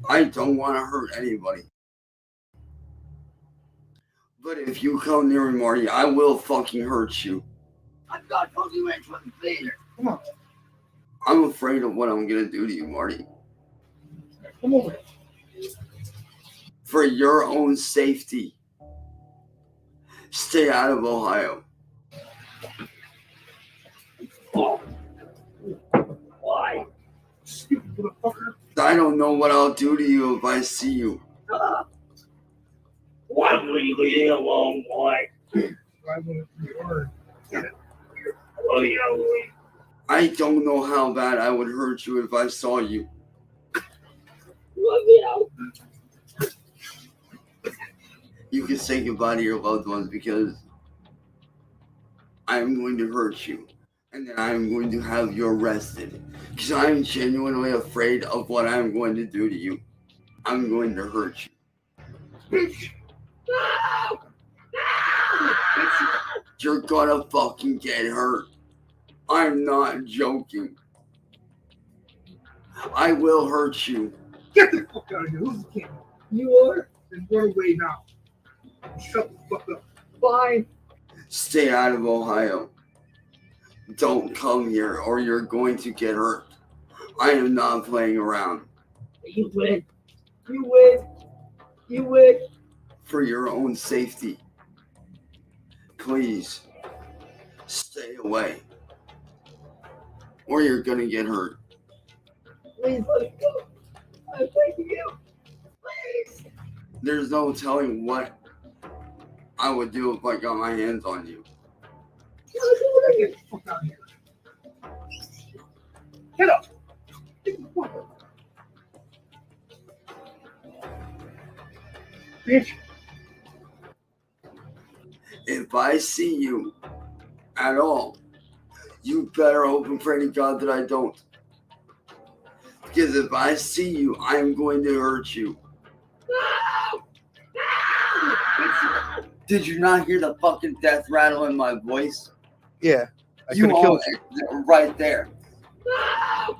I don't want to hurt anybody. But if you come near me, Marty, I will fucking hurt you. I'm not fucking ready for the theater. Come on. I'm afraid of what I'm gonna do to you, Marty. Come over. For your own safety, stay out of Ohio. Oh. Why? Stupid motherfucker. I don't know what I'll do to you if I see you. Why would you leave me alone, boy? Why wouldn't you hurt? Oh, yeah. I don't know how bad I would hurt you if I saw you. Let me out. You can say goodbye to your loved ones because I'm going to hurt you. And then I'm going to have you arrested. Because I'm genuinely afraid of what I'm going to do to you. I'm going to hurt you. Bitch. No! No! You're gonna fucking get hurt. I'm not joking. I will hurt you. Get the fuck out of here. Who's the king? You are? Then run away now. Shut the fuck up. Bye. Stay out of Ohio. Don't come here or you're going to get hurt. I am not playing around. You win. You win. You win. For your own safety. Please. Stay away. Or you're going to get hurt. Please let me go. I'm begging you. Please. There's no telling what I would do if I got my hands on you. Get the fuck out of here. Get up. Get the fuck up. Bitch. If I see you at all, you better hope and pray to God that I don't. Because if I see you, I'm going to hurt you. No! No! Did you not hear the fucking death rattle in my voice? Yeah. I could have killed you. Right there. No!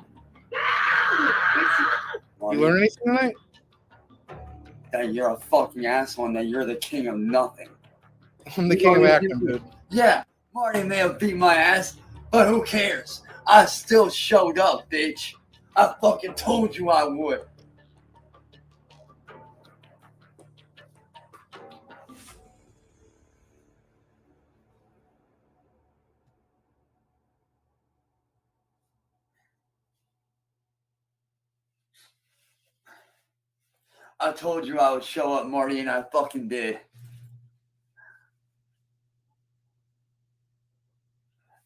No! You learn anything tonight? That you're a fucking asshole and that you're the king of nothing. I'm the king of acting, dude. Yeah, Marty may have beat my ass, but who cares? I still showed up, bitch. I fucking told you I would. I told you I would show up, Marty, and I fucking did.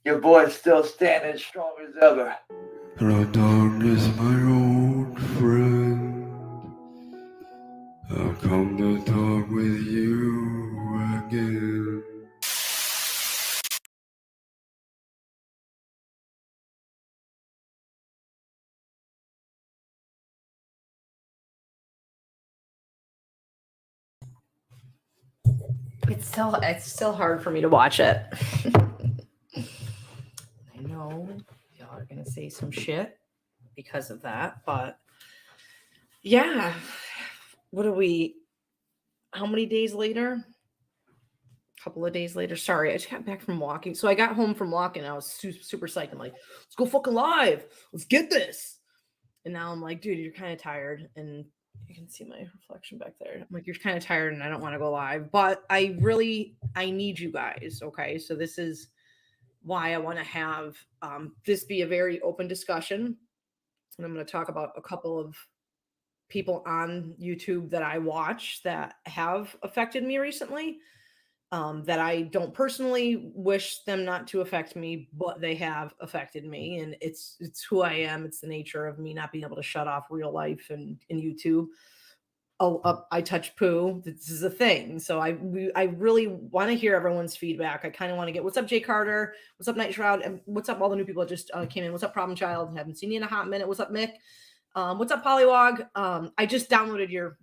Your boy's still standing strong as ever. Hello, darkness, my old friend. I've come to talk with you again. It's still hard for me to watch it. I know y'all are gonna say some shit because of that, but yeah. What are we? How many days later? A couple of days later. Sorry, I just got back from walking. So I got home from walking. I was super psyched. I'm like, let's go fucking live. Let's get this. And now I'm like, dude, you're kind of tired, and you can see my reflection back there. I'm like, you're kind of tired and I don't want to go live, but I need you guys. Okay. So this is why I want to have this be a very open discussion. And I'm going to talk about a couple of people on YouTube that I watch that have affected me recently. That I don't personally wish them not to affect me, but they have affected me, and it's who I am. It's the nature of me not being able to shut off real life and in YouTube. Oh, I touch poo. This is a thing. So I really want to hear everyone's feedback. I kind of want to get what's up, Jay Carter? What's up, Night Shroud? And what's up, all the new people that just came in? What's up, Problem Child? Haven't seen you in a hot minute. What's up, Mick? What's up, Polywog? I just downloaded your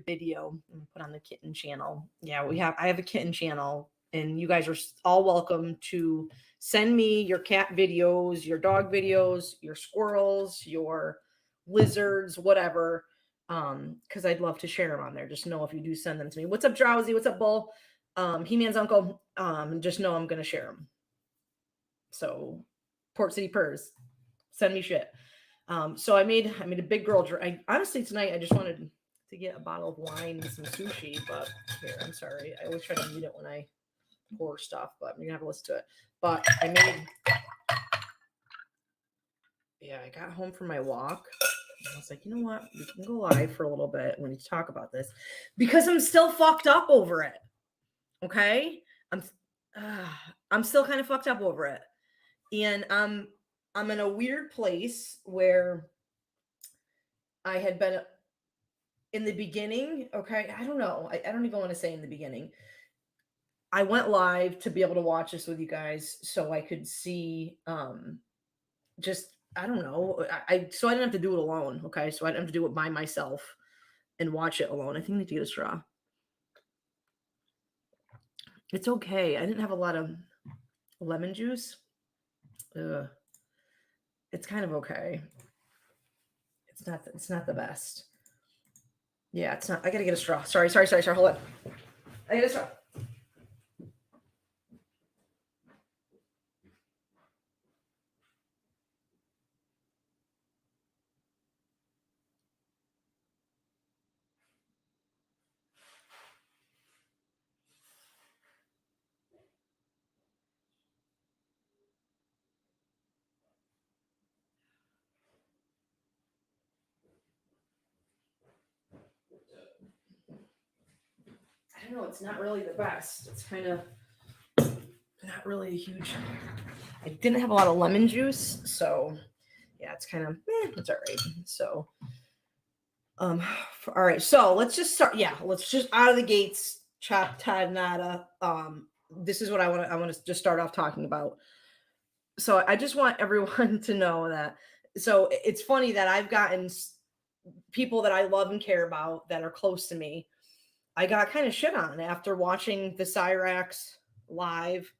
video and put on the kitten channel. Yeah, I have a kitten channel, and you guys are all welcome to send me your cat videos, your dog videos, your squirrels, your lizards, whatever. Because I'd love to share them on there. Just know if you do send them to me. What's up, Drowsy? What's up, Bull? He-Man's uncle. Just know I'm gonna share them. So, Port City Purrs, send me shit. So I made a big girl drink. Honestly, tonight I just wanted to get a bottle of wine and some sushi, but here, I'm sorry. I always try to mute it when I pour stuff, but you're gonna have to listen to it. But I got home from my walk. I was like, you know what? We can go live for a little bit when we talk about this because I'm still fucked up over it. Okay, I'm still kind of fucked up over it, and I'm in a weird place where I had been in the beginning. Okay, I don't know. I don't even want to say in the beginning. I went live to be able to watch this with you guys, so I could see just. I don't know. So I didn't have to do it alone. Okay. So I didn't have to do it by myself and watch it alone. I think I need to get a straw. It's okay. I didn't have a lot of lemon juice. It's kind of okay. It's not the best. Yeah, it's not. I gotta get a straw. Sorry. Hold on. I get a straw. I don't know. It's not really the best. It's kind of not really a huge. I didn't have a lot of lemon juice, so yeah, it's kind of it's all right. So, all right. So let's just start. Yeah, let's just out of the gates. Chop tad nada. This is what I want to just start off talking about. So I just want everyone to know that. So it's funny that I've gotten people that I love and care about that are close to me. I got kind of shit on after watching the Cyrax live.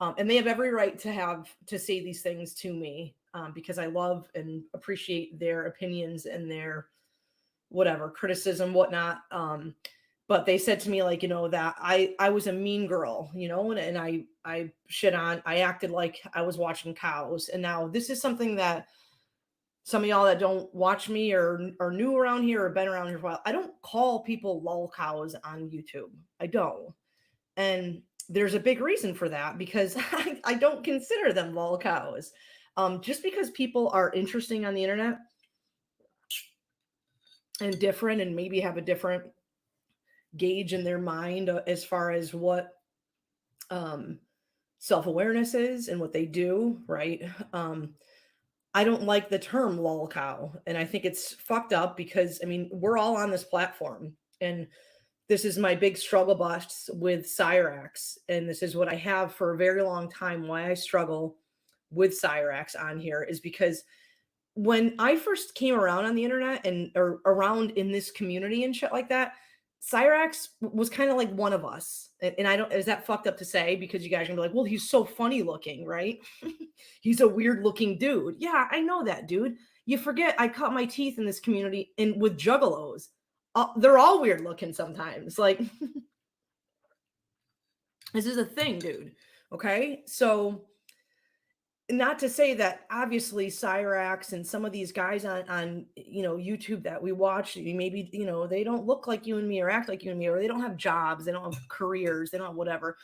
And they have every right to say these things to me because I love and appreciate their opinions and their whatever criticism, whatnot. But they said to me, like, that I was a mean girl, and I shit on, I acted like I was watching cows. And now this is something that some of y'all that don't watch me or are new around here or been around here for a while, I don't call people lolcows on YouTube. I don't. And there's a big reason for that because I don't consider them lolcows. Just because people are interesting on the internet and different and maybe have a different gauge in their mind as far as what self-awareness is and what they do, right? I don't like the term lolcow, and I think it's fucked up because, we're all on this platform, and this is my big struggle bus with Cyrax, and this is what I have for a very long time. Why I struggle with Cyrax on here is because when I first came around on the internet or around in this community and shit like that, Cyrax was kind of like one of us. And I don't, is that fucked up to say? Because you guys are gonna be like, well, he's so funny looking, right? He's a weird looking dude. Yeah, I know that, dude. You forget I cut my teeth in this community with juggalos. They're all weird looking sometimes. Like, this is a thing, dude. Okay. So, not to say that obviously Cyrax and some of these guys on YouTube that we watch, maybe they don't look like you and me or act like you and me, or they don't have jobs, they don't have careers, they don't have whatever.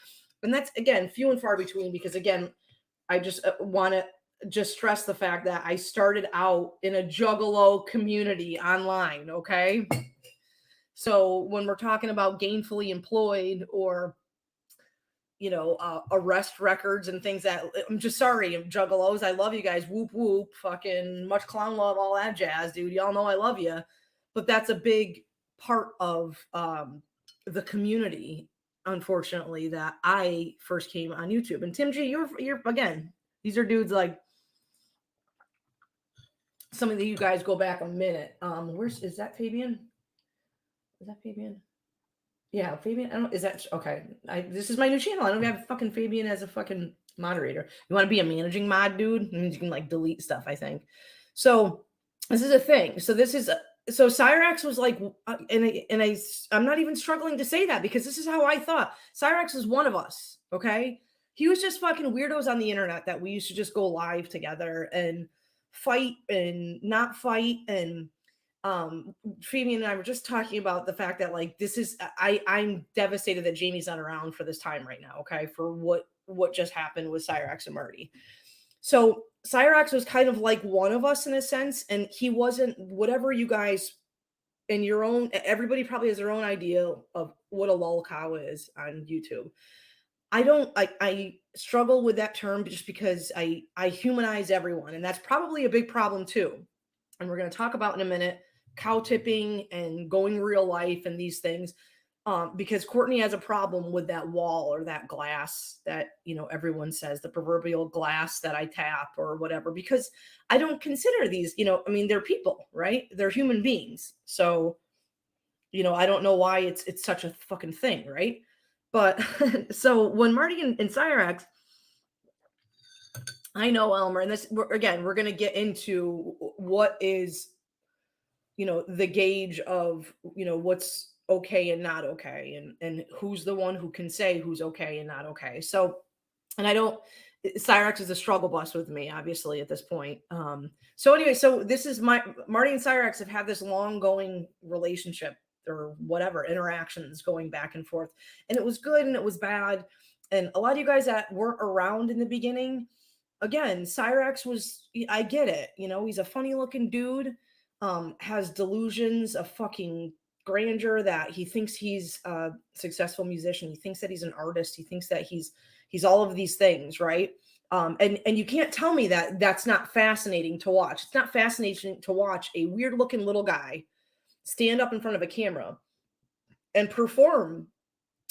And that's, again, few and far between, because again, I just want to just stress the fact that I started out in a juggalo community online. Okay. So when we're talking about gainfully employed or arrest records and things, that I'm just sorry, juggalos, I love you guys, whoop whoop, fucking much clown love, all that jazz, dude, y'all know I love you. But that's a big part of the community, unfortunately, that I first came on YouTube. And Tim G, you're again, these are dudes like some of you guys go back a minute. Is that Fabian? Yeah, Fabian. Is that okay? This is my new channel. I don't have fucking Fabian as a fucking moderator. You want to be a managing mod, dude? It means you can like delete stuff, I think. So this is a thing. So this is so Cyrax was like, I'm not even struggling to say that because this is how I thought. Cyrax is one of us, okay? He was just fucking weirdos on the internet that we used to just go live together and fight and not fight. And Fabian and I were just talking about the fact that like this is I'm devastated that Jamie's not around for this time right now, okay? For what just happened with Cyrax and Marty. So Cyrax was kind of like one of us in a sense, and he wasn't whatever you guys in your own, everybody probably has their own idea of what a lolcow is on YouTube. I struggle with that term just because I humanize everyone, and that's probably a big problem too. And we're going to talk about in a minute cow tipping and going real life and these things. Because Courtney has a problem with that wall or that glass that, you know, everyone says the proverbial glass that I tap or whatever, because I don't consider these, you know, I mean, they're people, right? They're human beings. So, you know, I don't know why it's such a fucking thing, right? But so when Marty and Cyrax, I know Elmer, and this, again, we're going to get into what is, you know, the gauge of, you know, what's okay and not okay, and who's the one who can say who's okay and not okay. So, and I don't, Cyrax is a struggle bus with me, obviously, at this point. So anyway, so this is Marty and Cyrax have had this long going relationship or whatever, interactions going back and forth. And it was good and it was bad. And a lot of you guys that weren't around in the beginning, again, Cyrax was, I get it. You know, he's a funny looking dude, has delusions of fucking grandeur that he thinks he's a successful musician. He thinks that he's an artist. He thinks that he's all of these things, right? And you can't tell me that that's not fascinating to watch. It's not fascinating to watch a weird looking little guy stand up in front of a camera and perform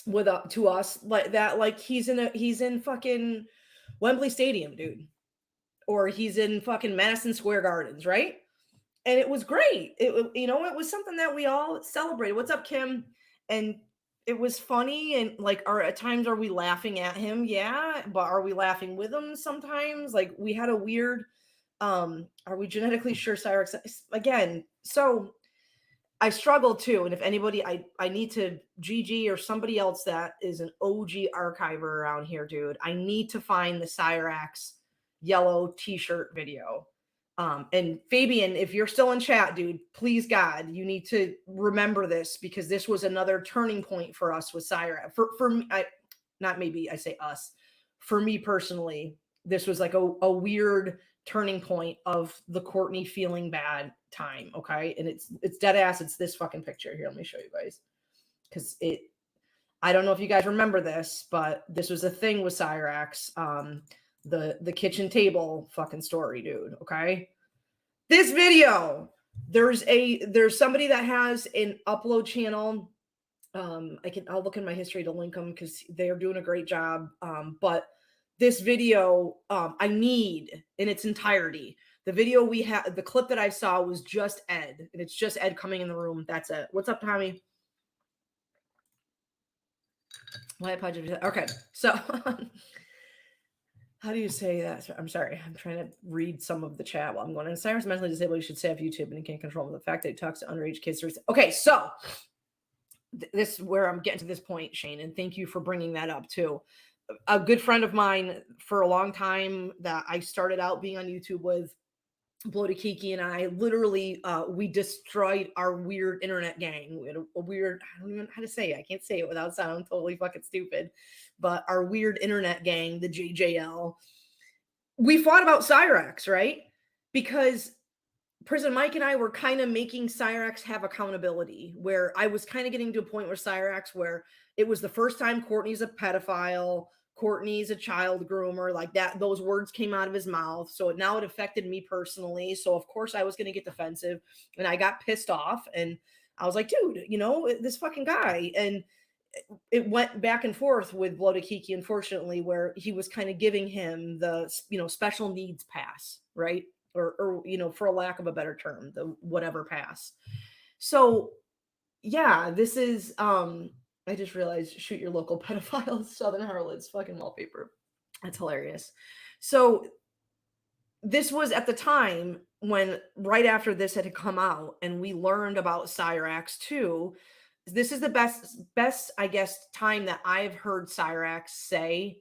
with to us like that, like he's in fucking Wembley Stadium, dude, or he's in fucking Madison Square Gardens, right? And it was great. You know, it was something that we all celebrated. What's up, Kim? And it was funny. And like, at times, are we laughing at him? Yeah. But are we laughing with him sometimes? Like we had a weird, are we genetically sure Cyrax again? So I struggle too. And if anybody, I need to GG or somebody else that is an OG archiver around here, dude, I need to find the Cyrax yellow t-shirt video. And Fabian, if you're still in chat, dude, please God, you need to remember this because this was another turning point for us with Cyrax. For me, not maybe I say us. For me personally, this was like a weird turning point of the Courtney feeling bad time. Okay, and it's dead ass. It's this fucking picture here. Let me show you guys because I don't know if you guys remember this, but this was a thing with Cyrax. The kitchen table fucking story, dude. Okay. This video, there's somebody that has an upload channel. I'll look in my history to link them because they're doing a great job. But this video, I need in its entirety. The video we had, the clip that I saw was just Ed, and it's just Ed coming in the room. That's it. What's up, Tommy? My apologies. Okay, so how do you say that? I'm sorry. I'm trying to read some of the chat while I'm going. And Cyrax mentally disabled. You should stay off YouTube, and he can't control the fact that he talks to underage kids. Okay, so this is where I'm getting to this point, Shane, and thank you for bringing that up too. A good friend of mine for a long time that I started out being on YouTube with, Bloody Kiki, and I literally we destroyed our weird internet gang. We had a weird, I don't even know how to say it. I can't say it without sounding totally fucking stupid. But our weird internet gang, the JJL, we fought about Cyrax, right? Because Prison Mike and I were kind of making Cyrax have accountability, where I was kind of getting to a point with Cyrax where it was the first time Courtney's a pedophile, Courtney's a child groomer, like that. Those words came out of his mouth. So now it affected me personally. So of course I was going to get defensive and I got pissed off and I was like, dude, you know, this fucking guy. And it went back and forth with Bloody Kiki, unfortunately, where he was kind of giving him the, you know, special needs pass, right? Or, you know, for a lack of a better term, the whatever pass. So yeah, this is, I just realized shoot your local pedophiles, Southern Harlots, fucking wallpaper. That's hilarious. So this was at the time when right after this had come out and we learned about Cyrax too. This is the best, I guess, time that I've heard Cyrax say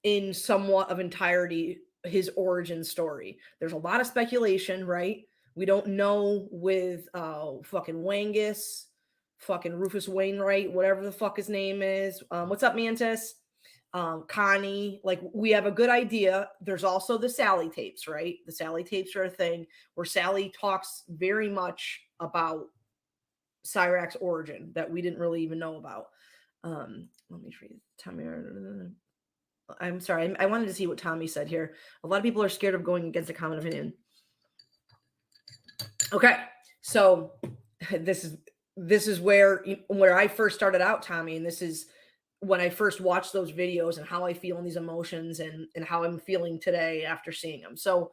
in somewhat of entirety his origin story. There's a lot of speculation, right? We don't know with fucking Wangus, fucking Rufus Wainwright, whatever the fuck his name is. What's up, Mantis? Connie, like we have a good idea. There's also the Sally tapes, right? The Sally tapes are a thing where Sally talks very much about Cyrax's origin that we didn't really even know about. Let me read Tommy. I'm sorry. I wanted to see what Tommy said here. A lot of people are scared of going against a common opinion. Okay, so this is where I first started out, Tommy, and this is when I first watched those videos and how I feel in these emotions and how I'm feeling today after seeing them. So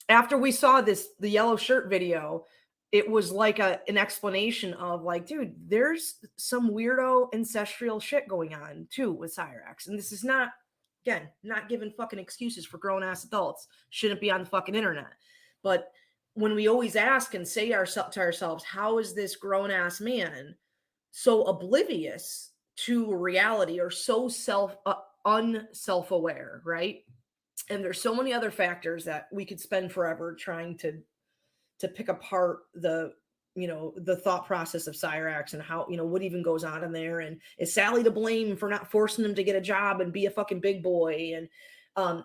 after we saw the yellow shirt video, it was like an explanation of like, dude, there's some weirdo ancestral shit going on too with Cyrax. And this is not, again, not giving fucking excuses for grown ass adults. Shouldn't be on the fucking internet. But when we always ask and say to ourselves, how is this grown ass man so oblivious to reality or so unself-aware, right? And there's so many other factors that we could spend forever trying to pick apart the thought process of Cyrax and how, what even goes on in there. And is Sally to blame for not forcing him to get a job and be a fucking big boy? And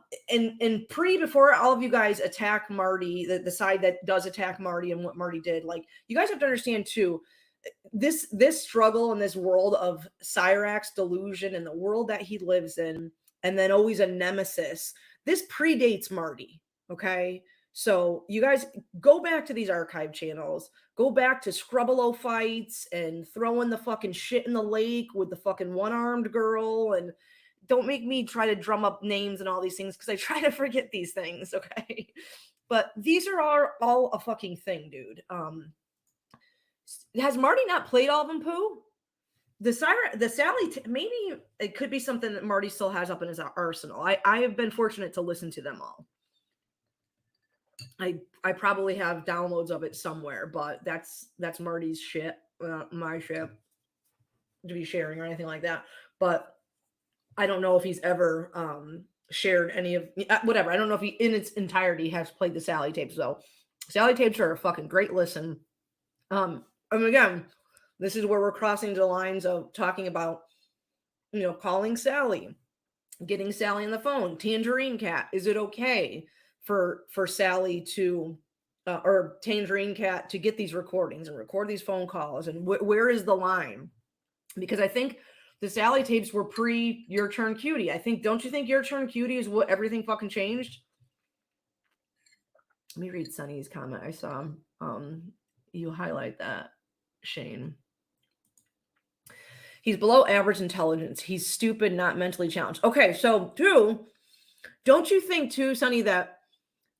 before all of you guys attack Marty, the side that does attack Marty and what Marty did, like, you guys have to understand too, this struggle in this world of Cyrax delusion and the world that he lives in, and then always a nemesis, this predates Marty. Okay. So you guys go back to these archive channels, go back to Scrubbalo fights and throwing the fucking shit in the lake with the fucking one-armed girl. And don't make me try to drum up names and all these things, because I try to forget these things. Okay. But these are all a fucking thing, dude. Has Marty not played all of them, Pooh? The Sally, maybe it could be something that Marty still has up in his arsenal. I have been fortunate to listen to them all. I probably have downloads of it somewhere, but that's Marty's shit, my shit to be sharing or anything like that. But I don't know if he's ever shared any of whatever. I don't know if he in its entirety has played the Sally tapes though. Sally tapes are a fucking great listen. And again, this is where we're crossing the lines of talking about, calling Sally, getting Sally on the phone, Tangerine Cat. Is it okay for Sally to, or Tangerine Cat to get these recordings and record these phone calls? And where is the line? Because I think the Sally tapes were pre Your Turn Cutie. Don't you think Your Turn Cutie is what everything fucking changed? Let me read Sunny's comment. I saw you highlight that, Shane. He's below average intelligence. He's stupid, not mentally challenged. Okay, so don't you think too, Sunny, that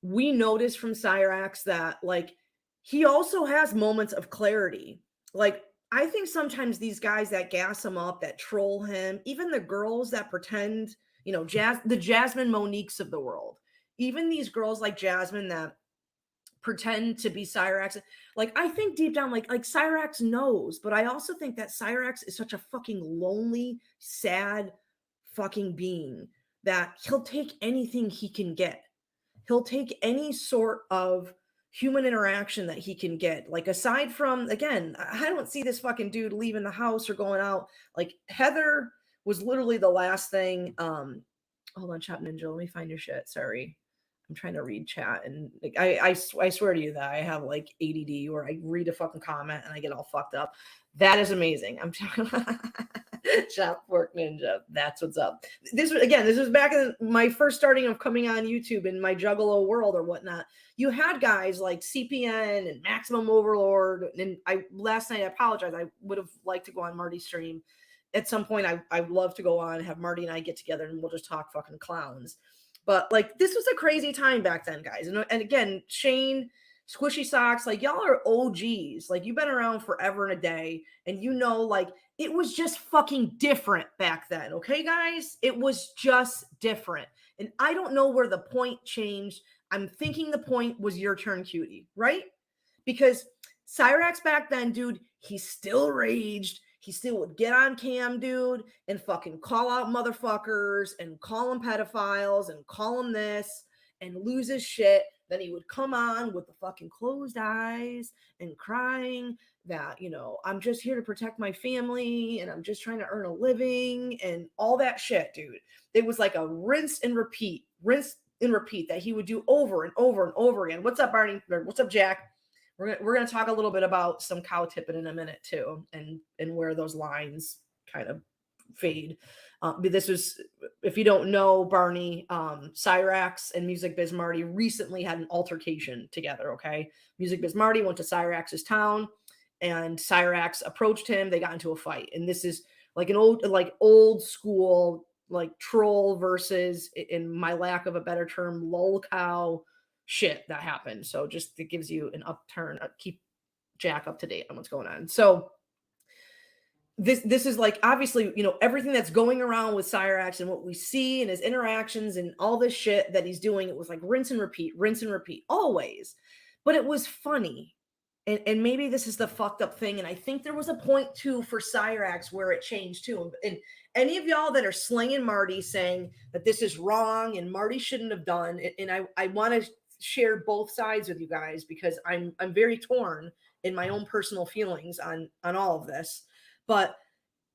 we noticed from Cyrax that like he also has moments of clarity? Like, I think sometimes these guys that gas him up, that troll him, even the girls that pretend, the Jasmine Moniques of the world, even these girls like Jasmine that pretend to be Cyrax. Like, I think deep down, like Cyrax knows, but I also think that Cyrax is such a fucking lonely, sad fucking being that he'll take anything he can get. He'll take any sort of human interaction that he can get. Like, aside from, again, I don't see this fucking dude leaving the house or going out. Like, Heather was literally the last thing. Hold on, Chop Ninja. Let me find your shit. Sorry. I'm trying to read chat, and like, I swear to you that I have like ADD where I read a fucking comment and I get all fucked up. That is amazing. I'm Chop Fork Ninja. That's what's up. This was back in my first starting of coming on YouTube in my Juggalo world or whatnot. You had guys like CPN and Maximum Overlord, and last night I apologize. I would have liked to go on Marty's stream at some point. I'd love to go on and have Marty and I get together and we'll just talk fucking clowns. But like, this was a crazy time back then, guys. And again, Shane, Squishy Socks, like, y'all are OGs. Like, you've been around forever and a day. And like, it was just fucking different back then. Okay, guys? It was just different. And I don't know where the point changed. I'm thinking the point was your turn, cutie, right? Because Cyrax back then, dude, he still raged. He still would get on cam, dude, and fucking call out motherfuckers and call them pedophiles and call them this and lose his shit. Then he would come on with the fucking closed eyes and crying that, you know, I'm just here to protect my family and I'm just trying to earn a living and all that shit, dude. It was like a rinse and repeat that he would do over and over and over again. What's up, Barney? What's up, Jack? We're gonna talk a little bit about some cow tipping in a minute too, and where those lines kind of fade. But this was, if you don't know, Barney, Cyrax and Music Biz Marty recently had an altercation together. Okay, Music Biz Marty went to Cyrax's town, and Cyrax approached him. They got into a fight, and this is like an old school like troll versus, in my lack of a better term, lolcow shit that happened. So just it gives you an upturn, keep Jack up to date on what's going on. So this is like, obviously, you know, everything that's going around with Cyrax and what we see and his interactions and all this shit that he's doing, it was like rinse and repeat always. But it was funny. And maybe this is the fucked up thing. And I think there was a point too for Cyrax where it changed too. And any of y'all that are slinging Marty saying that this is wrong and Marty shouldn't have done, and I want to share both sides with you guys because I'm very torn in my own personal feelings on all of this. But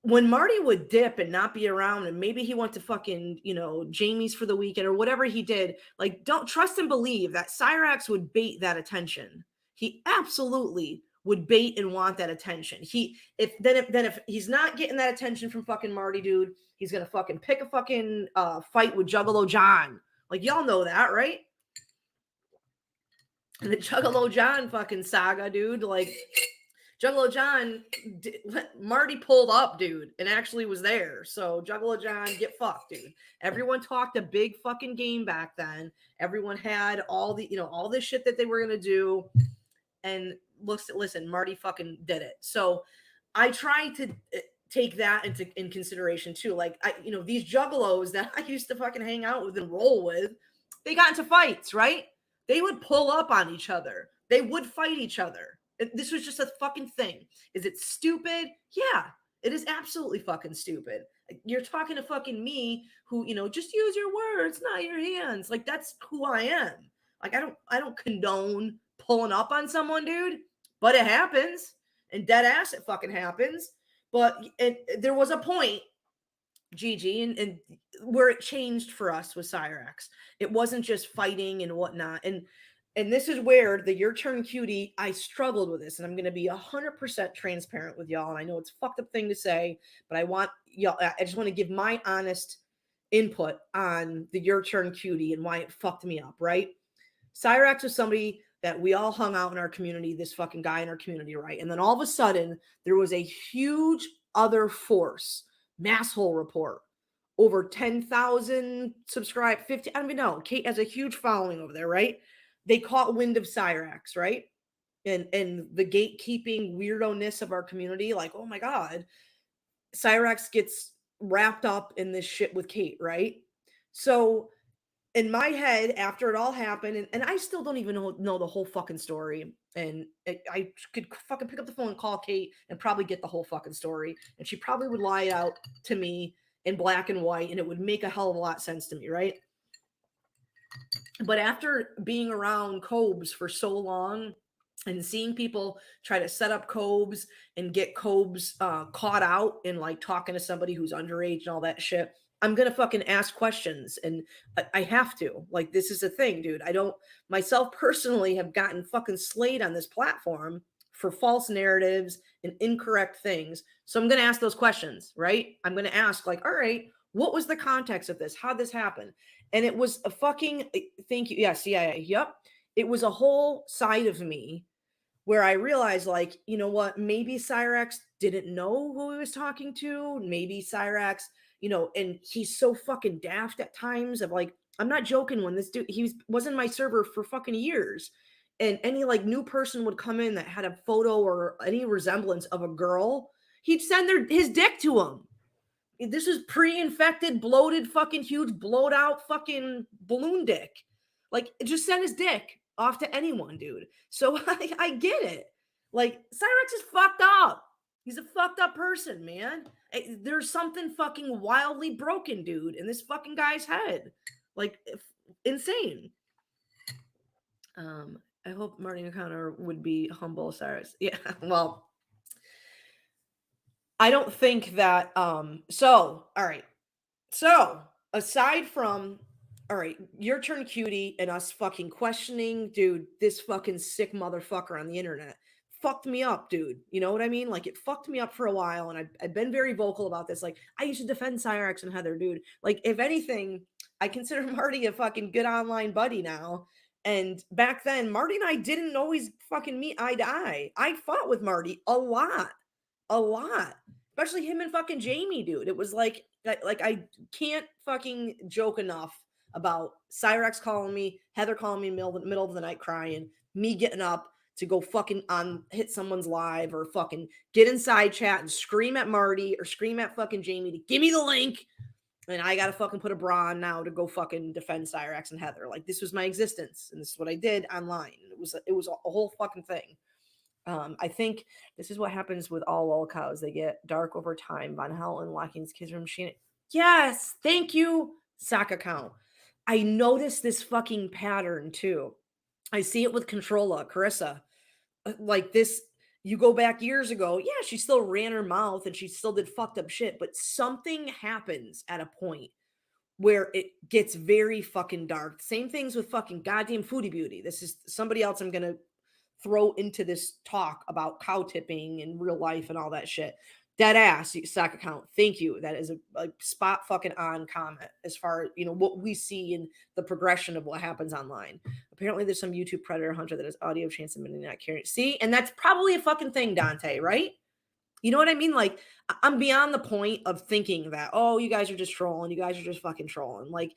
when Marty would dip and not be around, and maybe he went to fucking, you know, Jamie's for the weekend or whatever he did, like, don't trust and believe that Cyrax would bait that attention. He absolutely would bait and want that attention. If he's not getting that attention from fucking Marty, dude, he's gonna fucking pick a fucking fight with Juggalo John. Like, y'all know that, right? And the Juggalo John fucking saga, dude. Like, Juggalo John, Marty pulled up, dude, and actually was there. So Juggalo John, get fucked, dude. Everyone talked a big fucking game back then. Everyone had all the, you know, all this shit that they were gonna do. And listen, Marty fucking did it. So I tried to take that in consideration too. Like, you know, these juggalos that I used to fucking hang out with and roll with, they got into fights, right? They would pull up on each other. They would fight each other. This was just a fucking thing. Is it stupid? Yeah, it is absolutely fucking stupid. You're talking to fucking me who, you know, just use your words, not your hands. Like, that's who I am. Like, I don't condone pulling up on someone, dude, but it happens, and dead ass it fucking happens. But there was a point, Gigi, and where it changed for us with Cyrax. It wasn't just fighting and whatnot. And this is where the your turn cutie, I struggled with this, and I'm going to be 100% transparent with y'all. And I know it's a fucked up thing to say, but I want y'all, I just want to give my honest input on the your turn cutie and why it fucked me up, right? Cyrax was somebody that we all hung out in our community, this fucking guy in our community, right? And then all of a sudden, there was a huge other force, Masshole Report, over 10,000 subscribed, 50, I don't even know. Kate has a huge following over there, right? They caught wind of Cyrax, right? And the gatekeeping weirdo-ness of our community, like, oh my God, Cyrax gets wrapped up in this shit with Kate, right? So in my head, after it all happened, and I still don't even know the whole fucking story. And I could fucking pick up the phone and call Kate and probably get the whole fucking story. And she probably would lie it out to me in black and white, and it would make a hell of a lot of sense to me, right? But after being around Cobes for so long and seeing people try to set up Cobes and get Cobes caught out in like talking to somebody who's underage and all that shit, I'm going to fucking ask questions, and I have to. Like, this is a thing, dude. I don't myself personally have gotten fucking slayed on this platform for false narratives and incorrect things. So I'm going to ask those questions, right? I'm going to ask, like, all right, what was the context of this? How'd this happen? And it was a fucking, thank you. Yeah, CIA. Yep. It was a whole side of me where I realized, like, you know what? Maybe Cyrax didn't know who he was talking to. Maybe Cyrax, you know, and he's so fucking daft at times of like, I'm not joking when this dude, was in my server for fucking years. And any like new person would come in that had a photo or any resemblance of a girl, he'd send his dick to him. This is pre-infected, bloated, fucking huge, blowed out fucking balloon dick. Like, just send his dick off to anyone, dude. So I get it. Like, Cyrax is fucked up. He's a fucked up person, man. There's something fucking wildly broken, dude, in this fucking guy's head. Like, insane. I hope Marty O'Connor would be humble, Cyrus. Yeah, well, I don't think that, all right. So, aside from, all right, your turn, cutie, and us fucking questioning, dude, this fucking sick motherfucker on the internet fucked me up, dude. You know what I mean? Like, it fucked me up for a while, and I've been very vocal about this. Like, I used to defend Cyrax and Heather, dude. Like, if anything, I consider Marty a fucking good online buddy now. And back then, Marty and I didn't always fucking meet eye to eye. I fought with Marty a lot. Especially him and fucking Jamie, dude. It was like I can't fucking joke enough about Cyrax calling me, Heather calling me middle of the night crying, me getting up to go fucking hit someone's live or fucking get inside chat and scream at Marty or scream at fucking Jamie to give me the link. And I got to fucking put a bra on now to go fucking defend Cyrax and Heather. Like, this was my existence. And this is what I did online. It was a whole fucking thing. I think this is what happens with all lolcows. They get dark over time. Von Hell and Locking's kids room machine. Yes, thank you, sock account. I noticed this fucking pattern too. I see it with Controlla, Carissa. Like this, you go back years ago. Yeah, she still ran her mouth and she still did fucked up shit. But something happens at a point where it gets very fucking dark. Same things with fucking goddamn Foodie Beauty. This is somebody else I'm gonna throw into this talk about cow tipping in real life and all that shit. Dead ass, sock account. Thank you. That is a spot fucking on comment as far as, what we see in the progression of what happens online. Apparently there's some YouTube predator hunter that has audio chance of not caring. See, and that's probably a fucking thing, Dante, right? You know what I mean? Like, I'm beyond the point of thinking that, oh, you guys are just trolling. You guys are just fucking trolling. Like,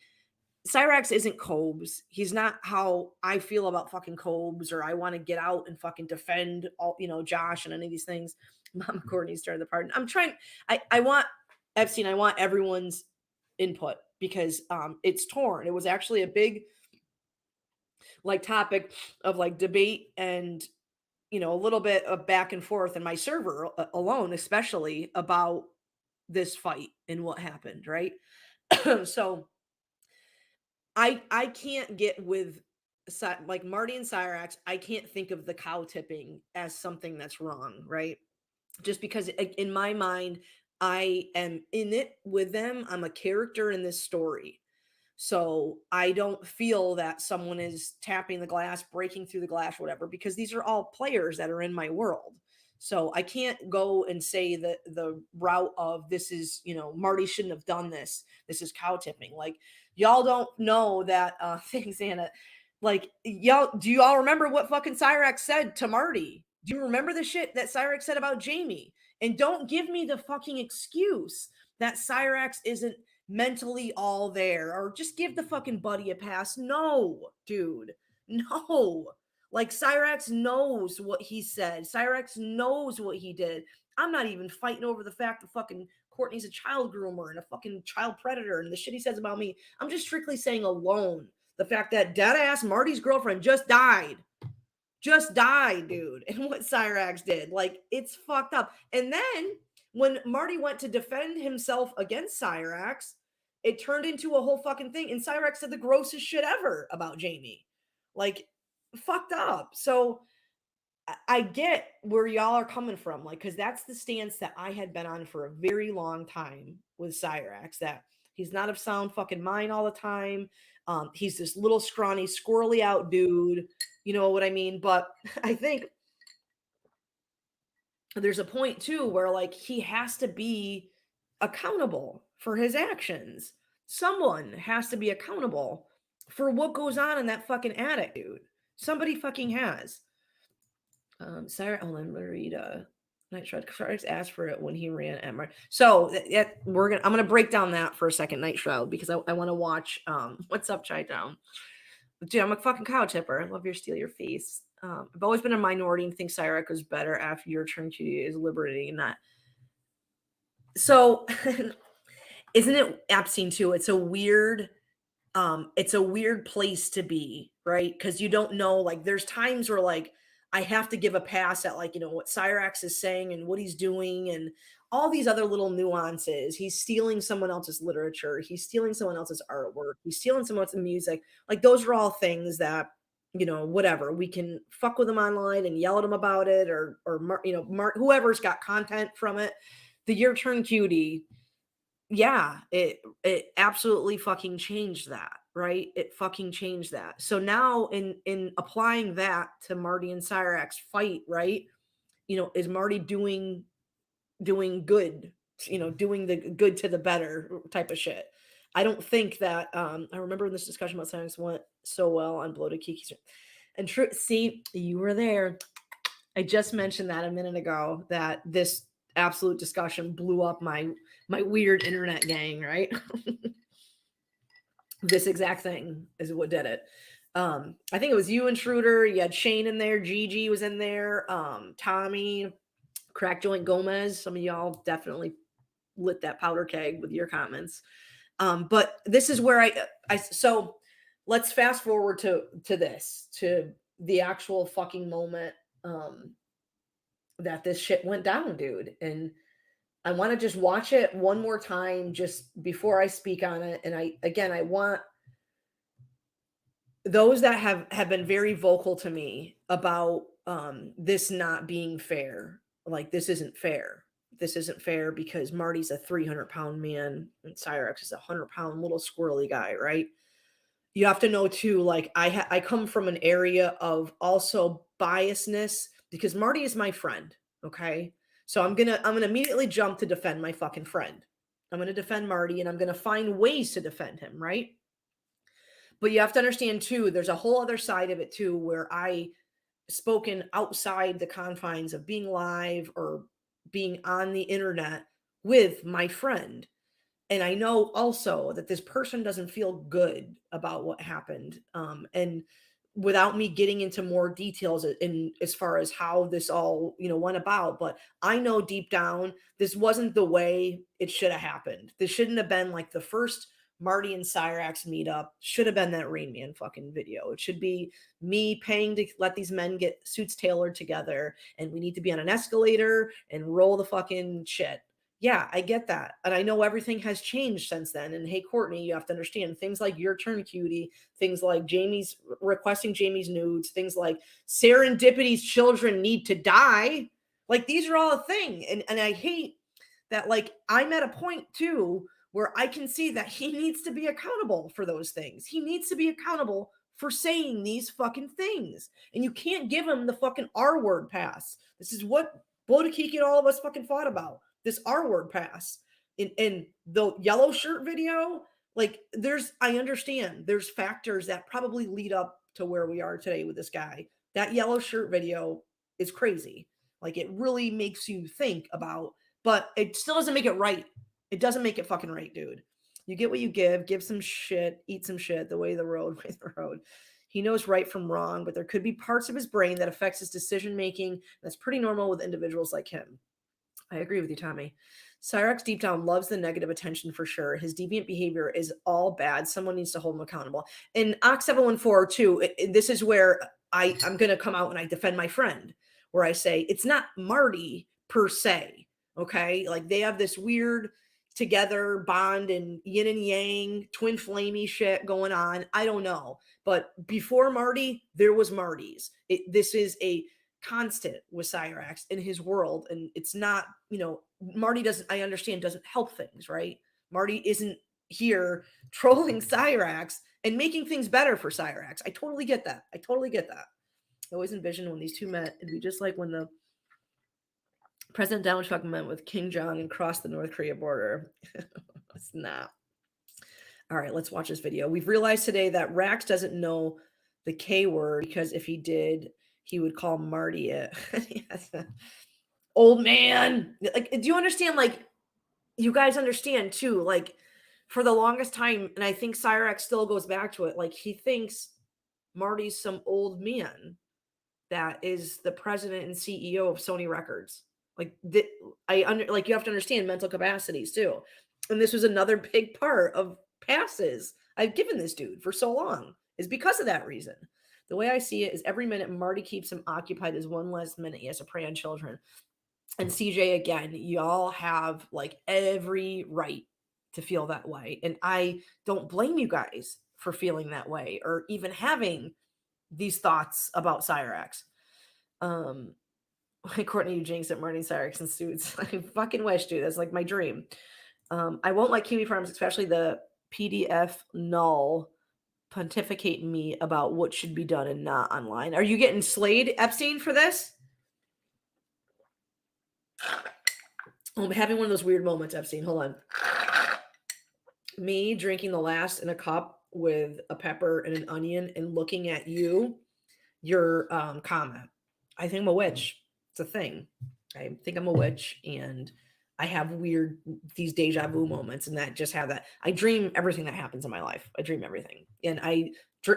Cyrax isn't Cobes. He's not how I feel about fucking Cobes, or I want to get out and fucking defend all, Josh and any of these things. Mama Courtney's starting the pardon. I want Epstein. I want everyone's input because it's torn. It was actually a big topic of debate and, a little bit of back and forth in my server alone, especially about this fight and what happened. Right. So I can't get with Marty and Cyrax. I can't think of the cow tipping as something that's wrong, right? Just because in my mind, I am in it with them. I'm a character in this story. So I don't feel that someone is tapping the glass, breaking through the glass, whatever, because these are all players that are in my world. So I can't go and say that the route of this is, Marty shouldn't have done this. This is cow tipping. Like, y'all don't know that, thanks, Anna. Like, do you all remember what fucking Cyrax said to Marty? Do you remember the shit that Cyrax said about Jamie? And don't give me the fucking excuse that Cyrax isn't mentally all there, or just give the fucking buddy a pass. No, dude, no. Like, Cyrax knows what he said. Cyrax knows what he did. I'm not even fighting over the fact that fucking Courtney's a child groomer and a fucking child predator and the shit he says about me. I'm just strictly saying alone the fact that dead ass Marty's girlfriend just died, dude. And what Cyrax did, like, it's fucked up. And then when Marty went to defend himself against Cyrax, it turned into a whole fucking thing. And Cyrax said the grossest shit ever about Jamie. Like, fucked up. So I get where y'all are coming from, like, because that's the stance that I had been on for a very long time with Cyrax, that he's not of sound fucking mind all the time. He's this little scrawny, squirrely out dude. You know what I mean? But I think there's a point too where, like, he has to be accountable for his actions. Someone has to be accountable for what goes on in that fucking attic, dude. Somebody fucking has. Sarah, hold on, I'm gonna read Night Shroud. Cyrax asked for it when he ran at Marty. So I'm gonna break down that for a second, Night Shroud, because I want to watch What's Up, Chai Town. Dude, I'm a fucking cow tipper. I love your steal your face. I've always been a minority and think Cyrax was better after your turn to is liberating and that. So Isn't it Epstein too? It's a weird place to be, right? Because you don't know, like there's times where like I have to give a pass at like, what Cyrax is saying and what he's doing and all these other little nuances. He's stealing someone else's literature. He's stealing someone else's artwork. He's stealing someone else's music. Like those are all things that, whatever, we can fuck with him online and yell at him about it or whoever's got content from it. The Your Turn Cutie, yeah, it absolutely fucking changed that, right? It fucking changed that. So now in applying that to Marty and Cyrax fight, right? Is Marty doing good, doing the good to the better type of shit. I don't think that I remember when this discussion about Cyrax went so well on Bloated Kiki. And see, you were there. I just mentioned that a minute ago that this absolute discussion blew up my weird internet gang, right? This exact thing is what did it. I think it was you and Schroeder. You had Shane in there. Gigi was in there. Tommy, Crack Joint Gomez. Some of y'all definitely lit that powder keg with your comments. But this is where so let's fast forward to the actual fucking moment that this shit went down, dude. And I want to just watch it one more time just before I speak on it. And I want those that have been very vocal to me about this not being fair. Like, this isn't fair. This isn't fair because Marty's a 300-pound man and Cyrax is a 100-pound little squirrely guy, right? You have to know too, like I come from an area of also biasness because Marty is my friend. Okay. So I'm going to immediately jump to defend my fucking friend. I'm going to defend Marty and I'm going to find ways to defend him. Right. But you have to understand too, there's a whole other side of it too, where I spoken outside the confines of being live or being on the internet with my friend. And I know also that this person doesn't feel good about what happened. And without me getting into more details in as far as how this all, went about, but I know deep down, this wasn't the way it should have happened. This shouldn't have been like the first Marty and Cyrax meetup. Should have been that Rain Man fucking video. It should be me paying to let these men get suits tailored together. And we need to be on an escalator and roll the fucking shit. Yeah, I get that. And I know everything has changed since then. And hey, Courtney, you have to understand things like Your Turn Cutie, things like Jamie's requesting Jamie's nudes, things like Serendipity's children need to die. Like, these are all a thing. And I hate that, like, I'm at a point too where I can see that he needs to be accountable for those things. He needs to be accountable for saying these fucking things. And you can't give him the fucking R word pass. This is what Bodakiki and all of us fucking fought about. This R word pass in the yellow shirt video. Like, I understand there's factors that probably lead up to where we are today with this guy. That yellow shirt video is crazy. Like, it really makes you think about, but it still doesn't make it right. It doesn't make it fucking right, dude. You get what you give some shit, eat some shit, the way the road. He knows right from wrong, but there could be parts of his brain that affects his decision-making. That's pretty normal with individuals like him. I agree with you, Tommy. Cyrax deep down loves the negative attention for sure. His deviant behavior is all bad. Someone needs to hold him accountable. And Ox714 too, this is where I'm going to come out and I defend my friend, where I say it's not Marty per se. Okay. Like, they have this weird together bond and yin and yang, twin flamey shit going on. I don't know. But before Marty, there was Marty's. This is a constant with Cyrax in his world. And it's not, Marty I understand, doesn't help things, right? Marty isn't here trolling Cyrax and making things better for Cyrax. I totally get that. I always envisioned when these two met, it'd be just like when the President Donald Trump met with King Jong and crossed the North Korea border. It's not. All right, let's watch this video. We've realized today that Rax doesn't know the K word because if he did, he would call Marty it. Yes. Old man. Like, do you understand? Like, you guys understand too, like, for the longest time, and I think Cyrax still goes back to it, like, he thinks Marty's some old man that is the president and CEO of Sony Records. Like, you have to understand mental capacities too. And this was another big part of passes I've given this dude for so long, is because of that reason. The way I see it is every minute Marty keeps him occupied is one less minute he has to prey on children. And CJ, again, y'all have like every right to feel that way. And I don't blame you guys for feeling that way or even having these thoughts about Cyrax. Courtney, you jinxed at Marty and Cyrax and Suits. I fucking wish, dude. That's like my dream. I won't let Kiwi Farms, especially the PDF null, pontificate me about what should be done and not online. Are you getting slayed, Epstein, for this? I'm having one of those weird moments, Epstein. Hold on. Me drinking the last in a cup with a pepper and an onion and looking at you, your comment. I think I'm a witch. It's a thing. I think I'm a witch, and I have these deja vu moments, and that just have that. I dream everything that happens in my life. I dream everything. And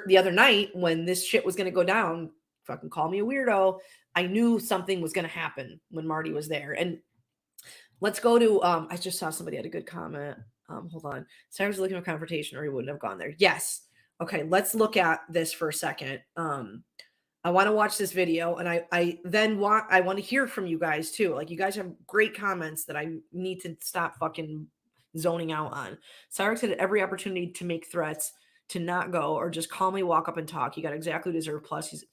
the other night when this shit was going to go down, fucking call me a weirdo, I knew something was going to happen when Marty was there. And let's go to, I just saw somebody had a good comment. Hold on. Cyrax was looking for confrontation or he wouldn't have gone there. Yes. Okay. Let's look at this for a second. I want to watch this video, and I want to hear from you guys too. Like, you guys have great comments that I need to stop fucking zoning out on. Cyrax had every opportunity to make threats to not go or just calmly walk up and talk. He got exactly what he deserved. Plus,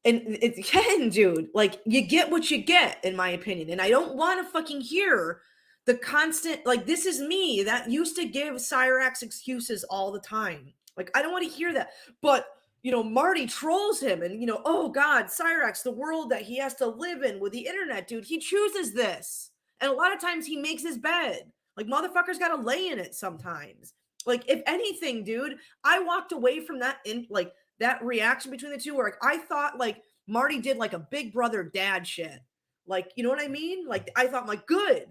dude, like, you get what you get, in my opinion. And I don't want to fucking hear the constant, like, this is me that used to give Cyrax excuses all the time. Like, I don't want to hear that. But Marty trolls him and, oh God, Cyrax, the world that he has to live in with the internet, dude, he chooses this. And a lot of times he makes his bed. Like, motherfuckers got to lay in it sometimes. Like, if anything, dude, I walked away from that that reaction between the two where I thought like Marty did like a big brother dad shit. Like, you know what I mean? Like, I thought, like, good.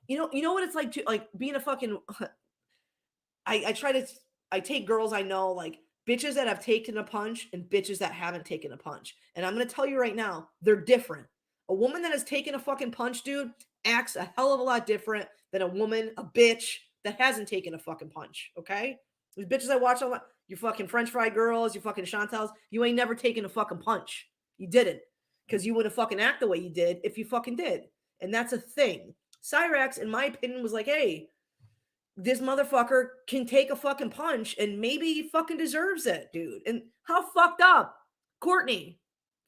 You know what it's like to like being a fucking, I take girls I know, like, bitches that have taken a punch and bitches that haven't taken a punch. And I'm going to tell you right now, they're different. A woman that has taken a fucking punch, dude, acts a hell of a lot different than a bitch that hasn't taken a fucking punch. Okay? These bitches I watch a lot, you fucking French fry girls, you fucking Chantals, you ain't never taken a fucking punch. You didn't. Because you wouldn't fucking act the way you did if you fucking did. And that's a thing. Cyrax, in my opinion, was like, hey, this motherfucker can take a fucking punch and maybe he fucking deserves it, dude. And how fucked up, Courtney,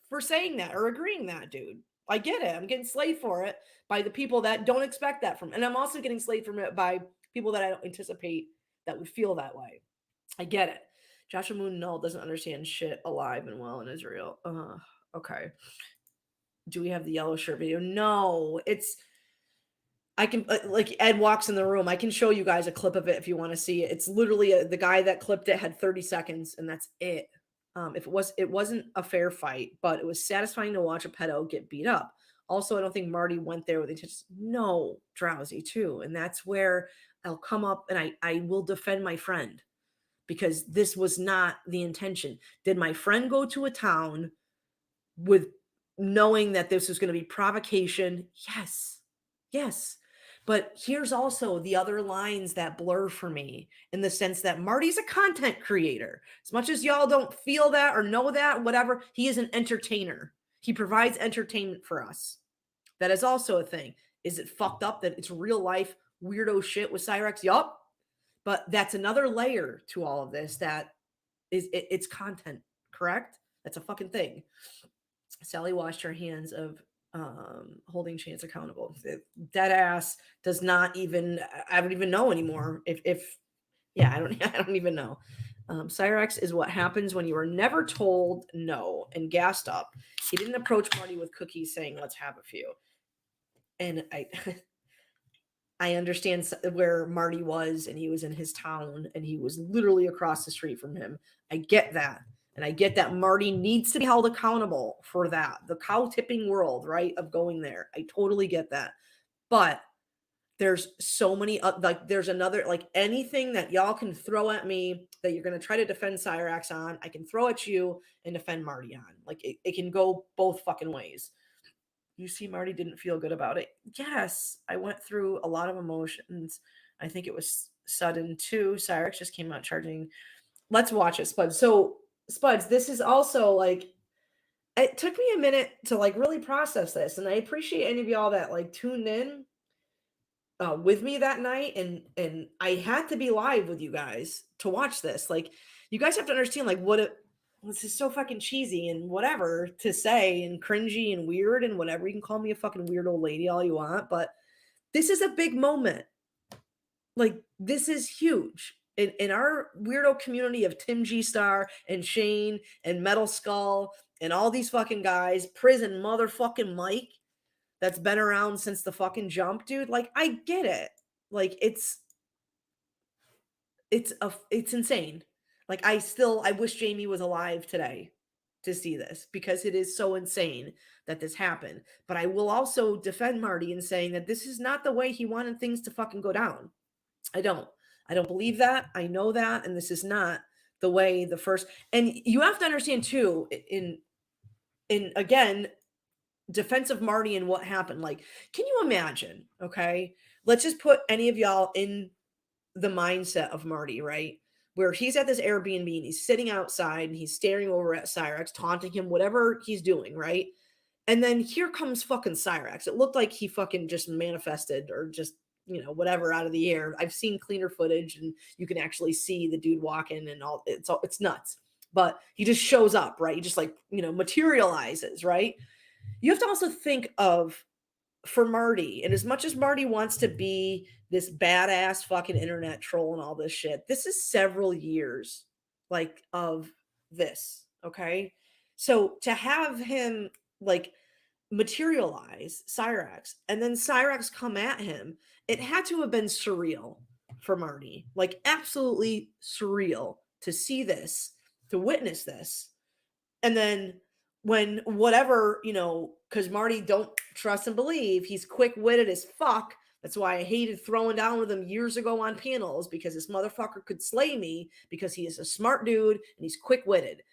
for saying that or agreeing that, dude. I get it. I'm getting slayed for it by the people that don't expect that from, and I'm also getting slayed from it by people that I don't anticipate that would feel that way. I get it. Joshua Moon Null doesn't understand shit alive and well in Israel. Okay. Do we have the yellow shirt video? No, I can, like, Ed walks in the room. I can show you guys a clip of it if you want to see it. It's literally the guy that clipped it had 30 seconds and that's it. It wasn't a fair fight, but it was satisfying to watch a pedo get beat up. Also, I don't think Marty went there with intention. No, Drowsy too. And that's where I'll come up and I will defend my friend because this was not the intention. Did my friend go to a town with knowing that this was going to be provocation? Yes. Yes. But here's also the other lines that blur for me in the sense that Marty's a content creator. As much as y'all don't feel that or know that, whatever, he is an entertainer. He provides entertainment for us. That is also a thing. Is it fucked up that it's real life weirdo shit with Cyrax? Yup. But that's another layer to all of this that it's content, correct? That's a fucking thing. Sally washed her hands of holding Chance accountable. Dead ass does not even, I don't even know anymore. I don't even know. Cyrax is what happens when you are never told no and gassed up. He didn't approach Marty with cookies saying, let's have a few. And I understand where Marty was and he was in his town and he was literally across the street from him. I get that. And I get that Marty needs to be held accountable for that. The cow tipping world, right, of going there. I totally get that. But there's so many, there's another, like, anything that y'all can throw at me that you're going to try to defend Cyrax on, I can throw at you and defend Marty on. Like, it can go both fucking ways. You see, Marty didn't feel good about it. Yes, I went through a lot of emotions I think it was sudden too. Cyrax just came out charging. Let's watch it, Spuds. So Spuds, this is also like, it took me a minute to like really process this, and I appreciate any of y'all that like tuned in with me that night, and I had to be live with you guys to watch this. Like, you guys have to understand like this is so fucking cheesy and whatever to say and cringy and weird and whatever. You can call me a fucking weird old lady all you want, but this is a big moment. Like, this is huge. In our weirdo community of Tim G Star and Shane and Metal Skull and all these fucking guys, Prison motherfucking Mike, that's been around since the fucking jump, dude. Like, I get it. Like, it's insane. Like, I wish Jamie was alive today to see this, because it is so insane that this happened. But I will also defend Marty in saying that this is not the way he wanted things to fucking go down. I don't believe that. I know that. And this is not the way the first, and you have to understand too, in again, defense of Marty and what happened. Like, can you imagine? Okay. Let's just put any of y'all in the mindset of Marty, right? Where he's at this Airbnb and he's sitting outside and he's staring over at Cyrax, taunting him, whatever he's doing, right? And then here comes fucking Cyrax. It looked like he fucking just manifested or just, whatever out of the air. I've seen cleaner footage and you can actually see the dude walking and all. It's nuts. But he just shows up, right? He just like, materializes, right? You have to also think of, for Marty, and as much as Marty wants to be this badass fucking internet troll and all this shit, this is several years like of this, okay? So to have him like materialize Cyrax and then Cyrax come at him, it had to have been surreal for Marty, like absolutely surreal to see this, to witness this. And then when whatever, because Marty, don't trust and believe, he's quick-witted as fuck. That's why I hated throwing down with him years ago on panels, because this motherfucker could slay me because he is a smart dude and he's quick-witted.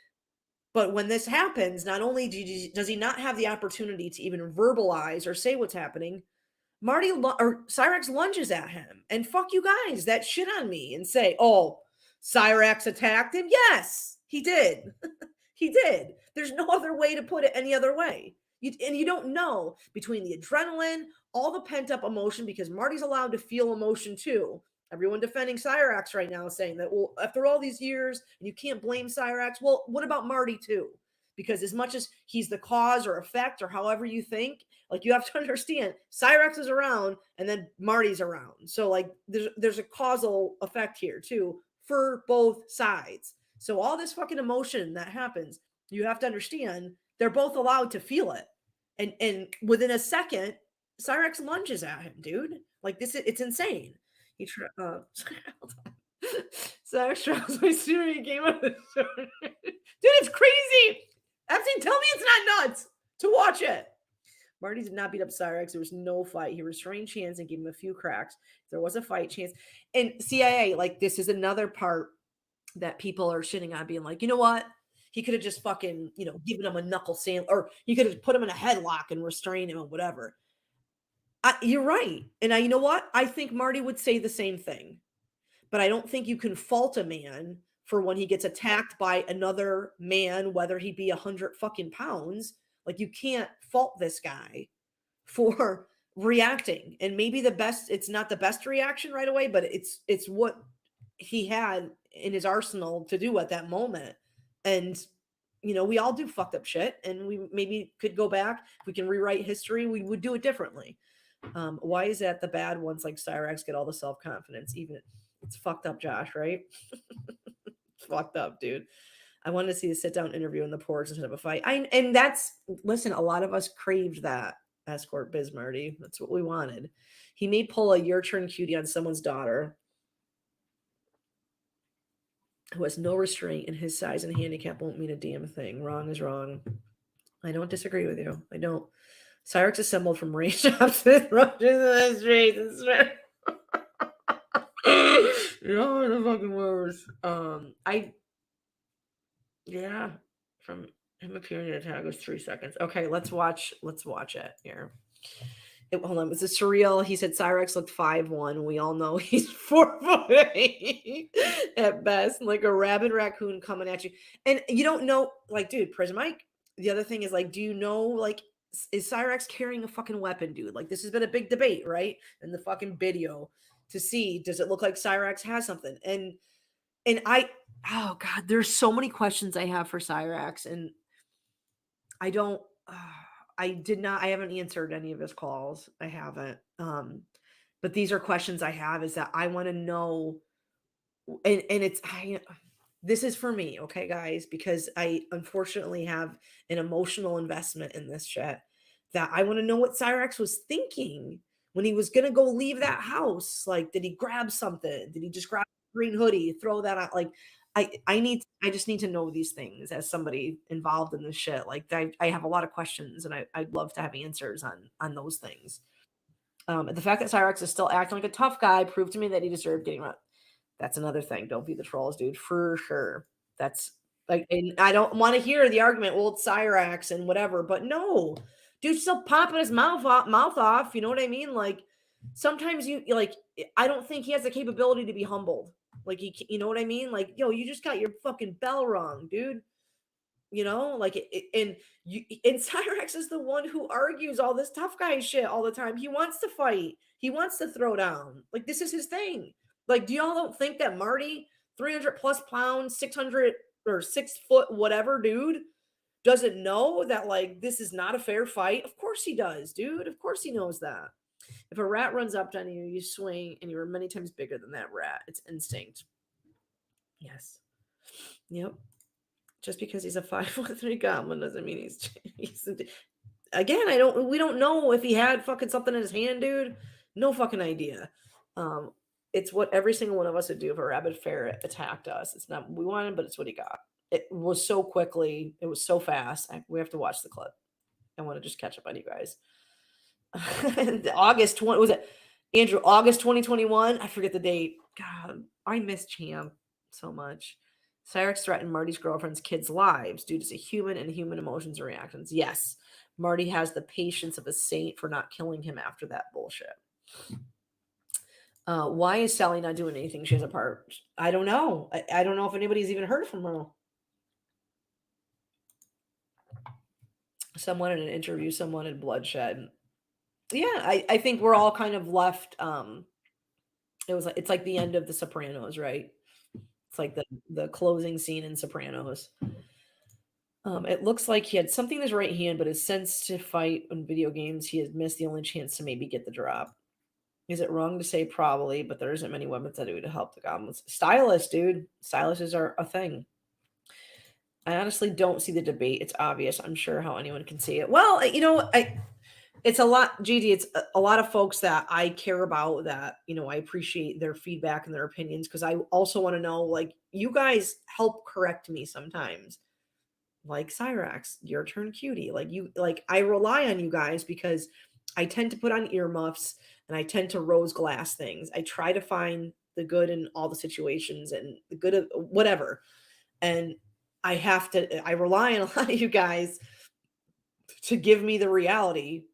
But when this happens, not only does he not have the opportunity to even verbalize or say what's happening, Cyrax lunges at him and fuck you guys that shit on me and say, oh, Cyrax attacked him. Yes, he did. He did. There's no other way to put it any other way. You don't know, between the adrenaline, all the pent up emotion, because Marty's allowed to feel emotion too. Everyone defending Cyrax right now saying that, well, after all these years, and you can't blame Cyrax. Well, what about Marty too? Because as much as he's the cause or effect or however you think, like, you have to understand, Cyrax is around and then Marty's around. So like there's a causal effect here too for both sides. So all this fucking emotion that happens, you have to understand they're both allowed to feel it. And within a second, Cyrax lunges at him, dude. Like, it's insane. Cyrax travels my steering game of the show. Dude, it's crazy. Epstein, tell me it's not nuts to watch it. Marty did not beat up Cyrax. There was no fight. He restrained Chance and gave him a few cracks. If there was a fight, Chance. And CIA, like, this is another part that people are shitting on, being like, you know what? He could have just fucking, given him a knuckle sand, or he could have put him in a headlock and restrained him or whatever. You're right. And you know what? I think Marty would say the same thing. But I don't think you can fault a man for when he gets attacked by another man, whether he be 100 fucking pounds. Like, you can't fault this guy for reacting. And maybe it's not the best reaction right away, but it's what he had in his arsenal to do at that moment. And we all do fucked up shit, and we maybe could go back. If we can rewrite history, we would do it differently. Why is that the bad ones like Cyrax get all the self-confidence? Even it's fucked up, Josh, right? It's fucked up, dude. I wanted to see a sit-down interview in the porch instead of a fight. Listen, a lot of us craved that escort biz, Marty. That's what we wanted. He may pull a your turn cutie on someone's daughter who has no restraint, and his size and handicap won't mean a damn thing. Wrong is wrong. I don't disagree with you. I don't. Cyrax assembled from race shops and rushes in the streets. No, the fucking words. From him appearing in attack was 3 seconds. Okay, let's watch it here. Hold on, was it surreal? He said Cyrax looked 5'1". We all know he's 4'8" at best, like a rabid raccoon coming at you. And you don't know, like, dude, Prison Mike. The other thing is, like, do you know, like, is Cyrax carrying a fucking weapon, dude? Like, this has been a big debate, right? In the fucking video to see, does it look like Cyrax has something? And oh God, there's so many questions I have for Cyrax, and I don't. I haven't answered any of his calls. I haven't. But these are questions I have, is that I want to know, and this is for me, okay, guys, because I unfortunately have an emotional investment in this shit, that I want to know what Cyrax was thinking when he was gonna go leave that house. Like, did he grab something? Did he just grab a green hoodie, throw that out? Like, I just need to know these things as somebody involved in this shit. Like, I have a lot of questions, and I'd love to have answers on those things. The fact that Cyrax is still acting like a tough guy proved to me that he deserved getting run. That's another thing. Don't be the trolls, dude, for sure. That's like, and I don't want to hear the argument, well, it's Cyrax and whatever, but no, dude's still popping his mouth off. You know what I mean? Like, sometimes I don't think he has the capability to be humbled. Like, you know what I mean? Like, yo, you just got your fucking bell rung, dude. You know, like, and Cyrax is the one who argues all this tough guy shit all the time. He wants to fight. He wants to throw down. Like, this is his thing. Like, do y'all don't think that Marty, 300 plus pounds, 600 or 6 foot, whatever, dude, doesn't know that, like, this is not a fair fight? Of course he does, dude. Of course he knows that. If a rat runs up on you, you swing, and you're many times bigger than that rat. It's instinct. Yes. Yep. Just because he's a 5'3" goblin doesn't mean he's again, we don't know if he had fucking something in his hand, dude. No fucking idea. It's what every single one of us would do if a rabid ferret attacked us. It's not what we wanted, but it's what he got. It was so quickly, it was so fast. We have to watch the clip. I want to just catch up on you guys. August 20, was it Andrew? August 2021. I forget the date. God, I miss Champ so much. Cyrax threatened Marty's girlfriend's kids' lives due to human and human emotions and reactions. Yes, Marty has the patience of a saint for not killing him after that bullshit. Why is Sally not doing anything? She has a part. I don't know. I don't know if anybody's even heard from her. Someone in an interview, someone in bloodshed. Yeah, I think we're all kind of left. It's like the end of The Sopranos, right? It's like the closing scene in Sopranos. It looks like he had something in his right hand, but his sense to fight in video games, he has missed the only chance to maybe get the drop. Is it wrong to say probably, but there isn't many weapons that do to help the goblins? Stylists, dude. Stylists are a thing. I honestly don't see the debate. It's obvious. I'm sure how anyone can see it. Well, it's a lot, Gigi. It's a lot of folks that I care about, that, I appreciate their feedback and their opinions, because I also want to know, like, you guys help correct me sometimes. Like, Cyrax, your turn, cutie. I rely on you guys, because I tend to put on earmuffs and I tend to rose glass things. I try to find the good in all the situations and the good of whatever. And I rely on a lot of you guys to give me the reality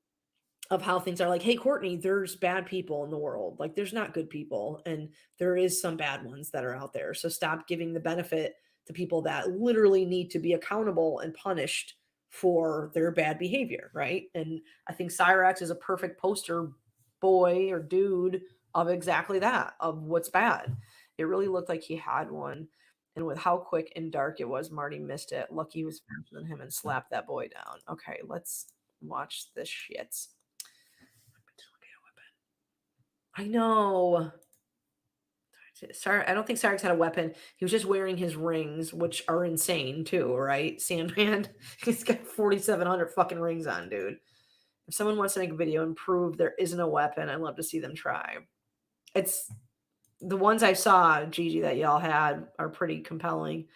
of how things are. Like, hey, Courtney, there's bad people in the world. Like, there's not good people, and there is some bad ones that are out there. So stop giving the benefit to people that literally need to be accountable and punished for their bad behavior, right? And I think Cyrax is a perfect poster boy or dude of exactly that, of what's bad. It really looked like he had one. And with how quick and dark it was, Marty missed it. Lucky he was faster than him and slapped that boy down. Okay, let's watch this shit. I know. Sorry, I don't think Cyrax had a weapon. He was just wearing his rings, which are insane too, right? Sandman, he's got 4,700 fucking rings on, dude. If someone wants to make a video and prove there isn't a weapon, I'd love to see them try. It's the ones I saw, Gigi, that y'all had are pretty compelling.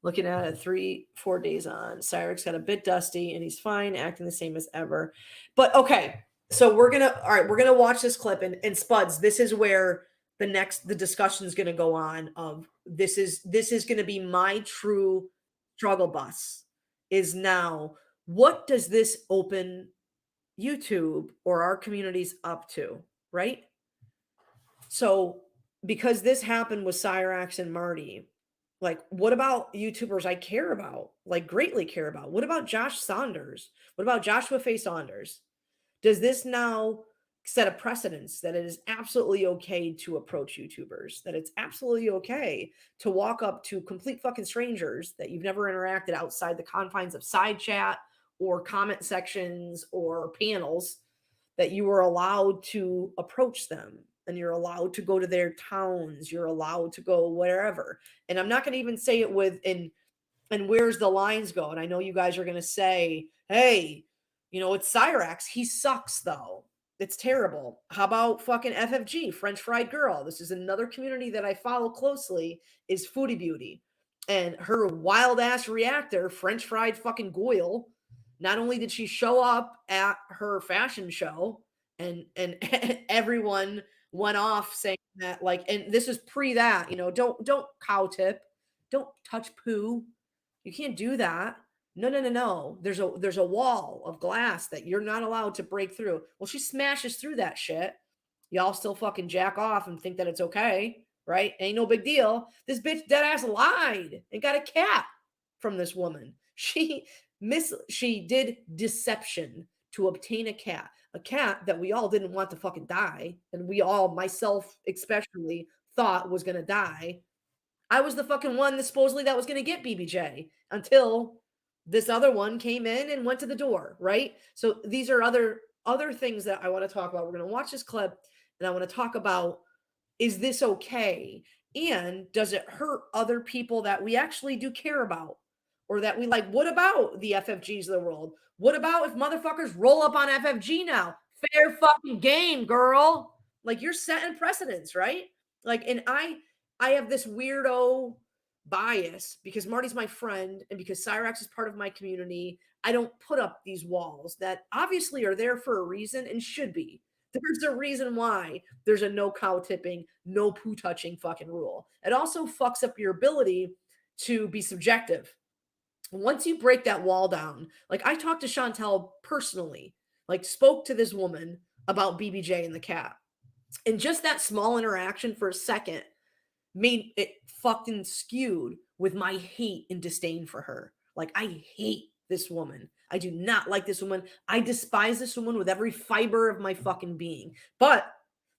Looking at it 3-4 days on, Cyrax got a bit dusty and he's fine, acting the same as ever. But okay, so we're gonna watch this clip, and Spuds, this is where the discussion is gonna go on. Of this is gonna be my true struggle bus. Is now, what does this open YouTube or our communities up to, right? So because this happened with Cyrax and Marty, like, what about YouTubers I care about, like greatly care about? What about Josh Saunders? What about Joshua Faye Saunders? Does this now set a precedence that it is absolutely okay to approach YouTubers, that it's absolutely okay to walk up to complete fucking strangers that you've never interacted outside the confines of side chat or comment sections or panels, that you are allowed to approach them and you're allowed to go to their towns, you're allowed to go wherever. And I'm not going to even say it with and where's the lines go. And I know you guys are going to say, hey, you know, it's Cyrax. He sucks though. It's terrible. How about fucking FFG, French Fried Girl? This is another community that I follow closely, is Foodie Beauty. And her wild ass reactor, French Fried fucking Goyle, not only did she show up at her fashion show and everyone went off saying that, like, and this is pre that, you know, don't cow tip, don't touch poo. You can't do that. No. There's a wall of glass that you're not allowed to break through. Well, she smashes through that shit. Y'all still fucking jack off and think that it's okay, right? Ain't no big deal. This bitch dead ass lied and got a cat from this woman. She did deception to obtain a cat that we all didn't want to fucking die, and we all, myself especially, thought was gonna die. I was the fucking one that supposedly that was going to get BBJ until this other one came in and went to the door, right? So these are other things that I want to talk about. We're going to watch this clip and I want to talk about, is this okay? And does it hurt other people that we actually do care about or that we like? What about the FFGs of the world? What about if motherfuckers roll up on FFG now? Fair fucking game, girl. Like, you're setting precedents, right? Like, and I have this weirdo bias because Marty's my friend and because Cyrax is part of my community. I don't put up these walls that obviously are there for a reason and should be. There's a reason why there's a no cow tipping, no poo touching fucking rule. It also fucks up your ability to be subjective. Once you break that wall down, like I talked to Chantal personally, like spoke to this woman about BBJ and the cat. And just that small interaction for a second made it fucking skewed with my hate and disdain for her. Like, I hate this woman. I do not like this woman. I despise this woman with every fiber of my fucking being. But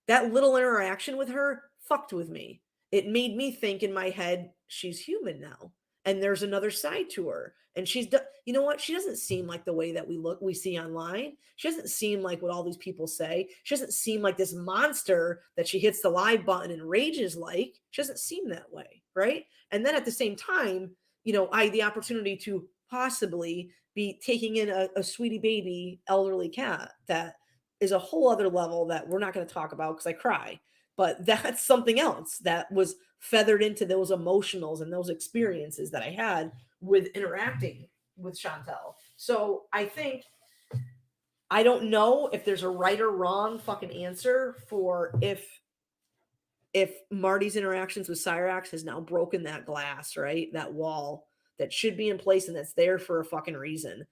that little interaction with her fucked with me. It made me think in my head, she's human now. And there's another side to her. And you know what? She doesn't seem like the way that we see online. She doesn't seem like what all these people say. She doesn't seem like this monster that she hits the live button and rages like. She doesn't seem that way, right? And then at the same time, you know, I had the opportunity to possibly be taking in a sweetie baby elderly cat that is a whole other level that we're not going to talk about because I cry. But that's something else that was feathered into those emotionals and those experiences that I had with interacting with Chantal. So I don't know if there's a right or wrong fucking answer for if Marty's interactions with Cyrax has now broken that glass, right? That wall that should be in place and that's there for a fucking reason.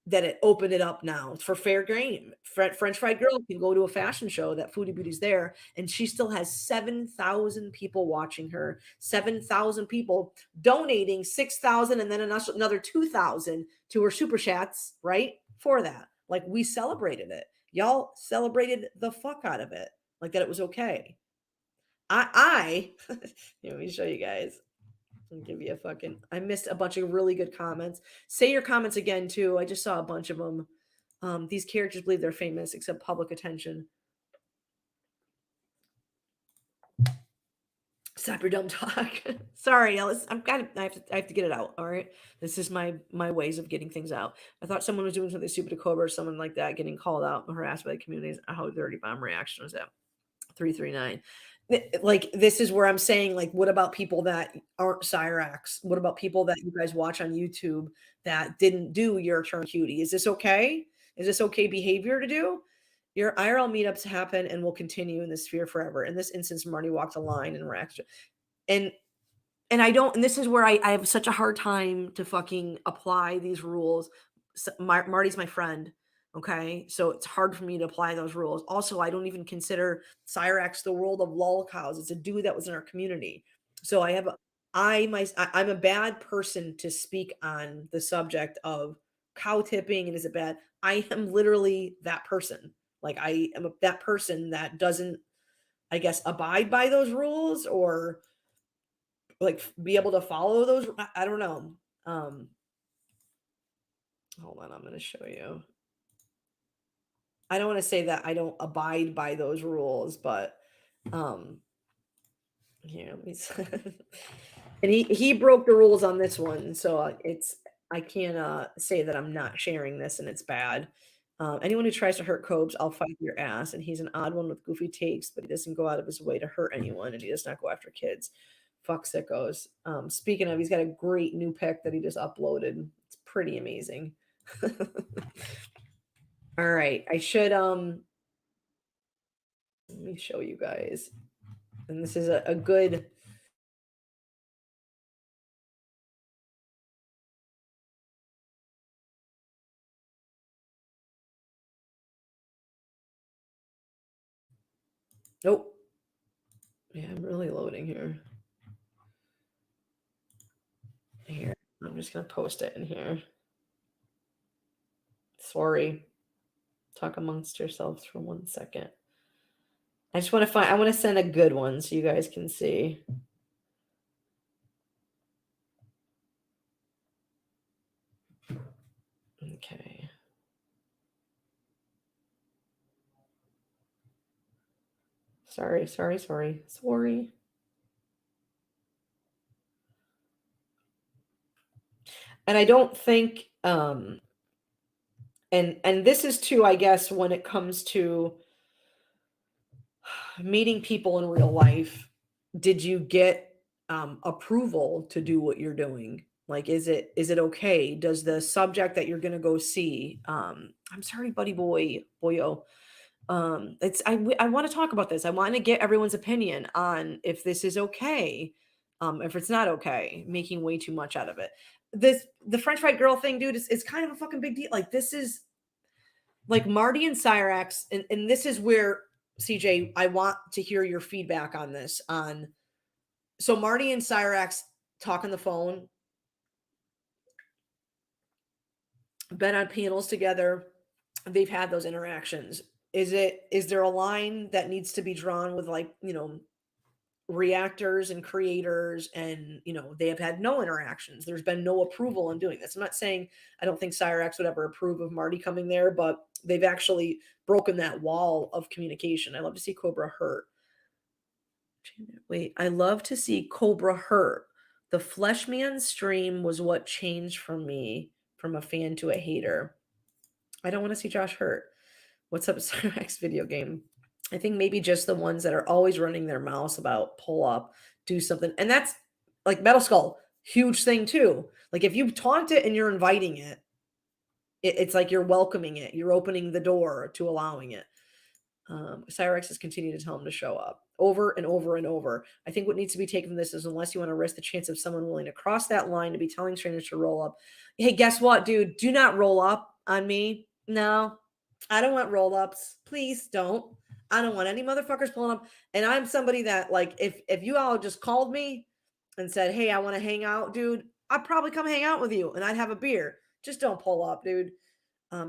That it opened it up now for fair game. French Fried Girl can go to a fashion show that Foodie Beauty's there, and she still has 7,000 people watching her, 7,000 people donating 6,000 and then another 2,000 to her super chats, right? For that. Like, we celebrated it. Y'all celebrated the fuck out of it. Like that it was okay. Let me show you guys. I'll give you a fucking, I missed a bunch of really good comments. Say your comments again too. I just saw a bunch of them. These characters believe they're famous, except public attention. Stop your dumb talk. Sorry, Alice. I have to get it out. All right. This is my ways of getting things out. I thought someone was doing something stupid to Cobra or someone like that, getting called out and harassed by the communities. How dirty bomb reaction was that? 339. Like, this is where I'm saying, like, what about people that aren't Cyrax? What about people that you guys watch on YouTube that didn't do your turn cutie? Is this okay? Is this okay behavior to do? Your IRL meetups happen and will continue in this sphere forever. In this instance, Marty walked a line and we're extra. And I don't, and this is where I have such a hard time to fucking apply these rules. Marty's my friend. Okay. So it's hard for me to apply those rules. Also, I don't even consider Cyrax the world of lolcows. It's a dude that was in our community. So I'm a bad person to speak on the subject of cow tipping and is it bad? I am literally that person. Like I am that person that doesn't, I guess, abide by those rules or like be able to follow those. I don't know. Hold on, I'm going to show you. I don't want to say that I don't abide by those rules, but here, let me and he broke the rules on this one, so I can't say that I'm not sharing this and it's bad. Anyone who tries to hurt Cobes, I'll fight your ass. And he's an odd one with goofy takes, but he doesn't go out of his way to hurt anyone, and he does not go after kids. Fuck sickos. Speaking of, he's got a great new pic that he just uploaded. It's pretty amazing. All right, I should let me show you guys. And this is a good Nope. Yeah, I'm really loading here. Here, I'm just gonna post it in here. Sorry. Talk amongst yourselves for 1 second. I just want to I want to send a good one so you guys can see. Okay. Sorry. And I don't think and this is too, I guess, when it comes to meeting people in real life, did you get approval to do what you're doing? Like, is it okay? Does the subject that you're gonna go see? I'm sorry, buddy boyo. I want to talk about this. I want to get everyone's opinion on if this is okay, if it's not okay. Making way too much out of it. The French fried girl thing, dude, is kind of a fucking big deal. Like this is like Marty and Cyrax, and this is where CJ, I want to hear your feedback on this. So Marty and Cyrax talk on the phone, been on panels together. They've had those interactions. Is there a line that needs to be drawn with, like, reactors and creators, and they have had no interactions? There's been no approval in doing this. I'm not saying I don't think Cyrax would ever approve of Marty coming there, but they've actually broken that wall of communication. I love to see Cobra hurt. Wait, I love to see Cobra hurt. The Fleshman stream was what changed for me from a fan to a hater. I don't want to see Josh hurt. What's up, Cyrax video game? I think maybe just the ones that are always running their mouths about pull up, do something. And that's like Metal Skull, huge thing too. Like if you taunt it and you're inviting it, it's like you're welcoming it. You're opening the door to allowing it. Cyrax has continued to tell him to show up over and over and over. I think what needs to be taken from this is, unless you want to risk the chance of someone willing to cross that line to be telling strangers to roll up. Hey, guess what, dude? Do not roll up on me. No, I don't want roll ups. Please don't. I don't want any motherfuckers pulling up. And I'm somebody that, like, if you all just called me and said, hey, I want to hang out, dude, I'd probably come hang out with you and I'd have a beer. Just don't pull up, dude.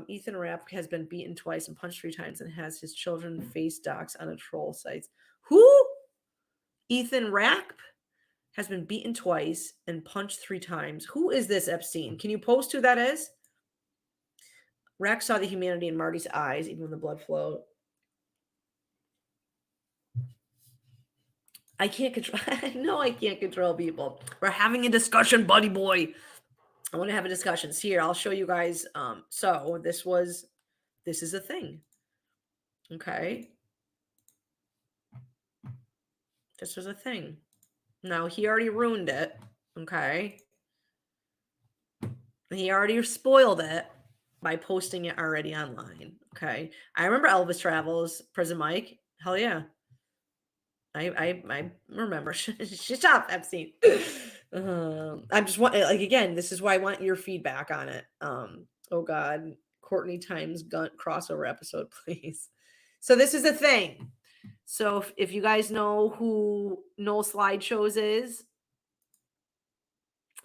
Ethan Rapp has been beaten twice and punched 3 times and has his children face docs on a troll site. Who? Ethan Rapp has been beaten twice and punched 3 times. Who is this Epstein? Can you post who that is? Rack saw the humanity in Marty's eyes, even when the blood flowed. I can't control. I know I can't control people. We're having a discussion, buddy boy. I want to have a discussion. So here, I'll show you guys. So this is a thing. Okay. This was a thing. Now he already ruined it. Okay. He already spoiled it by posting it already online. Okay. I remember Elvis Travels, Prison Mike. Hell yeah. I remember. Shut up, Epstein. I'm just want, like, again, this is why I want your feedback on it. Oh God, Courtney times Gunt crossover episode, please. So this is the thing. So if you guys know who Noel Slideshows is,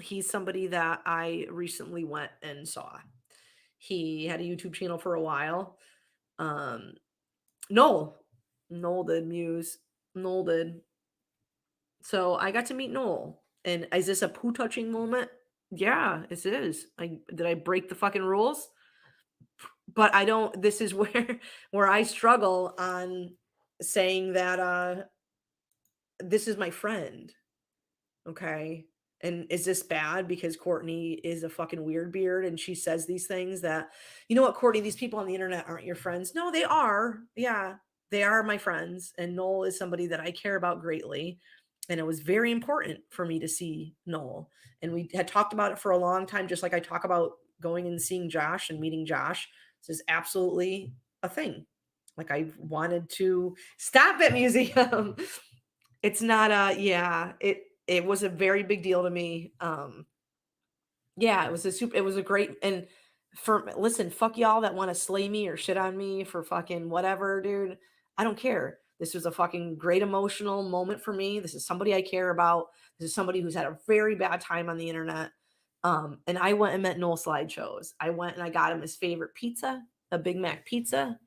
he's somebody that I recently went and saw. He had a YouTube channel for a while. Noel did Muse. Noel did. So I got to meet Noel. And is this a poo touching moment? Yeah, it is. Did I break the fucking rules? But I don't. This is where I struggle on saying that this is my friend. Okay. And is this bad because Courtney is a fucking weird beard and she says these things that, you know what, Courtney, these people on the internet aren't your friends. No, they are. Yeah, they are my friends. And Noel is somebody that I care about greatly. And it was very important for me to see Noel. And we had talked about it for a long time, just like I talk about going and seeing Josh and meeting Josh. This is absolutely a thing. Like I wanted to stop at museum. It's not it was a very big deal to me. Yeah, it was a great, and listen, fuck y'all that want to slay me or shit on me for fucking whatever, dude. I don't care. This was a fucking great emotional moment for me. This is somebody I care about. This is somebody who's had a very bad time on the internet. And I went and met Noel Slideshows. I went and I got him his favorite pizza, a Big Mac pizza.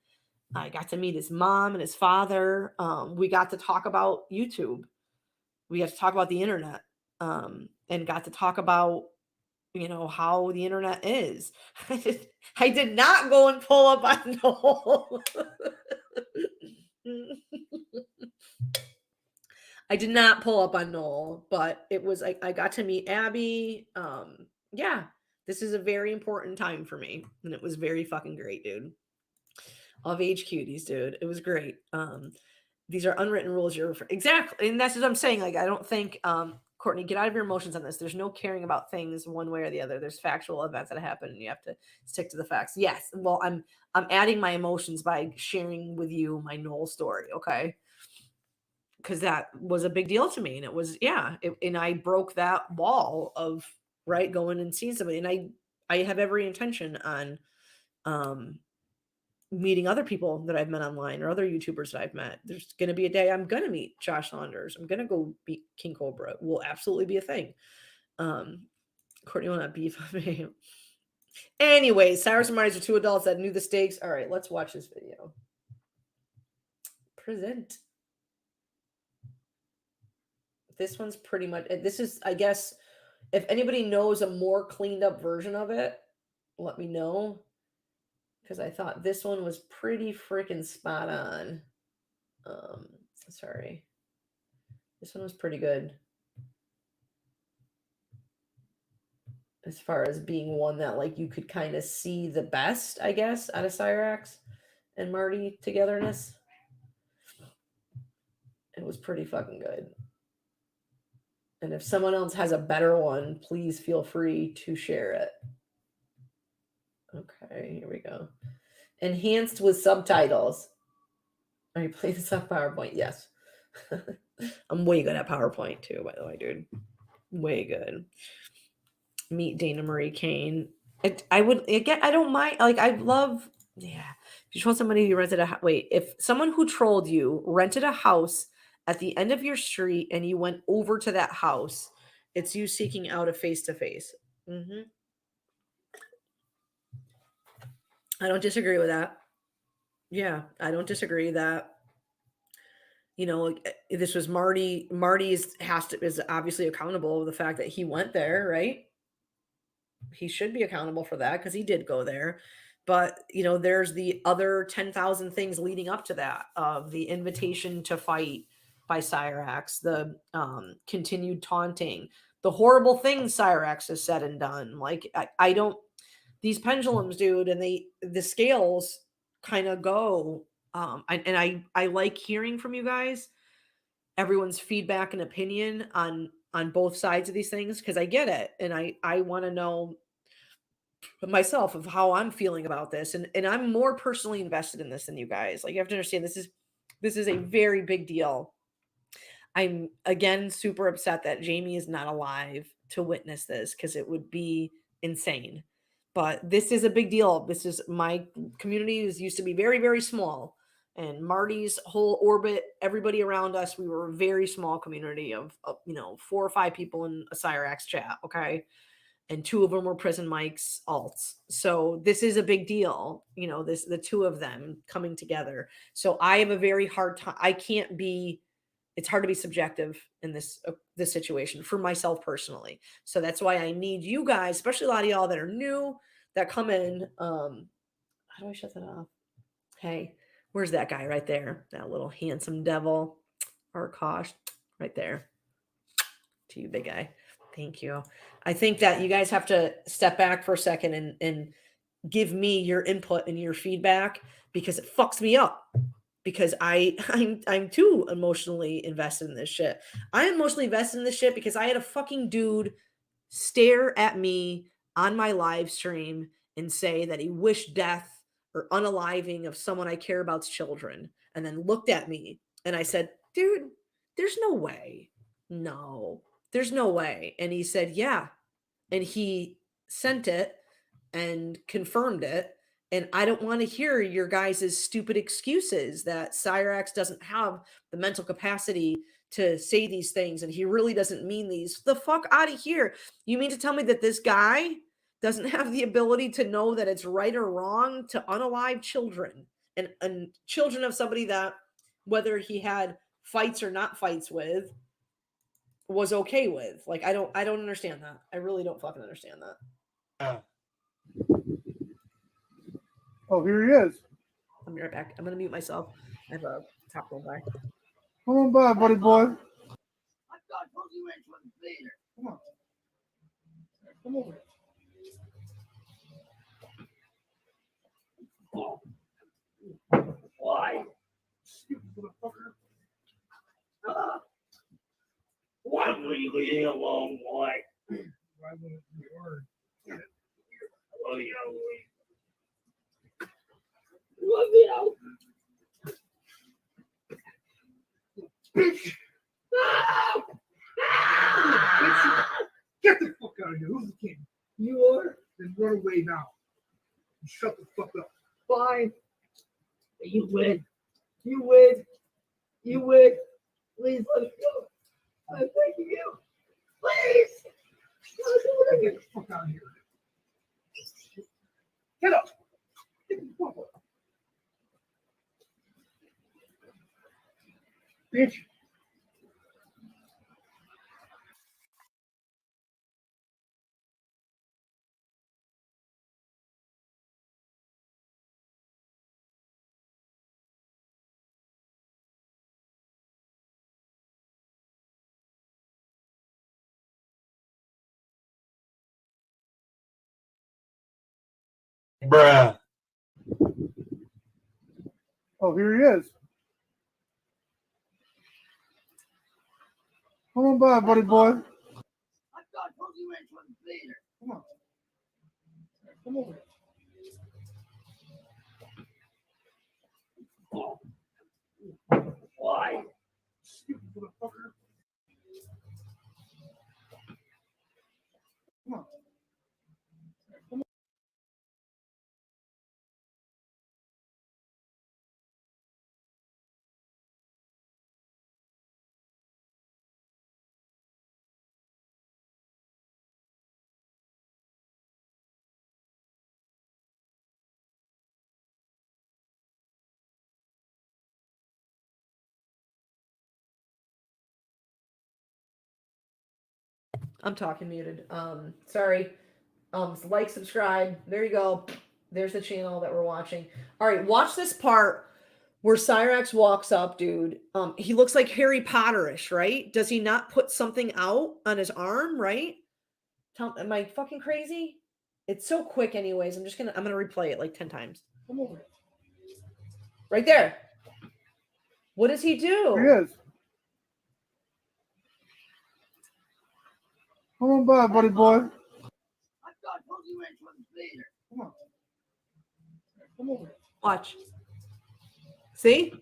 I got to meet his mom and his father. We got to talk about YouTube. We got to talk about the internet, and got to talk about, how the internet is. I did not go and pull up on Noel. I did not pull up on Noel, but it was like I got to meet Abby. Yeah, this is a very important time for me, and it was very fucking great, dude. Of age cuties, dude. It was great. These are unwritten rules. Exactly, and that's what I'm saying. Like, I don't think, Courtney, get out of your emotions on this. There's no caring about things one way or the other. There's factual events that happen, and you have to stick to the facts. Yes, well, I'm adding my emotions by sharing with you my Noel story, okay? Because that was a big deal to me, and it was and I broke that wall of going and seeing somebody, and I have every intention on meeting other people that I've met online or other YouTubers that I've met. There's going to be a day I'm going to meet Josh Saunders. I'm going to go beat King Cobra. It will absolutely be a thing. Courtney will not beef on me. Anyway, Cyrus and Marty are two adults that knew the stakes. All right, let's watch this video. Present. This one's pretty much, this is, I guess, if anybody knows a more cleaned up version of it, let me know. Because I thought this one was pretty freaking spot on. Sorry. This one was pretty good. As far as being one that, like, you could kind of see the best, I guess, out of Cyrax and Marty togetherness. It was pretty fucking good. And if someone else has a better one, please feel free to share it. Okay, here we go. Enhanced with subtitles. Are you playing this on PowerPoint? Yes. I'm way good at PowerPoint too, by the way, dude. Way good. Meet Dana Marie Kane. I don't mind. Like, I love, if you want somebody who rented if someone who trolled you rented a house at the end of your street and you went over to that house, it's you seeking out a face-to-face. I don't disagree with that. Yeah, I don't disagree that, this was Marty. Marty is obviously accountable for the fact that he went there, right? He should be accountable for that because he did go there. But, there's the other 10,000 things leading up to that, of the invitation to fight by Cyrax, the continued taunting, the horrible things Cyrax has said and done. Like, I don't, these pendulums, dude, and the scales kind of go. And I like hearing from you guys, everyone's feedback and opinion on both sides of these things, because I get it, and I want to know myself of how I'm feeling about this, and I'm more personally invested in this than you guys. Like, you have to understand, this is a very big deal. I'm again super upset that Jamie is not alive to witness this, because it would be insane. But this is a big deal. This is my community used to be very, very small. And Marty's whole orbit, everybody around us, we were a very small community of 4 or 5 people in a Cyrax chat. Okay. And 2 of them were prison mics alts. So this is a big deal. The 2 of them coming together. So I have a very hard time. It's hard to be subjective in this situation for myself personally. So that's why I need you guys, especially a lot of y'all that are new, that come in. How do I shut that off? Hey, where's that guy right there? That little handsome devil. Arkosh, right there. To you, big guy. Thank you. I think that you guys have to step back for a second and give me your input and your feedback, because it fucks me up. Because I'm too emotionally invested in this shit. I'm emotionally invested in this shit because I had a fucking dude stare at me on my live stream and say that he wished death or unaliving of someone I care about's children, and then looked at me and I said, dude, there's no way. No, there's no way. And he said, yeah. And he sent it and confirmed it. And I don't want to hear your guys' stupid excuses that Cyrax doesn't have the mental capacity to say these things and he really doesn't mean these. The fuck out of here. You mean to tell me that this guy doesn't have the ability to know that it's right or wrong to unalive children and children of somebody that, whether he had fights or not fights with, was okay with? Like, I don't understand that. I really don't fucking understand that. Oh, here he is. I'll be right back. I'm gonna mute myself. I have a top roll by. Come on by, buddy boy. I told you ain't trying to be there. Come on. Come over. Oh. Why? Stupid motherfucker. Why were you leaving alone? Why? Why wouldn't you hard? Oh, yeah. Love you. Bitch. Get the fuck out of here. Who's the king? You are? Then run away now. And shut the fuck up. Fine. You win. You win. You win. Please let us go. I'm thanking you. Please. Get the fuck out of here. Get up. Get the fuck up. Bitch. Bruh. Oh, here he is. Come on by, buddy boy. I told you ain't trying to be there. Come on. Come over. Oh. Why? Stupid motherfucker. Come on. Come on. I'm talking muted. Sorry. Like, subscribe. There you go. There's the channel that we're watching. All right, watch this part where Cyrax walks up, dude. He looks like Harry Potterish, right? Does he not put something out on his arm, right? Am I fucking crazy? It's so quick, anyways. I'm gonna replay it like 10 times. Come over. Right there. What does he do? Here he is. Come on by, buddy boy. I told you ain't trying to be there. Come on. Come over. Watch. See?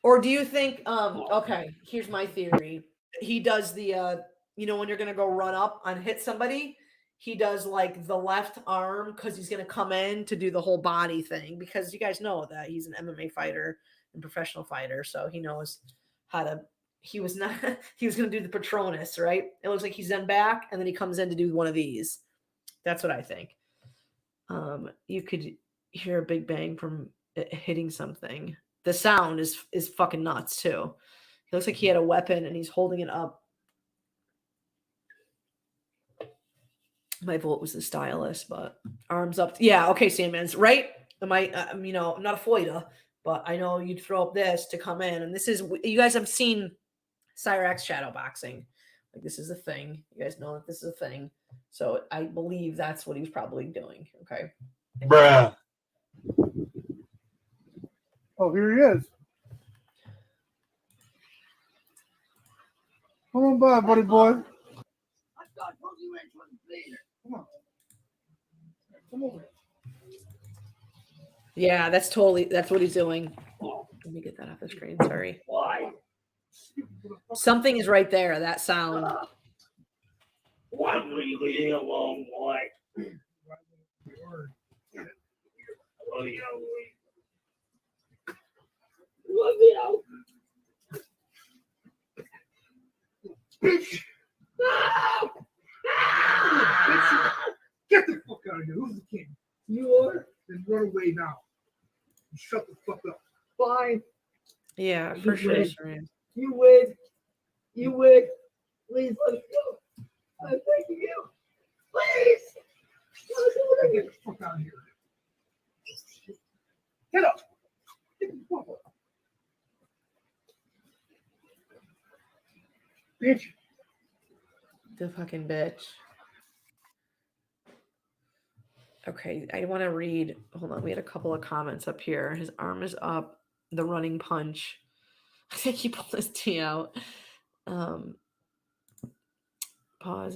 Or do you think, okay, here's my theory. He does the, when you're going to go run up and hit somebody, he does like the left arm because he's going to come in to do the whole body thing, because you guys know that he's an MMA fighter and professional fighter. So he knows how to, he was going to do the Patronus, right? It looks like he's done back and then he comes in to do one of these. That's what I think. You could hear a big bang from it hitting something. The sound is fucking nuts too. He looks like he had a weapon and he's holding it up. My vote was the stylist, but arms up. Yeah, okay, Sandman's right. Am I? I'm not a fighter, but I know you'd throw up this to come in, and this is, you guys have seen Cyrax shadow boxing. Like, this is a thing. You guys know that this is a thing. So I believe that's what he's probably doing. Okay. Bruh. Oh, here he is. Come on by, buddy boy. I thought you ain't from the theater. Come on. Come over. Yeah, that's what he's doing. Let me get that off the screen. Sorry. Why? Something is right there. That sound. Why were you leaving alone? Why? Bitch! Get the fuck out of here. Who's the king? You are? Then run away now. Shut the fuck up. Fine. Yeah, for sure. You win. You win. Please let us go. I'm begging you. Please. Get the fuck out of here. Get up. Get the fuck up. Bitch. The fucking bitch. Okay, I want to read. Hold on, we had a couple of comments up here. His arm is up. The running punch. I think he pulled his T out. Pause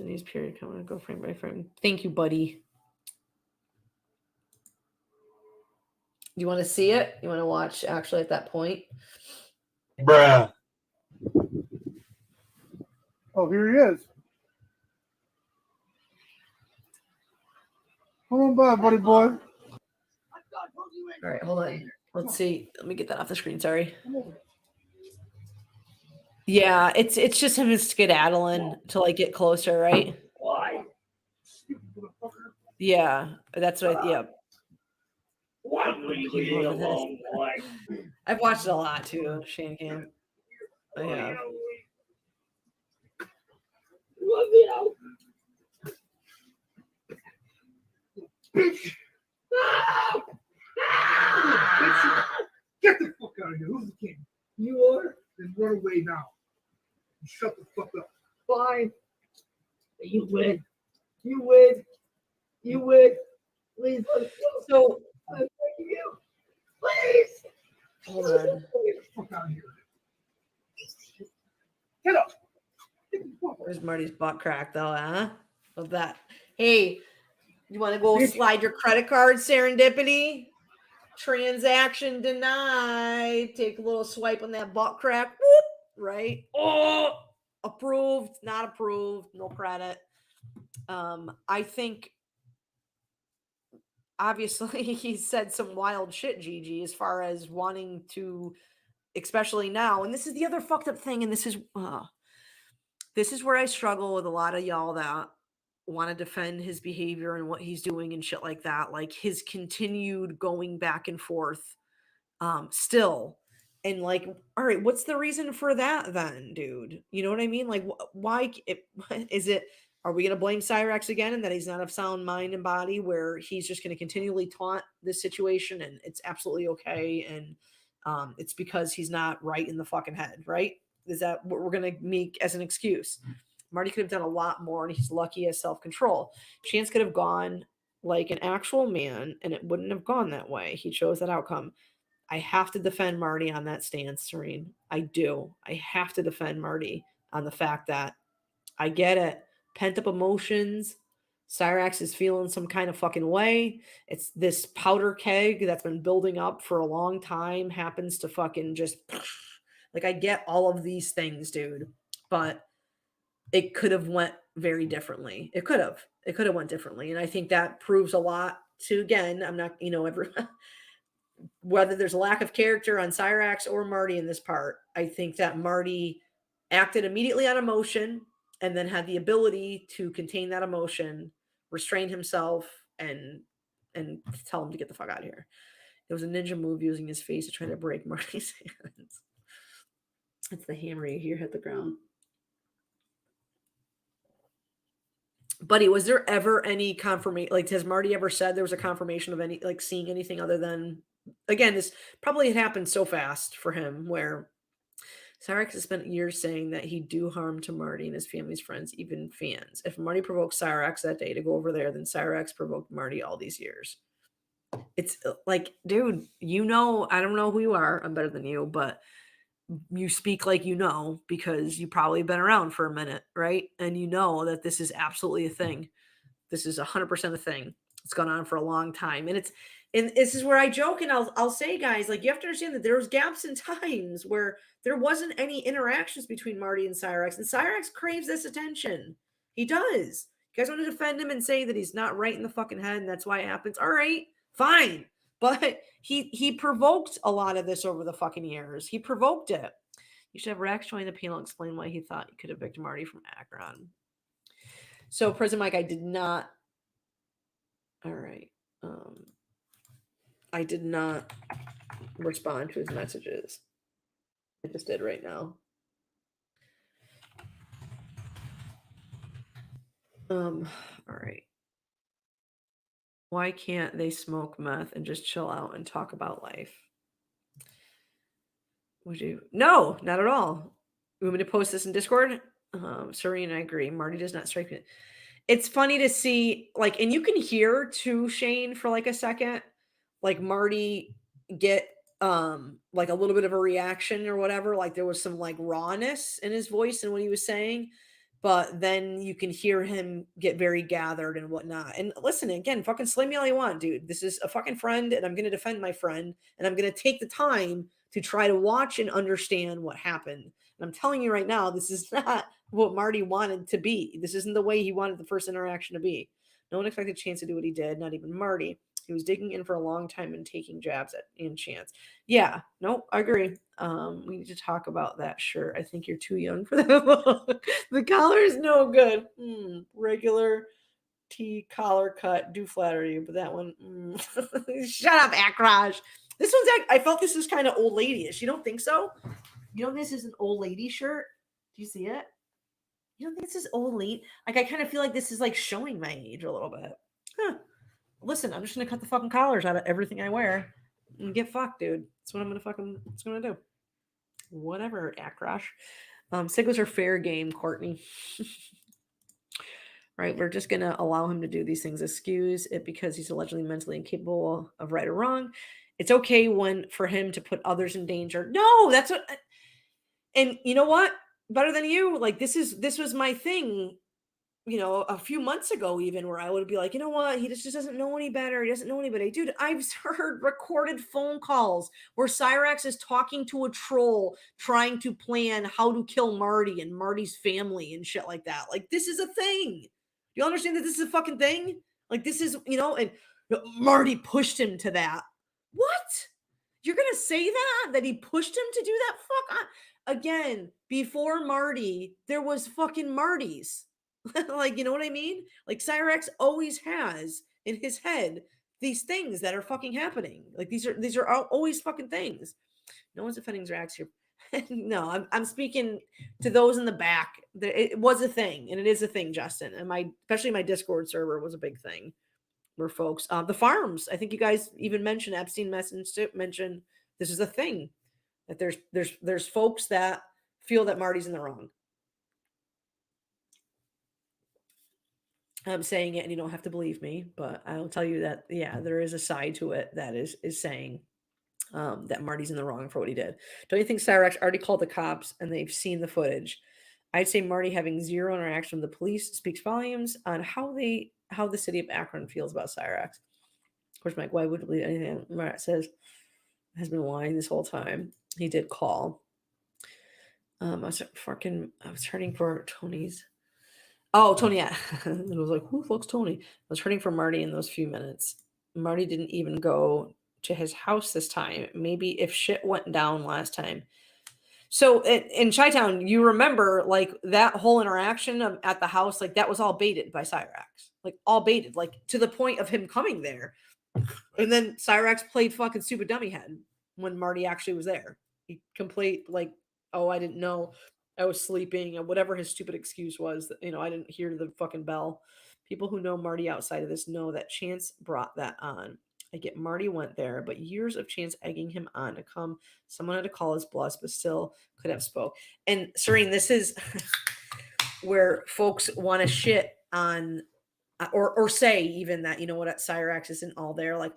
and use period. Come on, go frame by frame. Thank you, buddy. You want to see it? You want to watch actually at that point? Bruh. Oh, here he is. Come on by, buddy boy. All right, hold on. Let's see. Let me get that off the screen. Sorry. Yeah, it's just him skedaddling to like get closer, right? Why? Yeah, that's what. Yeah. Why were you leaving alone? Why? I've watched it a lot too, Shane Camp. I have. Bitch! Get the fuck out of here. Who's the king? You are? Then run away now. Shut the fuck up. Fine. You win. You win. You win. Please let us go. So, I'm begging you. Please. hold on. Get the fuck out of here. Get up. Get the fuck up. Where's Marty's butt crack though, huh? Love that. Hey, you want to go slide your credit card, Serendipity? Transaction denied. Take a little swipe on that butt crack. Whoop, right? Oh, approved, not approved, no credit. I think obviously he said some wild shit, Gigi, as far as wanting to, especially now. And this is the other fucked up thing. And this is where I struggle with a lot of y'all that want to defend his behavior and what he's doing and shit like that. Like his continued going back and forth still. And like, all right, what's the reason for that then, dude? You know what I mean? Like, why is it? Are we going to blame Cyrax again and that he's not of sound mind and body, where he's just going to continually taunt this situation and it's absolutely okay, and it's because he's not right in the fucking head, right? Is that what we're going to make as an excuse? Marty could have done a lot more, and he's lucky he has self-control. Chance could have gone like an actual man, and it wouldn't have gone that way. He chose that outcome. I have to defend Marty on that stance, Serene. I do. I have to defend Marty on the fact that I get it. Pent-up emotions. Cyrax is feeling some kind of fucking way. It's this powder keg that's been building up for a long time, happens to fucking just... Like, I get all of these things, dude. But it could have went very differently. It could have. It could have went differently. And I think that proves a lot to, again, I'm not, whether there's a lack of character on Cyrax or Marty in this part, I think that Marty acted immediately on emotion and then had the ability to contain that emotion, restrain himself, and tell him to get the fuck out of here. It was a ninja move using his face to try to break Marty's hands. It's the hammer you hear hit the ground. Buddy, was there ever any confirmation? Like, has Marty ever said there was a confirmation of any, like, seeing anything other than, again, this probably had happened so fast for him where Cyrax has spent years saying that he'd do harm to Marty and his family's friends, even fans. If Marty provoked Cyrax that day to go over there, then Cyrax provoked Marty all these years. It's like, dude, I don't know who you are. I'm better than you, but you speak like because you probably been around for a minute, right? And that this is absolutely a thing. This is 100% a thing. It's gone on for a long time. And this is where I joke, and I'll say, guys, like, you have to understand that there's gaps in times where there wasn't any interactions between Marty and Cyrax, and Cyrax craves this attention. He does. You guys want to defend him and say that he's not right in the fucking head and that's why it happens? All right, fine. But he provoked a lot of this over the fucking years. He provoked it. You should have Rax join the panel and explain why he thought he could evict Marty from Akron. So, President Mike, I did not. All right. I did not respond to his messages. I just did right now. All right. Why can't they smoke meth and just chill out and talk about life? Would you? No, not at all. You want me to post this in Discord? Serene, I agree. Marty does not strike me. It's funny to see, like, and you can hear too, Shane, for like a second, like Marty get like a little bit of a reaction or whatever. Like there was some like rawness in his voice and what he was saying. But then you can hear him get very gathered and whatnot. And listen, again, fucking slay me all you want, dude. This is a fucking friend, and I'm going to defend my friend, and I'm going to take the time to try to watch and understand what happened. And I'm telling you right now, this is not what Marty wanted to be. This isn't the way he wanted the first interaction to be. No one expected Chance to do what he did, not even Marty. He was digging in for a long time and taking jabs at Chance. Yeah, no, I agree. We need to talk about that shirt. I think you're too young for that. The collar is no good. Regular tee collar cut do flatter you, but that one, shut up, Akrash. This one's, I felt this was kind of old lady-ish. You don't think so? You know, this is an old lady shirt. Do you see it? You don't think this is old lady? Like, I kind of feel like this is like showing my age a little bit. Huh. Listen, I'm just going to cut the fucking collars out of everything I wear and get fucked, dude. That's what I'm going to do. Whatever, Akrash. Siglas are fair game, Courtney. Right? We're just going to allow him to do these things, excuse it because he's allegedly mentally incapable of right or wrong. It's okay for him to put others in danger. No, that's what. And you know what? Better than you. Like, this was my thing, a few months ago, even, where I would be like, you know what? He just doesn't know any better. He doesn't know anybody. Dude, I've heard recorded phone calls where Cyrax is talking to a troll, trying to plan how to kill Marty and Marty's family and shit like that. Like, this is a thing. Do you understand that this is a fucking thing? Like, this is, and Marty pushed him to that. What? You're going to say that he pushed him to do that? Fuck. Again, before Marty, there was fucking Marty's. Like, you know what I mean? Like, Cyrax always has in his head these things that are fucking happening. Like, these are always fucking things. No one's defending Cyrax here. No, I'm speaking to those in the back. It was a thing, and it is a thing, Justin. And especially my Discord server was a big thing. Where folks, the farms. I think you guys even mentioned Epstein mentioned this is a thing, that there's folks that feel that Marty's in the wrong. I'm saying it, and you don't have to believe me, but I'll tell you that, yeah, there is a side to it that is saying that Marty's in the wrong for what he did. Don't you think Cyrax already called the cops and they've seen the footage? I'd say Marty having zero interaction with the police speaks volumes on how the city of Akron feels about Cyrax. Of course, Mike, why would believe anything Marat says? Has been lying this whole time. He did call. I was hurting for Tony's. Oh, Tony, yeah. It was like, who fucks Tony? I was hurting for Marty in those few minutes. Marty didn't even go to his house this time. Maybe if shit went down last time. So in Chi-Town, you remember like that whole interaction at the house, like that was all baited by Cyrax, like all baited, like to the point of him coming there. And then Cyrax played fucking stupid dummy head when Marty actually was there. He complete like, oh, I didn't know, I was sleeping, or whatever his stupid excuse was. That, I didn't hear the fucking bell. People who know Marty outside of this know that Chance brought that on. I get Marty went there, but years of Chance egging him on to come. Someone had to call his bluff, but still could have spoke. And Serene, this is where folks want to shit on or say even that, what, Cyrax isn't all there. Like,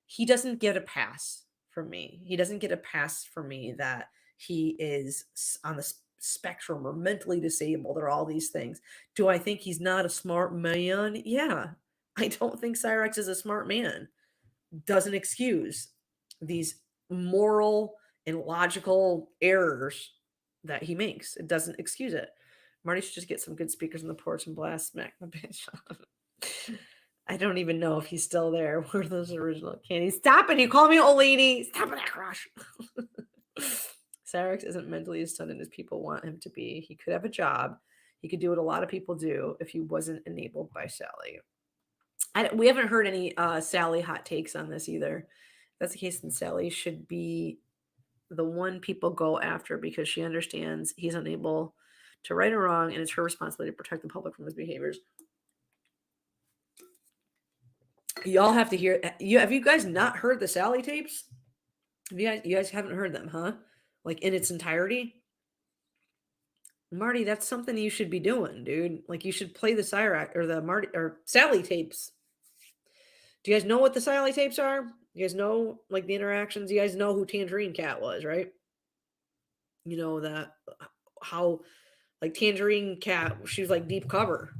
he doesn't get a pass from me. He doesn't get a pass from me that he is on the spectrum or mentally disabled or all these things. Do I think he's not a smart man? Yeah. I don't think Cyrax is a smart man. Doesn't excuse these moral and logical errors that he makes. It doesn't excuse it. Marty should just get some good speakers on the porch and blast smack the bitch. I don't even know if he's still there. Where are those original candies? Stop it. You call me old lady. Stop it, that crush. Cyrax isn't mentally as stunted as people want him to be. He could have a job. He could do what a lot of people do if he wasn't enabled by Sally. We haven't heard any Sally hot takes on this either. If that's the case, then Sally should be the one people go after because she understands he's unable to right or wrong, and it's her responsibility to protect the public from his behaviors. Y'all have to hear. Have you guys not heard the Sally tapes? You guys haven't heard them, huh? Like in its entirety? Marty, that's something you should be doing, dude. Like you should play the Cyrax or the Marty or Sally tapes. Do you guys know what the Sally tapes are? You guys know like the interactions? You guys know who Tangerine Cat was, right? You know that how like Tangerine Cat, she was like deep cover.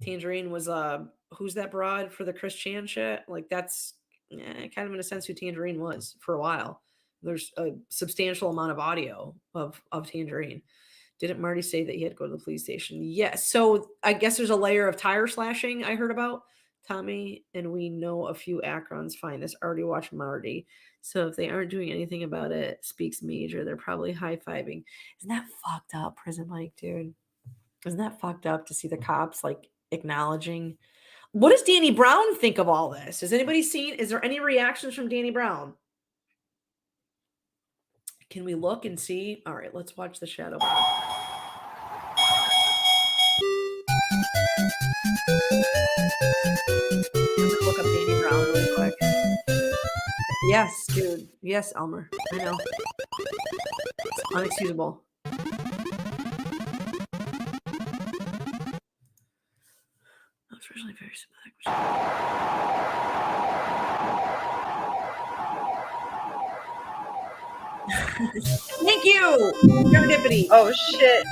Tangerine was who's that broad for the Chris Chan shit? Like that's kind of in a sense who Tangerine was for a while. There's a substantial amount of audio of Tangerine. Didn't Marty say that he had to go to the police station? Yes. So I guess there's a layer of tire slashing I heard about. Tommy and we know a few Akrons find this. Already watched Marty. So if they aren't doing anything about it, speaks major. They're probably high-fiving. Isn't that fucked up, Prison Mike, dude? Isn't that fucked up to see the cops like acknowledging? What does Danny Brown think of all this? Has anybody seen? Is there any reactions from Danny Brown? Can we look and see? All right, let's watch the shadow. Look up Danny Brown really quick. Yes, dude. Yes, Elmer. I know. It's unexcusable. I was originally very sympathetic. Thank you. Serendipity. Oh shit.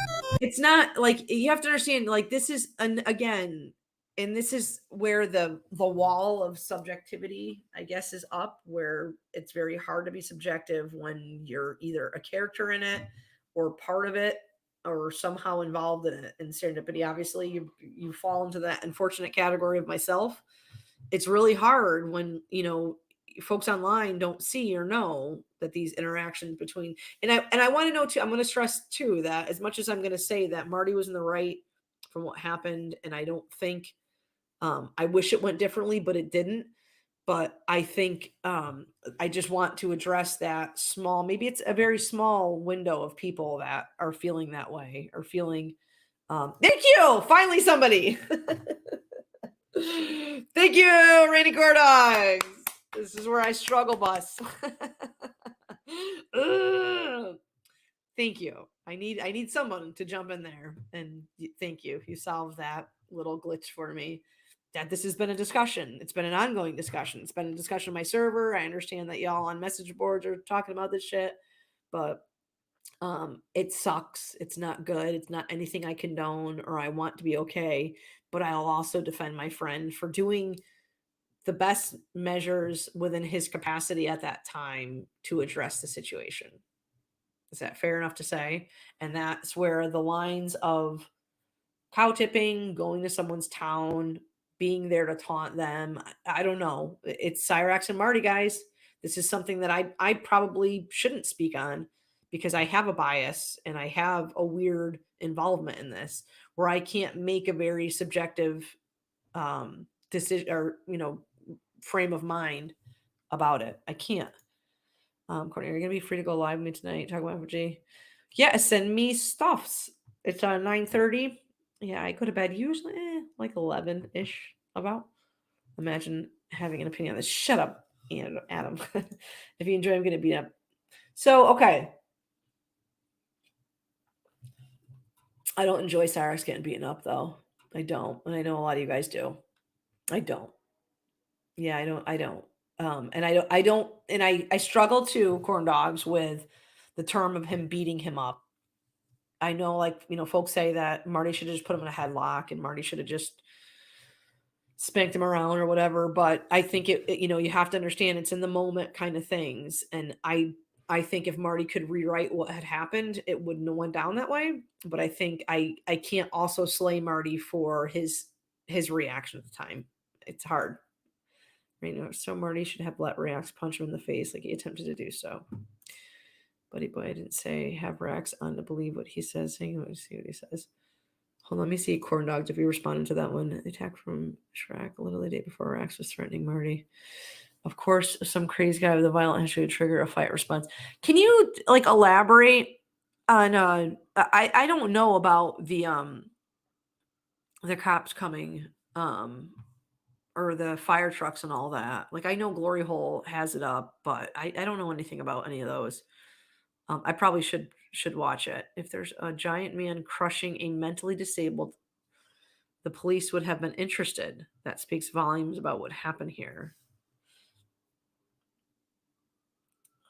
It's not like you have to understand, like this is again, and this is where the wall of subjectivity, I guess, is up, where it's very hard to be subjective when you're either a character in it or part of it or somehow involved in it. And Serendipity, obviously, you fall into that unfortunate category of myself. It's really hard when folks online don't see or know that these interactions between and I want to know too. I'm going to stress too that as much as I'm going to say that Marty was in the right from what happened, and I don't think I wish it went differently, but it didn't. But I think I just want to address that small, maybe it's a very small window of people that are feeling that way or feeling. Thank you. Finally, somebody. Thank you, Rainy Gordogs. This is where I struggle bus. Thank you. I need someone to jump in there. And thank you. You solved that little glitch for me. That this has been a discussion. It's been an ongoing discussion. It's been a discussion on my server. I understand that y'all on message boards are talking about this shit, but it sucks. It's not good. It's not anything I condone or I want to be okay, but I'll also defend my friend for doing the best measures within his capacity at that time to address the situation. Is that fair enough to say? And that's where the lines of cow tipping, going to someone's town, being there to taunt them. I don't know. It's Cyrax and Marty, guys. This is something that I probably shouldn't speak on because I have a bias and I have a weird involvement in this where I can't make a very subjective decision or, frame of mind about it. I can't. Courtney, are you going to be free to go live with me tonight? Talk about FG. Yeah, send me stuffs. It's 9:30. Yeah, I go to bed usually like 11-ish about. Imagine having an opinion on this. Shut up, Adam. If you enjoy, I'm going to beat up. So, okay. I don't enjoy Cyrax getting beaten up, though. I don't. And I know a lot of you guys do. I don't. Yeah, I don't. And I struggle too, corn dogs, with the term of him beating him up. I know, folks say that Marty should have just put him in a headlock and Marty should have just spanked him around or whatever. But I think you have to understand it's in the moment kind of things. And I think if Marty could rewrite what had happened, it wouldn't have went down that way. But I think I can't also slay Marty for his reaction at the time. It's hard. So Marty should have let Rax punch him in the face like he attempted to do so. Buddy boy, I didn't say have Rax on to believe what he says. Hang on, let me see what he says. Hold on, let me see. Corn Dogs, if you responded to that one. The attack from Shrek literally the day before Rax was threatening Marty. Of course, some crazy guy with a violent history would trigger a fight response. Can you elaborate on I don't know about the cops coming or the fire trucks and all that. I know Glory Hole has it up, but I don't know anything about any of those. I probably should watch it. If there's a giant man crushing a mentally disabled, the police would have been interested. That speaks volumes about what happened here.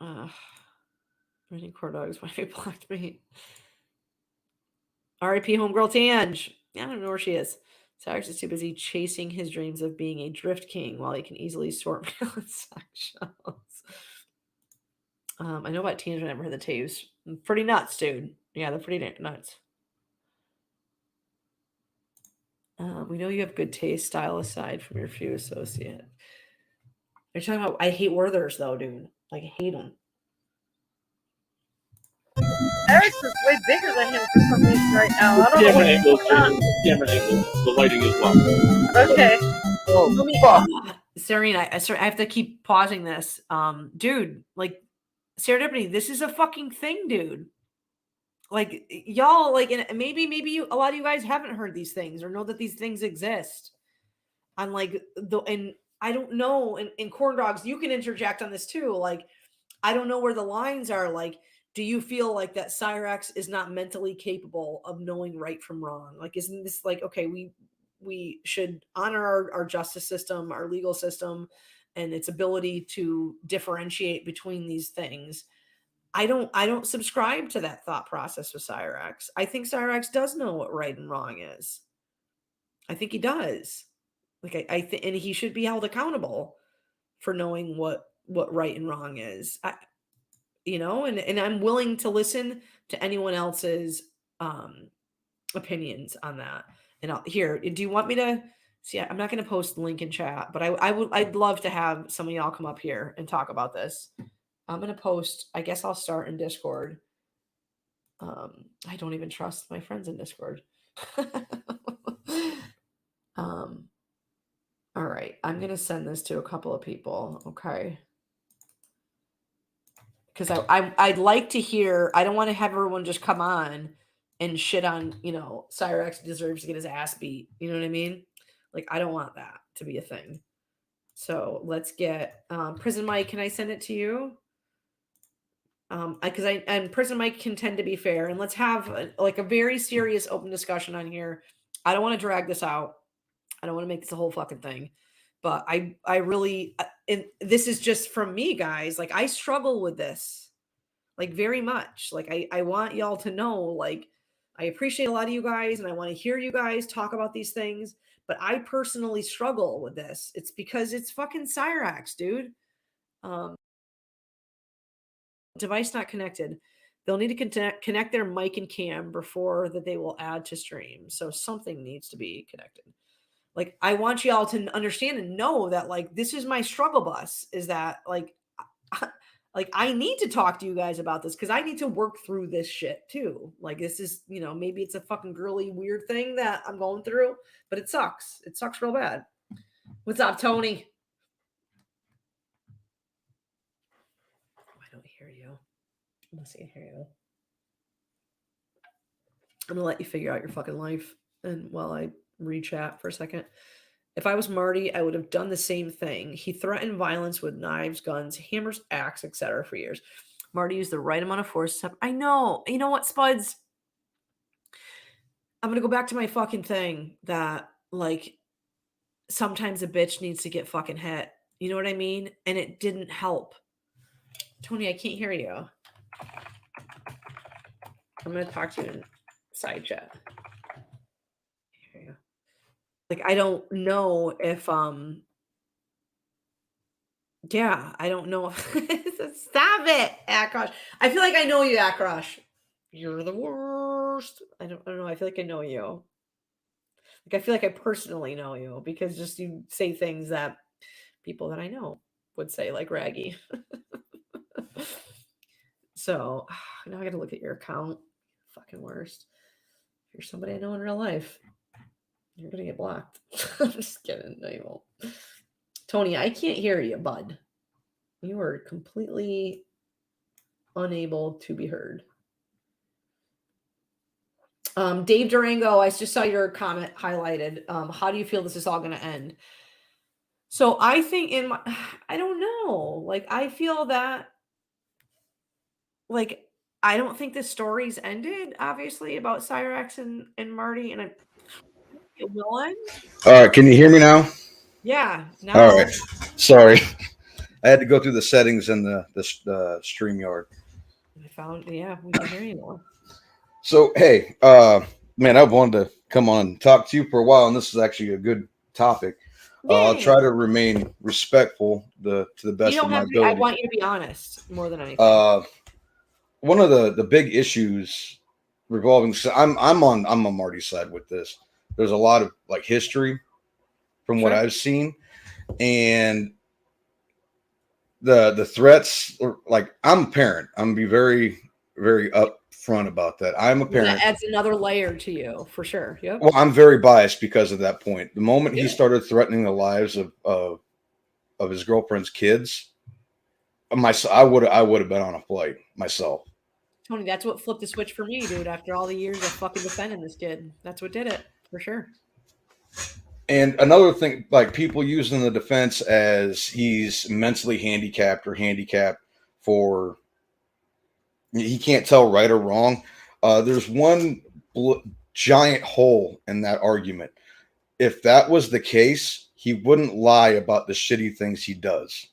Many core dogs might be blocked me. R.I.P. Homegirl Tange. I don't know where she is. Cyrax is too busy chasing his dreams of being a drift king while he can easily sort mail and sections. I know about teens. I never heard the tapes. Pretty nuts, dude. Yeah, they're pretty nuts. We know you have good taste, style aside from your few associate. You're talking about, I hate Werthers, though, dude. I hate them. Eric is way bigger than him for some reason right now. I don't know what's going on. Camera angle. The lighting is blocked. Okay. Oh, fuck. Serena, I have to keep pausing this. Dude, serendipity, this is a fucking thing, dude. Y'all, and maybe a lot of you guys haven't heard these things or know that these things exist. And I don't know, and corn dogs, you can interject on this too. I don't know where the lines are. Do you feel like that Cyrax is not mentally capable of knowing right from wrong? Isn't this okay, we should honor our justice system, our legal system, and its ability to differentiate between these things. I don't subscribe to that thought process with Cyrax. I think Cyrax does know what right and wrong is. I think he does. I think, and he should be held accountable for knowing what right and wrong is. And I'm willing to listen to anyone else's opinions on that. And do you want me to see? I'm not going to post the link in chat, but I'd love to have some of y'all come up here and talk about this. I'm going to post, I guess I'll start in Discord. I don't even trust my friends in Discord. All right. I'm going to send this to a couple of people. Okay. Because I'd like to hear, I don't want to have everyone just come on and shit on, Cyrax deserves to get his ass beat. You know what I mean? I don't want that to be a thing. So let's get Prison Mike. Can I send it to you? And Prison Mike can tend to be fair, and let's have a very serious open discussion on here. I don't want to drag this out. I don't want to make this a whole fucking thing, but I really, and this is just from me, guys. I struggle with this, very much. I want y'all to know, I appreciate a lot of you guys, and I want to hear you guys talk about these things. But I personally struggle with this. It's because it's fucking Cyrax, dude. Device not connected. They'll need to connect their mic and cam before that they will add to stream. So something needs to be connected. Like, I want y'all to understand and know that, like, this is my struggle bus, is that, like I need to talk to you guys about this because I need to work through this shit too. Like, this is, maybe it's a fucking girly weird thing that I'm going through, but it sucks. It sucks real bad. What's up, Tony? I don't hear you. Unless I hear you. I'm gonna let you figure out your fucking life. And while I re-chat for a second. If I was Marty, I would have done the same thing. He threatened violence with knives, guns, hammers, axe, etc. for years. Marty used the right amount of force. I know. You know what, Spuds? I'm going to go back to my fucking thing that, like, sometimes a bitch needs to get fucking hit. You know what I mean? And it didn't help. Tony, I can't hear you. I'm going to talk to you in side chat. Like, I don't know if, yeah, I don't know. Stop it, Akrosh. I feel like I know you, Akrosh. You're the worst. I don't know. I feel like I know you. Like, I feel like I personally know you because just you say things that people that I know would say, like Raggy. So now I got to look at your account. Fucking worst. If you're somebody I know in real life, you're going to get blocked. I'm just kidding. No, you won't. Tony, I can't hear you, bud. You are completely unable to be heard. Dave Durango, I just saw your comment highlighted. How do you feel this is all going to end? So I think I don't know. Like, I feel that, like, I don't think the story's ended, obviously, about Cyrax and Marty, and it will end. All right, can you hear me now? Yeah. No. All right. Sorry. I had to go through the settings in the StreamYard. I found, yeah, we can hear you now. So, hey, man, I've wanted to come on and talk to you for a while, and this is actually a good topic. I'll try to remain respectful to the best of my ability. I want you to be honest more than anything. One of the big issues revolving, I'm on Marty's side with this. There's a lot of, like, history from what I've seen, and the threats, like, I'm a parent. I'm gonna be very, very upfront about that. I'm a parent. That adds another layer to you, for sure. Yep. Well, I'm very biased because of that point. The moment he started threatening the lives of his girlfriend's kids, I would have been on a flight myself. Tony, that's what flipped the switch for me, dude. After all the years of fucking defending this kid, that's what did it, for sure. And another thing, like, people using the defense as he's mentally handicapped or handicapped for he can't tell right or wrong. There's one giant hole in that argument. If that was the case, he wouldn't lie about the shitty things he does.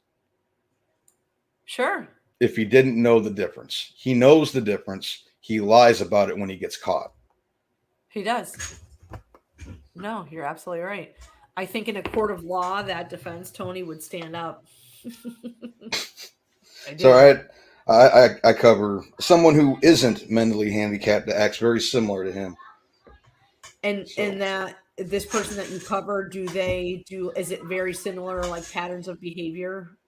Sure. If he didn't know the difference. He knows the difference. He lies about it when he gets caught. He does. No, you're absolutely right. I think in a court of law, that defense, Tony, would stand up. So I cover someone who isn't mentally handicapped that acts very similar to him. And that this person that you cover, is it very similar, like, patterns of behavior?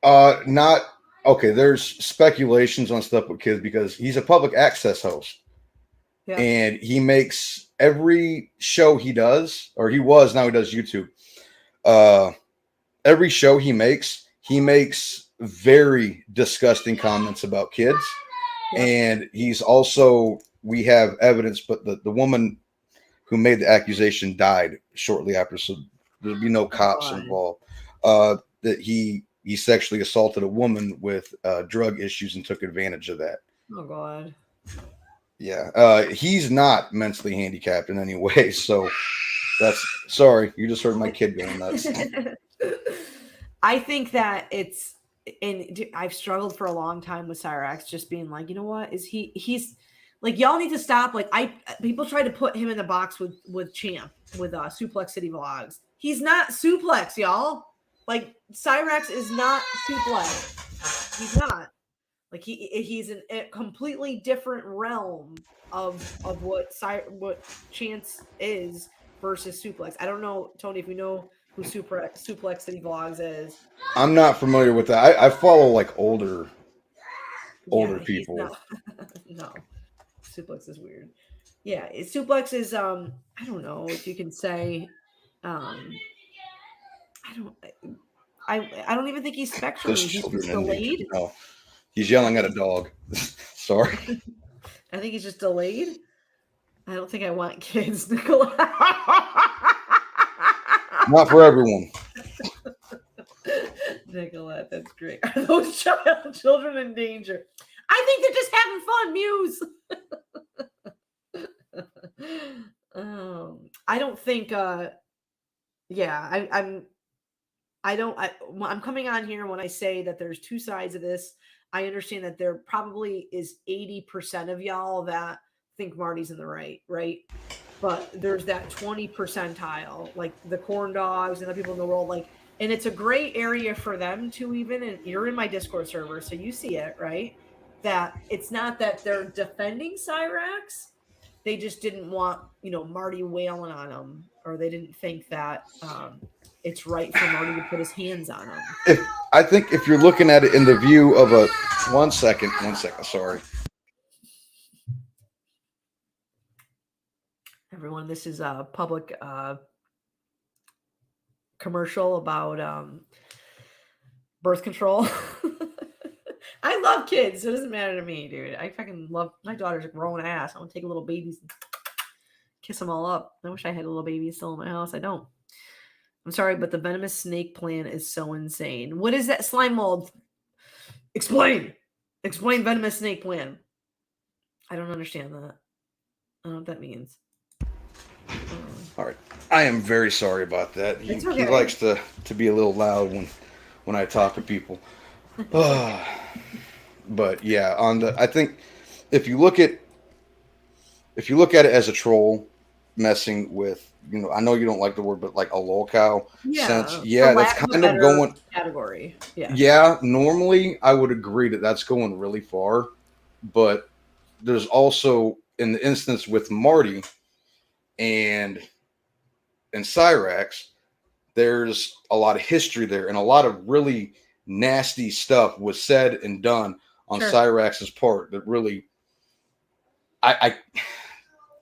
Not okay. There's speculations on stuff with kids because he's a public access host. Yeah. And he makes every show he does, or he was, now he does YouTube. Every show he makes very disgusting comments about kids. Yeah. And he's also, we have evidence, but the woman who made the accusation died shortly after, so there'll be no cops involved. That he sexually assaulted a woman with drug issues and took advantage of that. Oh, God. Yeah, he's not mentally handicapped in any way. So sorry, you just heard my kid going nuts. I think that and I've struggled for a long time with Cyrax, just being like, you know what, he's like, y'all need to stop. Like, people try to put him in the box with Champ, with Suplex City Vlogs. He's not Suplex, y'all. Like, Cyrax is not Suplex. He's not. Like he's in a completely different realm of what Chance is versus Suplex. I don't know, Tony, if you know who Suplex City Vlogs is. I'm not familiar with that. I follow like older people. No, Suplex is weird. Yeah, Suplex is I don't know if you can say I don't even think he's spectral. There's He's children just in danger. delayed. No, he's yelling at a dog. Sorry. I think he's just delayed. I don't think I want kids, Nicola. Not for everyone. Nicolette, that's great. Are those children in danger? I think they're just having fun, Muse. I don't think I'm coming on here when I say that there's two sides of this. I understand that there probably is 80% of y'all that think Marty's in the right? But there's that 20 percentile, like the corn dogs and the people in the world, like, and it's a gray area for them to even, and you're in my Discord server, so you see it, right? That it's not that they're defending Cyrax. They just didn't want, Marty wailing on them, or they didn't think that it's right for Marty to put his hands on them. I think if you're looking at it in the view of a one second, sorry. Everyone, this is a public commercial about birth control. I love kids. So it doesn't matter to me, dude. I fucking love my daughter's a grown ass. I want to take little babies and kiss them all up. I wish I had a little baby still in my house. I don't. I'm sorry, but the venomous snake plan is so insane. What is that slime mold? Explain venomous snake plan. I don't understand that. I don't know what that means. All right. I am very sorry about that. He likes to be a little loud when I talk to people. But yeah, I think if you look at it as a troll messing with, I know you don't like the word, but like a lolcow sense. Yeah, that's kind of going category. Yeah. Yeah, normally I would agree that that's going really far, but there's also in the instance with Marty and Cyrax, there's a lot of history there, and a lot of really nasty stuff was said and done on Cyrax's part that really, I'm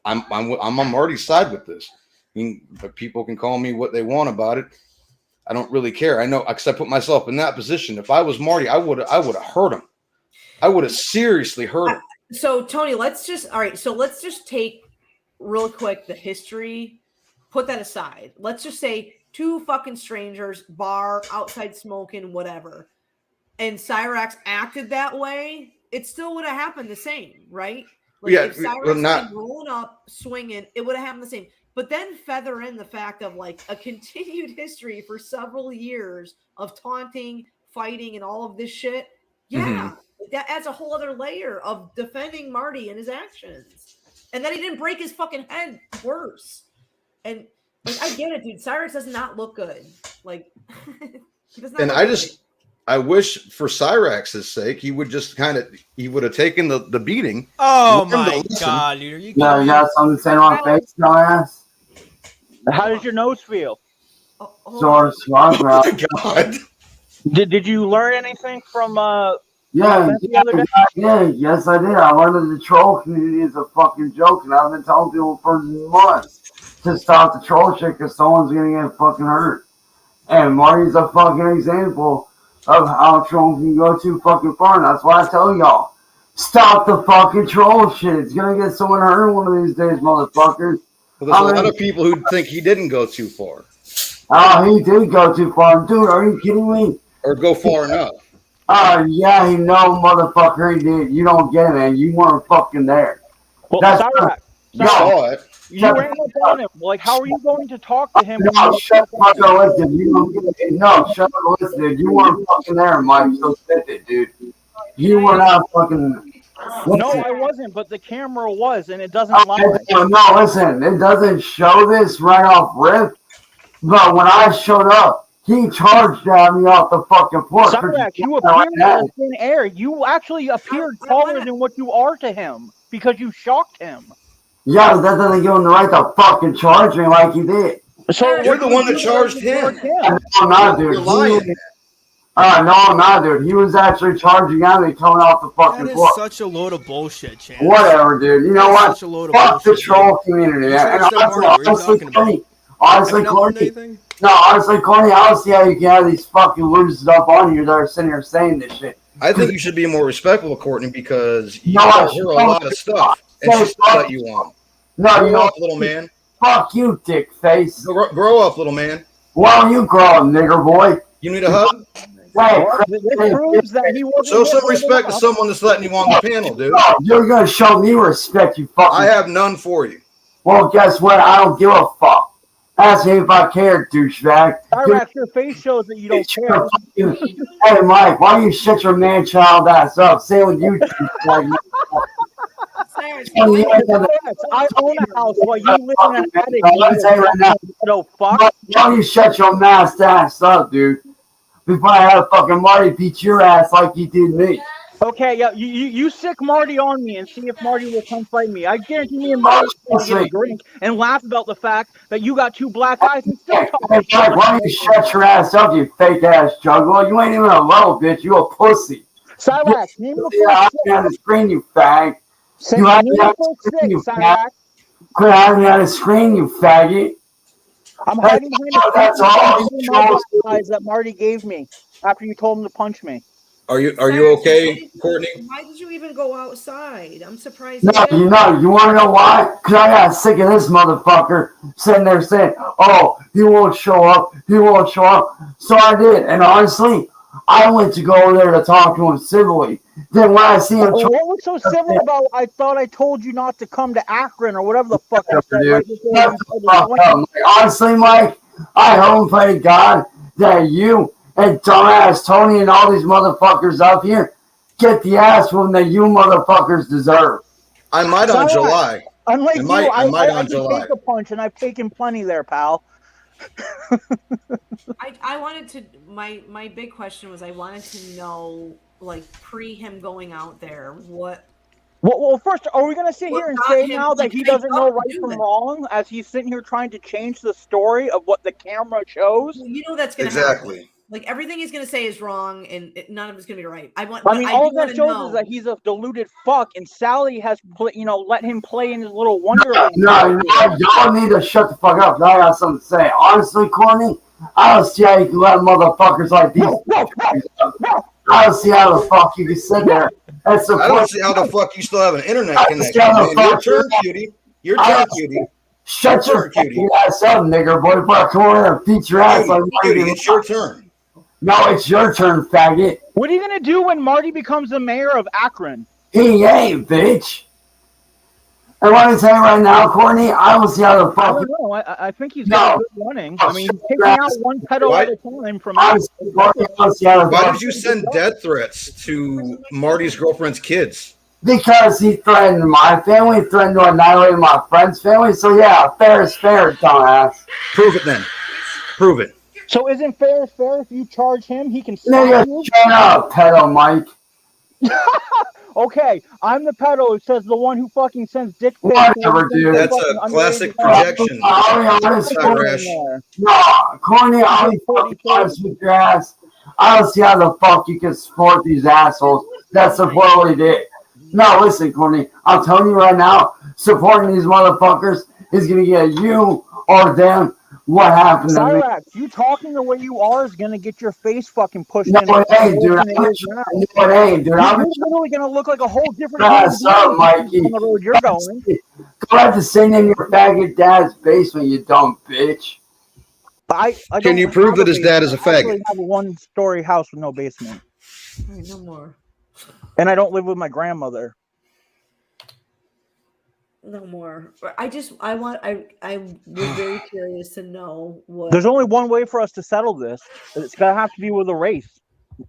on Marty's side with this. I mean, but people can call me what they want about it. I don't really care. I know, because I put myself in that position. If I was Marty, I would have hurt him. I would have seriously hurt him. So Tony, let's just take real quick the history. Put that aside. Let's just say two fucking strangers, bar, outside smoking, whatever. And Cyrax acted that way, it still would have happened the same, right? Like if Cyrax had rolling up, swinging, it would have happened the same. But then feather in the fact of like a continued history for several years of taunting, fighting, and all of this shit. Yeah, that adds a whole other layer of defending Marty and his actions. And then he didn't break his fucking head worse. And like, I get it, dude. Cyrax does not look good. Like, he does not. And I wish for Cyrax's sake, he would have taken the beating. Oh my god, dude. Are you no, you got something to say on my face, no ass? How does your nose feel? Sore, swamp, bro. Oh my god. Did you learn anything from yes, I did. I learned the troll community is a fucking joke, and I've been telling people for months to stop the troll shit because someone's gonna get fucking hurt. And Marty's a fucking example of how trolling can go too fucking far. And that's why I tell y'all, stop the fucking troll shit. It's gonna get someone hurt one of these days, motherfuckers. Well, there's a lot of people who think he didn't go too far. Oh, he did go too far. Dude, are you kidding me? Or go far enough. Yeah, he no motherfucker he did. You don't get it, man. You weren't fucking there. Well, Cyrax, you saw it. You ran up on him. Like, how are you going to talk to him? No, shut the fuck up, listen. You don't get it. No, shut up, listen, dude. You weren't fucking there, Mike. So sit it, dude. You were not fucking. No, I wasn't, but the camera was, and it doesn't lie. No, listen, it doesn't show this right off rip. But when I showed up He charged at me off the fucking porch. Cyrax, you appeared out of thin air. You actually appeared taller than what you are to him because you shocked him. Yeah, but that doesn't give him the right to fucking charge me like he did. So You're the one that charged him. No, I'm not, dude. You're lying. No, I'm not, dude. He was actually charging at me coming off the fucking That is porch. such a load of bullshit, Chance. Whatever, dude. You know That's what? such a load of Fuck the bullshit, troll community. You And charged them honestly, harder. What are you talking about? honestly, Have you done Courtney. anything? No, honestly, Courtney, I don't see how you can have these fucking losers up on here that are sitting here saying this shit. I think you should be more respectful of Courtney because you No, tell I her a lot of stuff, and she still let you on. No, you Grow know, up, little man. fuck you, dick face. Grow up, little man. Why don't you grow up, nigger boy? You need a hug? Hey, This proves that he wasn't. Show some respect to someone that's letting you on the panel, dude. you're gonna show me respect, you fucking. I have none for you. Well, guess what? I don't give a fuck. Ask me if I care, douchebag. Cyrax, your face shows that you don't care. Hey, Mike, why don't you shut your man-child ass up? Say what you douchebag. I own a house while you live in an attic. Let's say right now. No fuck. Why don't you shut your masked ass up, dude? Before I have fucking Marty beat your ass like you did me. Okay, yeah, you sick Marty on me and see if Marty will come fight me. I guarantee me and Marty will get a drink and laugh about the fact that you got two black eyes and still talk. Hey, Mike, why don't you shut your ass up, you fake ass juggler? You ain't even a little bitch. You a pussy. Cyrax, name the Yeah, first I'm on the screen, you fag. six. You Name have me on the the first screen, you six, fag. Cyrax. Quit hiding me on the screen, you faggot. I'm hiding behind That's all the you trolls do. eyes that Marty gave me after you told him to punch me. Are you okay, Courtney? Why did you even go outside? I'm surprised. No, you want to know why? Because I got sick of this motherfucker sitting there saying, oh, he won't show up. He won't show up. So I did. And honestly, I went to go over there to talk to him civilly. Then when I see him... What was so civil about? I thought I told you not to come to Akron or whatever the fuck you said. Right before Shut you the started fuck up, Mike. Honestly, Mike, I hope and pray to God that you and dumbass Tony and all these motherfuckers up here get the ass whooping that you motherfuckers deserve. I might on July. Unlike I might on can July. take a punch, and I've taken plenty there, pal. I wanted to. My big question was I wanted to know, like, pre him going out there, what. Well, first, are we going to sit here and say now that he doesn't know right do from that. wrong as he's sitting here trying to change the story of what the camera shows? You know that's going to Exactly. happen. Like, everything he's going to say is wrong, and none of it's going to be right. I mean, all that shows is that he's a deluded fuck, and Sally has, let him play in his little Wonderland. No, y'all need to shut the fuck up. I got something to say. Honestly, Courtney, I don't see how you can let motherfuckers like these. I don't see how the fuck you can sit there and support. I don't see how the fuck you still have an internet I connection. don't see how the Man. Your fuck turn, cutie. Your turn, cutie. Shut your cutie. fucking ass up, nigger boy. Before I come over here and beat your ass like Cutie, it's your turn. No, it's your turn, faggot. What are you going to do when Marty becomes the mayor of Akron? He ain't, bitch. And what I tell you right now, Courtney, I don't see how the I fuck. don't know. I think he's got good running. I mean, he's taking out one pedal Why- at a time from Honestly, Courtney, I don't see how the Why fuck. did you send death threats to Marty's girlfriend's kids? Because he threatened my family, threatened to annihilate my friend's family. So yeah, fair is fair, dumbass. Prove it then. Prove it. So isn't fair if you charge him, he can Nigga, stop you? shut up, pedo Mike. Okay, I'm the pedo who says the one who fucking sends dick pics. Whatever, dude. That's a classic projection. I'll be honest, Cyrax. no, Courtney, I'll be fucking honest with your ass. I don't see how the fuck you can support these assholes that support what he did. No, listen, Courtney, I'm telling you right now, supporting these motherfuckers is going to get you or them what happened to me. Cyrax, you talking the way you are is gonna get your face fucking pushed No, in. it ain't, dude. No, it ain't, dude. I'm You're literally gonna look like a whole different ass up, Mikey. on the road you're going. Go have to sing in your faggot dad's basement, you dumb bitch. I Can you prove that his dad is a I actually faggot? have a one-story house with no basement, All right, no more. and I don't live with my grandmother. No more. I was very curious to know what. There's only one way for us to settle this. It's gonna have to be with a race,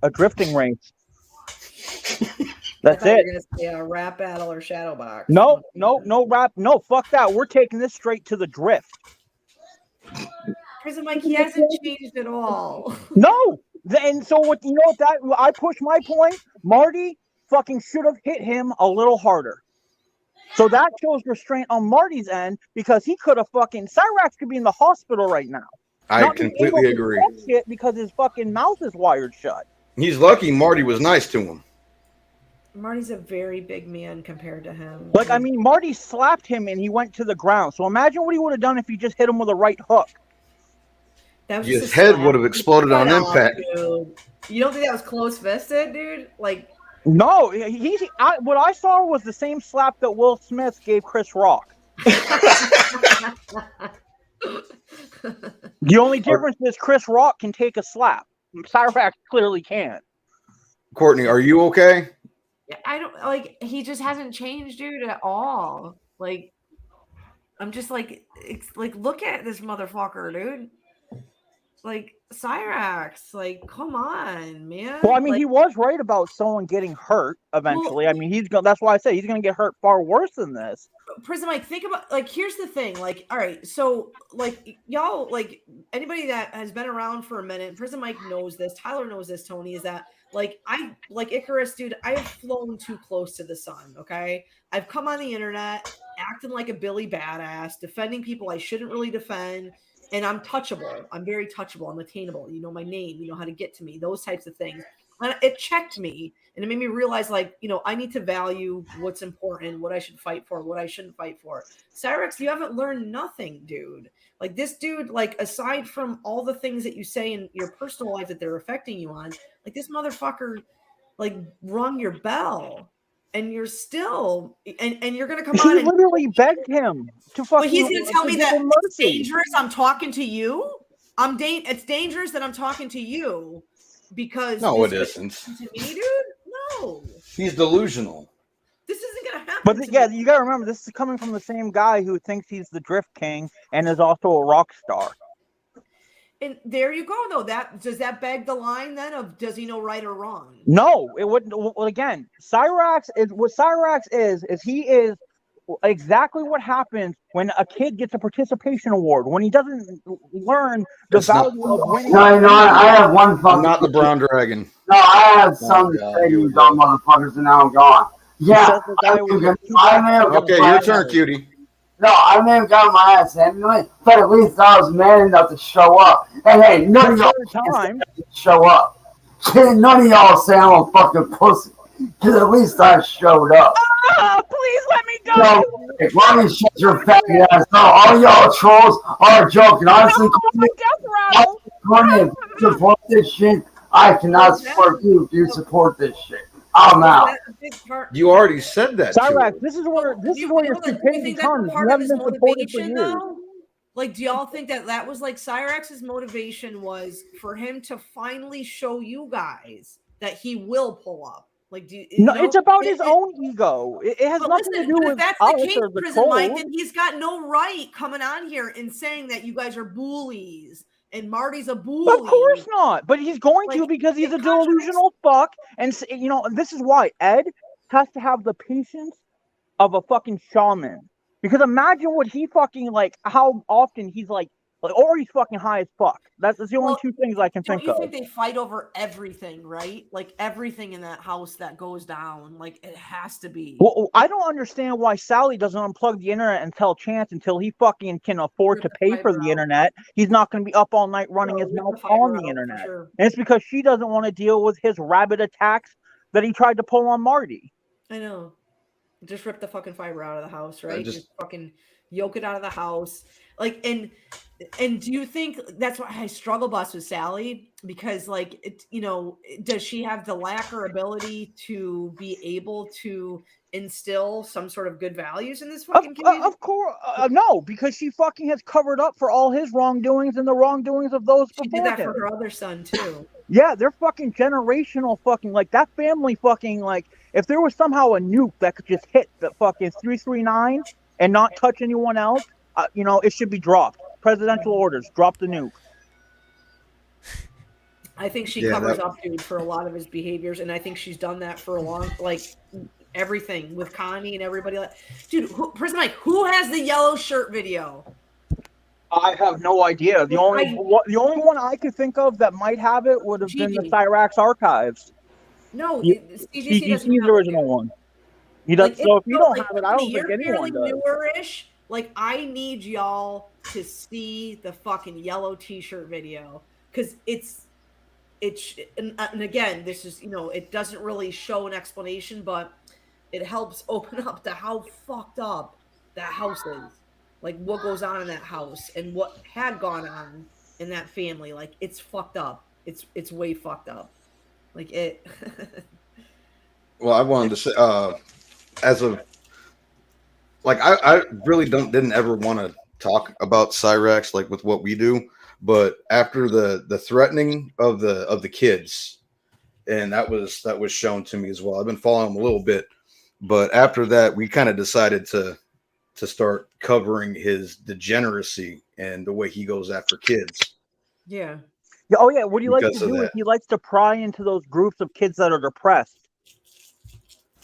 a drifting race. That's I thought it. you were gonna say a rap battle or shadow box. No rap. No, fuck that. We're taking this straight to the drift. Prison Mike, he hasn't changed at all. No. And so what? You know what? That I push my point. Marty fucking should have hit him a little harder. So that shows restraint on Marty's end because he could have fucking Cyrax could be in the hospital right now. I completely agree. Shit because his fucking mouth is wired shut. He's lucky Marty was nice to him. Marty's a very big man compared to him. Like, I mean, Marty slapped him and he went to the ground. So imagine what he would have done if he just hit him with a right hook. That was His head would have exploded on impact. Dude. You don't think that was close fisted, dude? Like, no, what I saw was the same slap that Will Smith gave Chris Rock. The only difference is Chris Rock can take a slap. Cyrax clearly can't. Courtney, are you okay? I don't like. He just hasn't changed, dude, at all. Like, I'm just like, look at this motherfucker, dude. Like, Cyrax, like, come on, man. Well, I mean, like, he was right about someone getting hurt eventually. Well, I mean, that's why I say he's going to get hurt far worse than this. Prison Mike, think about, like, here's the thing. Like, all right, so, like, y'all, like, anybody that has been around for a minute, Prison Mike knows this, Tyler knows this, Tony, is that, like, Icarus, dude, I have flown too close to the sun, okay? I've come on the internet acting like a Billy badass, defending people I shouldn't really defend. And I'm touchable. I'm very touchable. I'm attainable. You know my name. You know how to get to me. Those types of things. And it checked me. And it made me realize, like, you know, I need to value what's important, what I should fight for, what I shouldn't fight for. Cyrax, you haven't learned nothing, dude. Like, this dude, like, aside from all the things that you say in your personal life that they're affecting you on, like, this motherfucker, like, rung your bell. And you're still, and you're going to come on and literally begged him to fucking. But he's going to tell me that it's dangerous. I'm talking to you. It's dangerous that I'm talking to you because no, it isn't. To me, dude, no. He's delusional. This isn't going to happen. But yeah, you got to remember, this is coming from the same guy who thinks he's the Drift King and is also a rock star. And there you go, though. Does that beg the line then of does he know right or wrong? No, it wouldn't. Well, again, Cyrax is he is exactly what happens when a kid gets a participation award when he doesn't learn the value of winning. No, I have one fucking. I'm not the brown dragon. No, I have something to say to you, dumb motherfuckers, and now I'm gone. Yeah, okay, your turn, cutie. No, I may have got my ass handed, but at least I was man enough to show up. And hey, none of y'all show up. None of y'all say I'm a fucking pussy. Because at least I showed up. Oh, please let me go. No, why don't you shut your faggot ass up? All y'all trolls are joking. Honestly, Courtney, support this shit. I cannot support you if you support this shit. I'm out. You already said that. Cyrax, this is where your stupidity comes. You haven't been supported for years. Like, do y'all think that was like Cyrax's motivation was for him to finally show you guys that he will pull up? Like, it's about his own ego. It has nothing to do with if that's the case, Prison Mike, then he's got no right coming on here and saying that you guys are bullies. And Marty's a bully. Of course not. But he's going to because he's a delusional fuck. And, you know, this is why Ed has to have the patience of a fucking shaman. Because imagine what he fucking, like, how often he's like, or he's fucking high as fuck. That's the only two things I can think of. You think they fight over everything, right? Like, everything in that house that goes down. Like, it has to be. Well, I don't understand why Sally doesn't unplug the internet and tell Chance until he fucking can afford to pay for the internet. He's not going to be up all night running his mouth on the internet. Sure. And it's because she doesn't want to deal with his rabid attacks that he tried to pull on Marty. I know. Just rip the fucking fiber out of the house, right? Just fucking yoke it out of the house. Like, and do you think that's why I struggle bus with Sally? Because, like, it, you know, does she have the lack or ability to be able to instill some sort of good values in this fucking community? Of course, no, because she fucking has covered up for all his wrongdoings and the wrongdoings of those before him. She did that for her other son too. Yeah, they're fucking generational fucking, like, that family fucking, like, if there was somehow a nuke that could just hit the fucking 339 and not touch anyone else, you know, it should be dropped. Presidential orders, drop the nuke. I think she covers up, dude, for a lot of his behaviors, and I think she's done that for a long, like, everything with Connie and everybody. Dude, Prison Mike, who has the yellow shirt video? I have no idea. The only one I could think of that might have it would have been the Cyrax archives. No, CGC's doesn't have original one. He does. Like, so if you don't like, have it, I don't you're think anyone fairly does. newer-ish. Like, I need y'all to see the fucking yellow T-shirt video because it's and again, this is it doesn't really show an explanation, but it helps open up to how fucked up that house is. Like what goes on in that house and what had gone on in that family. Like it's fucked up. It's way fucked up. Like it. Well, I wanted to say, as of like, I really didn't ever want to talk about Cyrax like with what we do, but after the threatening of the kids, and that was shown to me as well. I've been following him a little bit, but after that, we kind of decided to start covering his degeneracy and the way he goes after kids. Yeah. Yeah. Oh yeah. What he likes to do is he likes to pry into those groups of kids that are depressed.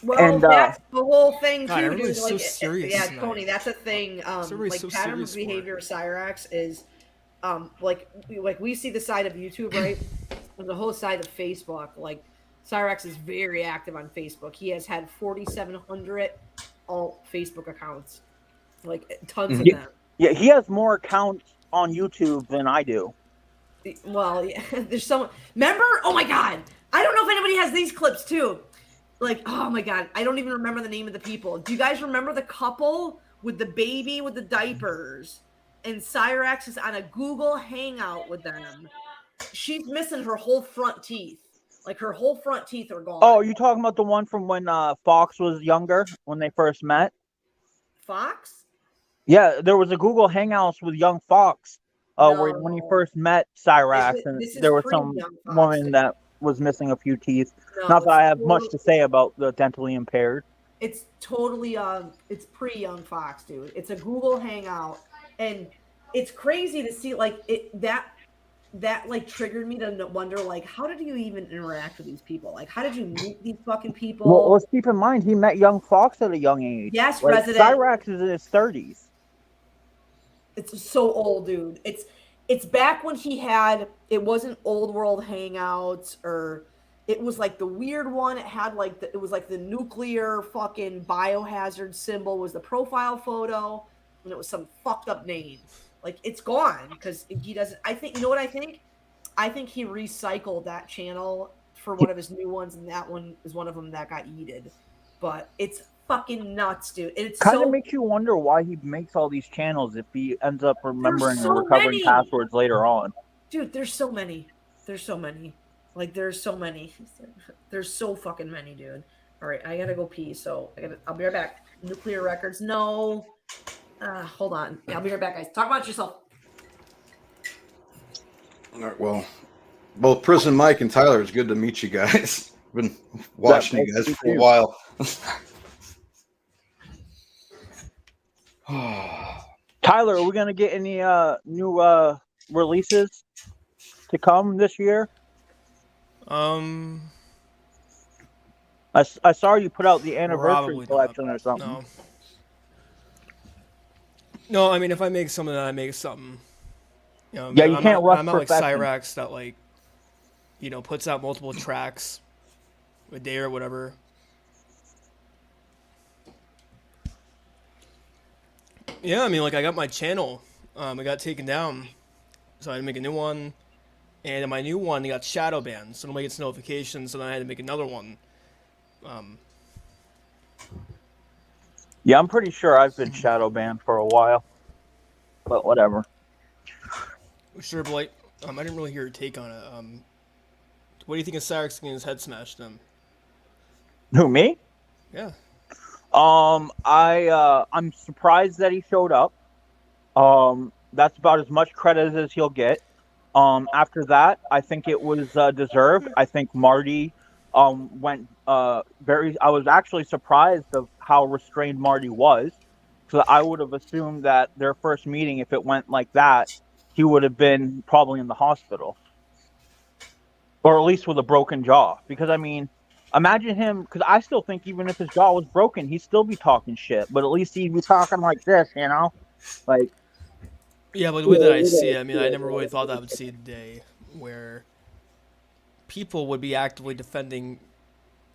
Well, that's the whole thing God, too, dude. so Like, serious yeah, tonight. Tony, that's a thing. Like so pattern of behavior of Cyrax is, like we see the side of YouTube, right, and the whole side of Facebook. Like Cyrax is very active on Facebook. He has had 4,700 alt Facebook accounts, like tons of them. Yeah, he has more accounts on YouTube than I do. Well, yeah, there's someone. Remember? Oh my God, I don't know if anybody has these clips too. Like, oh my God, I don't even remember the name of the people. Do you guys remember the couple with the baby with the diapers? And Cyrax is on a Google Hangout with them. She's missing her whole front teeth. Like, her whole front teeth are gone. Oh, you talking about the one from when Fox was younger, when they first met? Fox? Yeah, there was a Google Hangouts with young Fox when he first met Cyrax, and there was some woman that was missing a few teeth. No, not that I have much to say about the dentally impaired. It's totally it's pre-young Fox, dude. It's a Google Hangout, and it's crazy to see like that like triggered me to wonder like how did you even interact with these people? Like how did you meet these fucking people? Well, let's keep in mind he met young Fox at a young age. Yes, like, Resident. Cyrax is in his 30s. It's so old, dude. It's back when he had, it wasn't Old World Hangouts, or it was like the weird one. It had like it was like the nuclear fucking biohazard symbol was the profile photo, and it was some fucked up name. Like it's gone because he doesn't. I think, you know what I think? I think he recycled that channel for one of his new ones, and that one is one of them that got yeeted. But it's fucking nuts, dude. And it's kind of makes you wonder why he makes all these channels if he ends up remembering and recovering passwords later on. Dude, there's so many. Like there's so many. There's so fucking many, dude. All right, I gotta go pee, so I'll be right back. Nuclear records, no. Hold on. Yeah, I'll be right back, guys. Talk about yourself. All right, well, both Prison Mike and Tyler, it's good to meet you guys. Been watching you guys for a while. Tyler, are we gonna get any new releases to come this year? I saw you put out the anniversary collection or something. No, I mean if I make something, I make something. You know, yeah, you can't rush I'm not like perfection. Cyrax that like, puts out multiple tracks a day or whatever. Yeah, I mean, like I got my channel, it got taken down, so I had to make a new one, and in my new one, it got shadow banned, so nobody gets notifications. So then I had to make another one. Yeah, I'm pretty sure I've been shadow banned for a while, but whatever. Sure, Blight. I didn't really hear your take on it. What do you think of Cyrax getting his head smashed in? Who, me? Yeah. I'm surprised that he showed up. That's about as much credit as he'll get. After that, I think it was deserved. I think Marty went I was actually surprised of how restrained Marty was. So I would have assumed that their first meeting, if it went like that, he would have been probably in the hospital. Or at least with a broken jaw. Because, I mean, imagine him, because I still think even if his jaw was broken, he'd still be talking shit. But at least he'd be talking like this, you know? Like, Yeah, but the way that I see it, I mean, I never really thought that I would see a day where people would be actively defending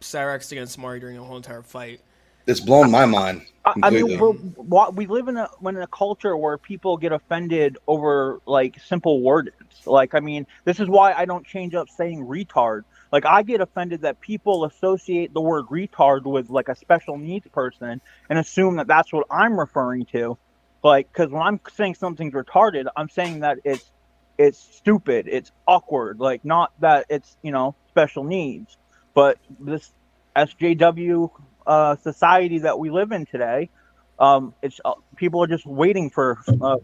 Cyrax against Marty during the whole entire fight. It's blown my mind completely. I mean, we live in a culture where people get offended over like simple wordings. Like, I mean, this is why I don't change up saying retard. Like, I get offended that people associate the word retard with like a special needs person and assume that that's what I'm referring to. Like, because when I'm saying something's retarded, I'm saying that it's stupid, it's awkward, like not that it's, you know, special needs. But this SJW society that we live in today, it's people are just waiting for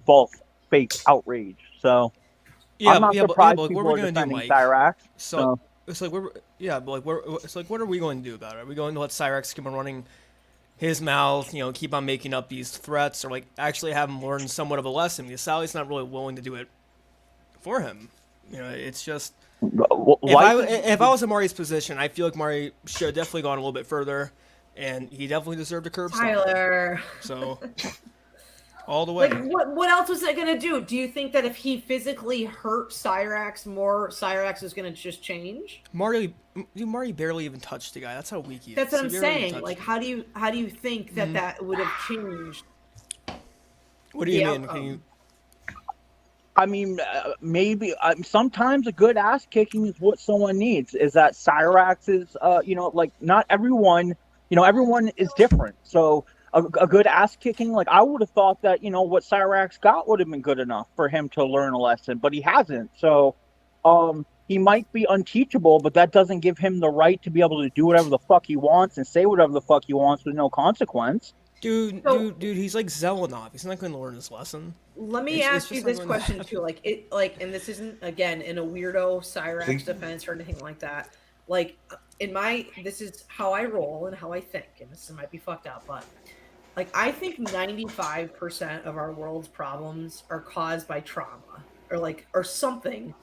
false, fake outrage. So I'm not surprised but people what are are we gonna do, defending Mike? Cyrax. So it's like what are we going to do about it? Are we going to let Cyrax keep on running his mouth, you know, keep on making up these threats, or like actually have him learn somewhat of a lesson? Because Sally's not really willing to do it for him. You know, it's just if I was in Marty's position, I feel like Marty should have definitely gone a little bit further, and he definitely deserved a curb stop. Tyler. So all the way. Like, what else was it gonna do? Do you think that if he physically hurt Cyrax more, Cyrax is gonna just change? Marty barely even touched the guy. That's how weak he is. That's what I'm saying. Like, how do you think that that would have changed? What do you mean? Can you? I mean, maybe sometimes a good ass kicking is what someone needs. Is that Cyrax is, you know, like not everyone, you know, everyone is different. So a good ass kicking, like I would have thought that, you know, what Cyrax got would have been good enough for him to learn a lesson, but he hasn't. So he might be unteachable, but that doesn't give him the right to be able to do whatever the fuck he wants and say whatever the fuck he wants with no consequence. Dude, he's like Zelenov. He's not going to learn his lesson. Let me ask you this question too, and this isn't again in a weirdo Cyrax defense or anything like that. Like, this is how I roll and how I think, and this might be fucked up, but like I think 95% of our world's problems are caused by trauma or something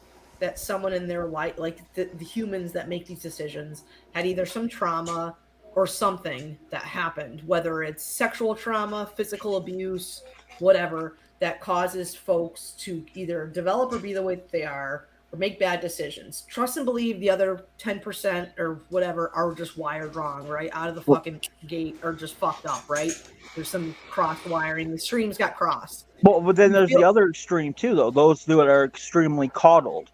that someone in their life, like the humans that make these decisions, had either some trauma or something that happened, whether it's sexual trauma, physical abuse, whatever, that causes folks to either develop or be the way that they are or make bad decisions. Trust and believe the other 10% or whatever are just wired wrong, right? Out of the fucking gate or just fucked up, right? There's some cross wiring. The streams got crossed. Well, but then there's the other extreme too, though. Those that are extremely coddled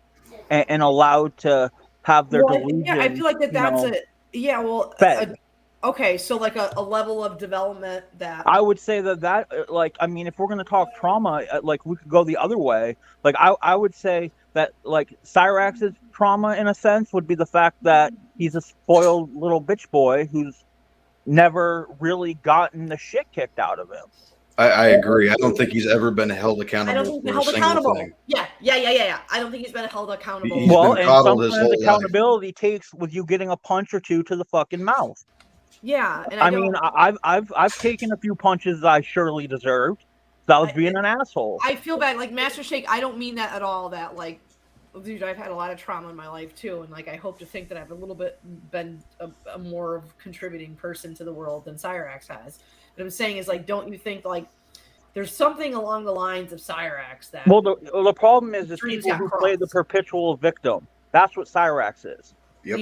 and allowed to have their delusions. Yeah, I feel like that's okay, so like a level of development that I would say that like, I mean, if we're going to talk trauma, like we could go the other way. Like I would say that like Cyrax's trauma in a sense would be the fact that he's a spoiled little bitch boy who's never really gotten the shit kicked out of him. I agree. I don't think he's ever been held accountable for a single thing. Yeah. I don't think he's been held accountable. Well, and sometimes accountability takes with you getting a punch or two to the fucking mouth. Yeah, and I mean, I've taken a few punches I surely deserved. So I was being an asshole. I feel bad, like Master Shake. I don't mean that at all. That like, dude, I've had a lot of trauma in my life too, and like I hope to think that I've a little bit been a more of contributing person to the world than Cyrax has. What I'm saying is like, don't you think like there's something along the lines of Cyrax that? Well, the problem is people who play the perpetual victim. That's what Cyrax is. Yep.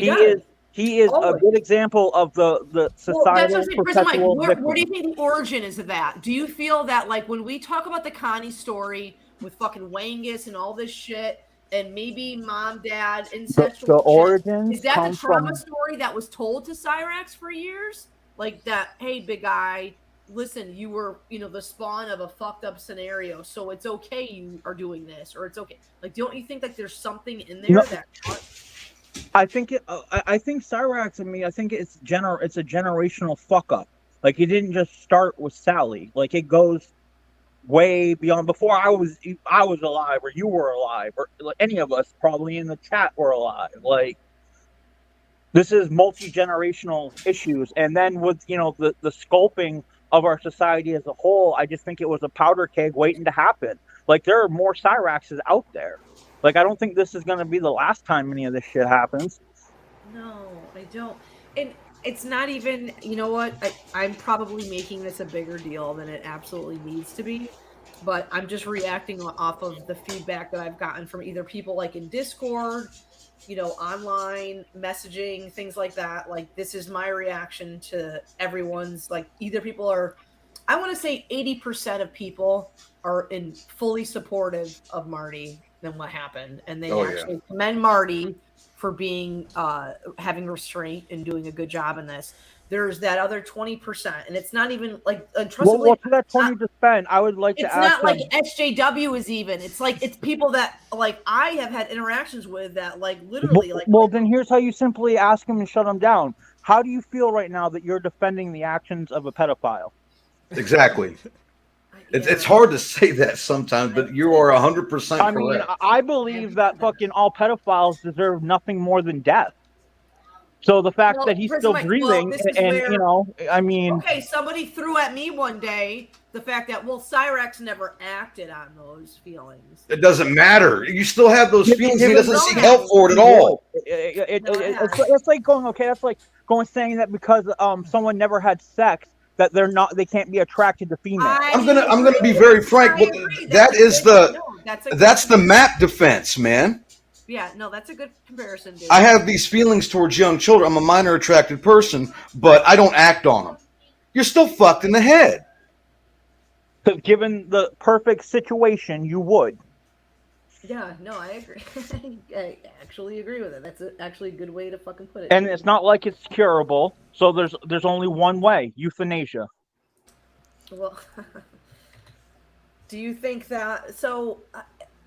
He is a good example of the societal perpetual victim. Where do you think the origin is of that? Do you feel that like when we talk about the Connie story with fucking Wangus and all this shit, and maybe mom, dad, incestual the origins is that the trauma story that was told to Cyrax for years? Like that, hey, big guy, listen, you were, the spawn of a fucked up scenario, so it's okay you are doing this, or it's okay. Like, don't you think like there's something in there that? I think Cyrax. I mean, I think it's a generational fuck up. Like, it didn't just start with Sally. Like, it goes way beyond. Before I was alive, or you were alive, or like, any of us probably in the chat were alive. Like, this is multi-generational issues. And then with the sculpting of our society as a whole, I just think it was a powder keg waiting to happen. Like, there are more Cyraxes out there. Like, I don't think this is going to be the last time any of this shit happens. No, I don't. And it's not even, you know what? I'm probably making this a bigger deal than it absolutely needs to be. but I'm just reacting off of the feedback that I've gotten from either people like in Discord, online messaging, things like that. Like, this is my reaction to everyone's, like, either people are, I want to say 80% of people are fully supportive of Marty than what happened. And they actually commend Marty for being, having restraint and doing a good job in this. There's that other 20%, and it's not even like, Well, to that 20%, I would like to ask. It's not like SJW is even. It's like, it's people that like I have had interactions with that like literally like. Well, then here's how you simply ask him and shut him down. How do you feel right now that you're defending the actions of a pedophile? Exactly. It's hard to say that sometimes, but you are 100% correct. I mean, I believe that fucking all pedophiles deserve nothing more than death. So the fact that he's still breathing, I mean... Okay, somebody threw at me one day the fact that, Cyrax never acted on those feelings. It doesn't matter. You still have those feelings. He doesn't seek help for it at all. It's like going, that's like saying that because someone never had sex, that they can't be attracted to females. I'm gonna be very frank. That's the map defense, man. Yeah, no, that's a good comparison, dude. I have these feelings towards young children. I'm a minor attracted person, but I don't act on them. You're still fucked in the head. Given the perfect situation, you would. Yeah, no, I agree. I actually agree with it. That's actually a good way to fucking put it. And it's not like it's curable, so there's only one way: euthanasia. Well, do you think that so?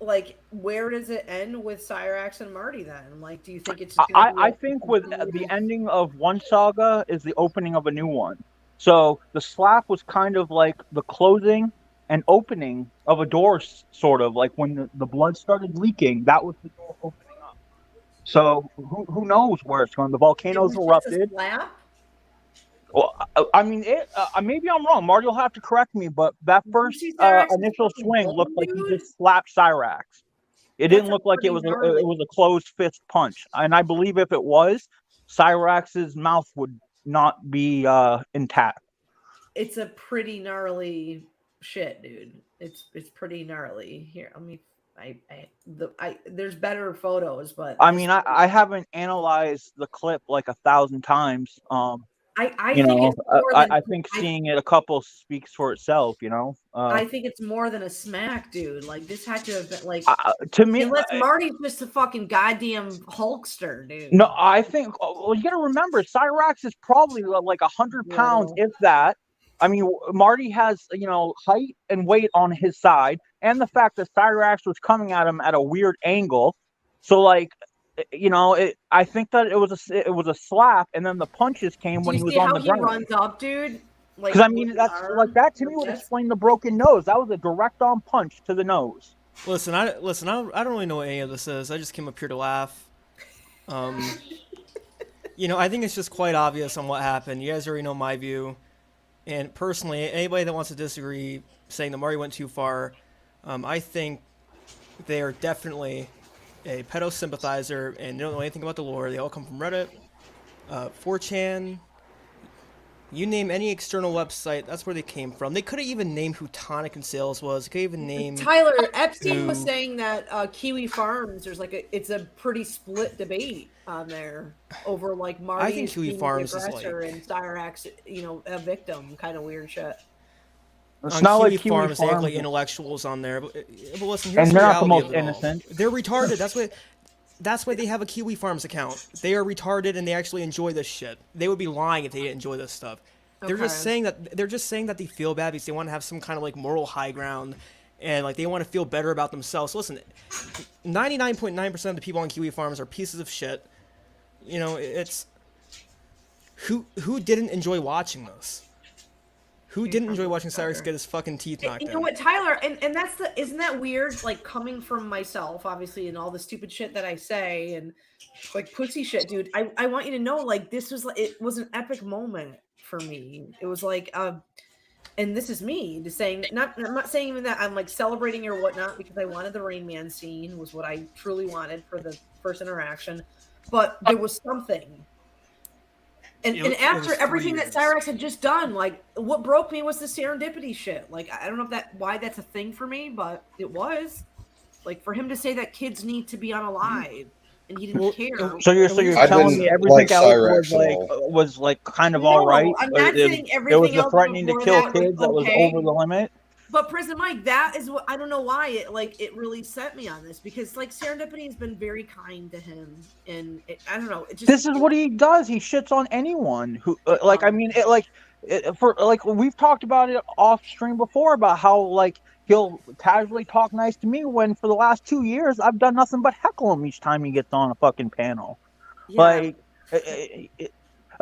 Like, where does it end with Cyrax and Marty then? Like, do you think it's? I think with the ending of one saga is the opening of a new one. So the slap was kind of like the closing and opening of a door, sort of like when the blood started leaking. That was the door opening up. So who knows where it's going? The volcanoes erupted. Well, I mean, maybe I'm wrong. Marty will have to correct me, but that first initial swing looked like he just slapped Cyrax. It didn't look like it was a closed fist punch. And I believe if it was, Cyrax's mouth would not be intact. It's a pretty gnarly shit, dude. It's pretty gnarly. Here, I mean, there's better photos, but I mean, I haven't analyzed the clip like 1,000 times. I think seeing it a couple speaks for itself. I think it's more than a smack, dude. Like, this had to have been like to me. Unless Marty's just a fucking goddamn Hulkster, dude. No, I think. Well, you got to remember, Cyrax is probably like 100 pounds, if that. I mean, Marty has height and weight on his side, and the fact that Cyrax was coming at him at a weird angle. So like. I think that it was a slap, and then the punches came when he was on the ground. He runs up, dude. Because I mean, that's like that to me would explain the broken nose. That was a direct on punch to the nose. Listen, I don't really know what any of this is. I just came up here to laugh. I think it's just quite obvious on what happened. You guys already know my view, and personally, anybody that wants to disagree, saying that Marty went too far, I think they are definitely a pedo sympathizer, and they don't know anything about the lore. They all come from Reddit, 4chan, you name any external website, that's where they came from. They could have even named who Tonic and Sales was. They could even name Tyler Epstein was saying that Kiwi Farms, there's like it's a pretty split debate on there over like Marty. I think Kiwi Farms is like and Cyrax, a victim, kind of weird shit. It's on not Kiwi like Kiwi Farms, they act Farms. like intellectuals on there. But listen, here's And the they're not the reality most of it all. innocent. They're retarded. That's why they have a Kiwi Farms account. They are retarded and they actually enjoy this shit. They would be lying if they didn't enjoy this stuff. They're just saying that they feel bad because they want to have some kind of like moral high ground and like they want to feel better about themselves. Listen, 99.9% of the people on Kiwi Farms are pieces of shit. It's who didn't enjoy watching this? Who didn't enjoy watching Cyrax get his fucking teeth knocked out? You know what, Tyler, and that's isn't that weird? Like, coming from myself, obviously, and all the stupid shit that I say, and like pussy shit, dude. I want you to know, like, it was an epic moment for me. It was like, and this is me just saying, I'm not saying even that I'm like celebrating or whatnot, because I wanted the Rain Man scene, was what I truly wanted for the first interaction, but there was something And after everything that Cyrax had just done, like what broke me was the serendipity shit. Like I don't know why that's a thing for me, but it was. Like for him to say that kids need to be unalive and he didn't care. So you're telling me everything else was like kind of all right. I'm not saying everything else. It was the else threatening to kill kids that was okay. over the limit. But Prison Mike, that is what I don't know why it really set me on this, because like serendipity has been very kind to him, and I don't know. This is what he does. He shits on anyone who we've talked about it off stream before about how like he'll casually talk nice to me when for the last 2 years I've done nothing but heckle him each time he gets on a fucking panel. Yeah. Like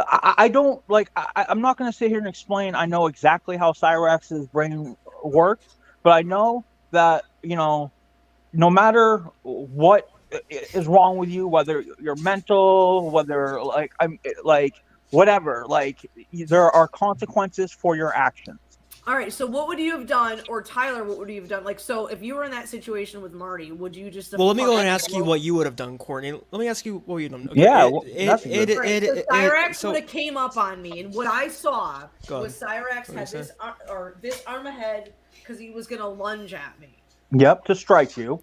I don't like. I'm not going to sit here and explain. I know exactly how Cyrax's brain works, but I know that no matter what is wrong with you, whether you're mental, whether whatever, there are consequences for your actions. All right, so what would you have done, or Tyler, what would you have done? Like, so if you were in that situation with Marty, would you just... Well, let me go and ask you what you would have done, Courtney. Let me ask you what you'd have done. Okay, yeah, so Cyrax would have came up on me, and what I saw was Cyrax had this arm ahead because he was going to lunge at me. Yep, to strike you.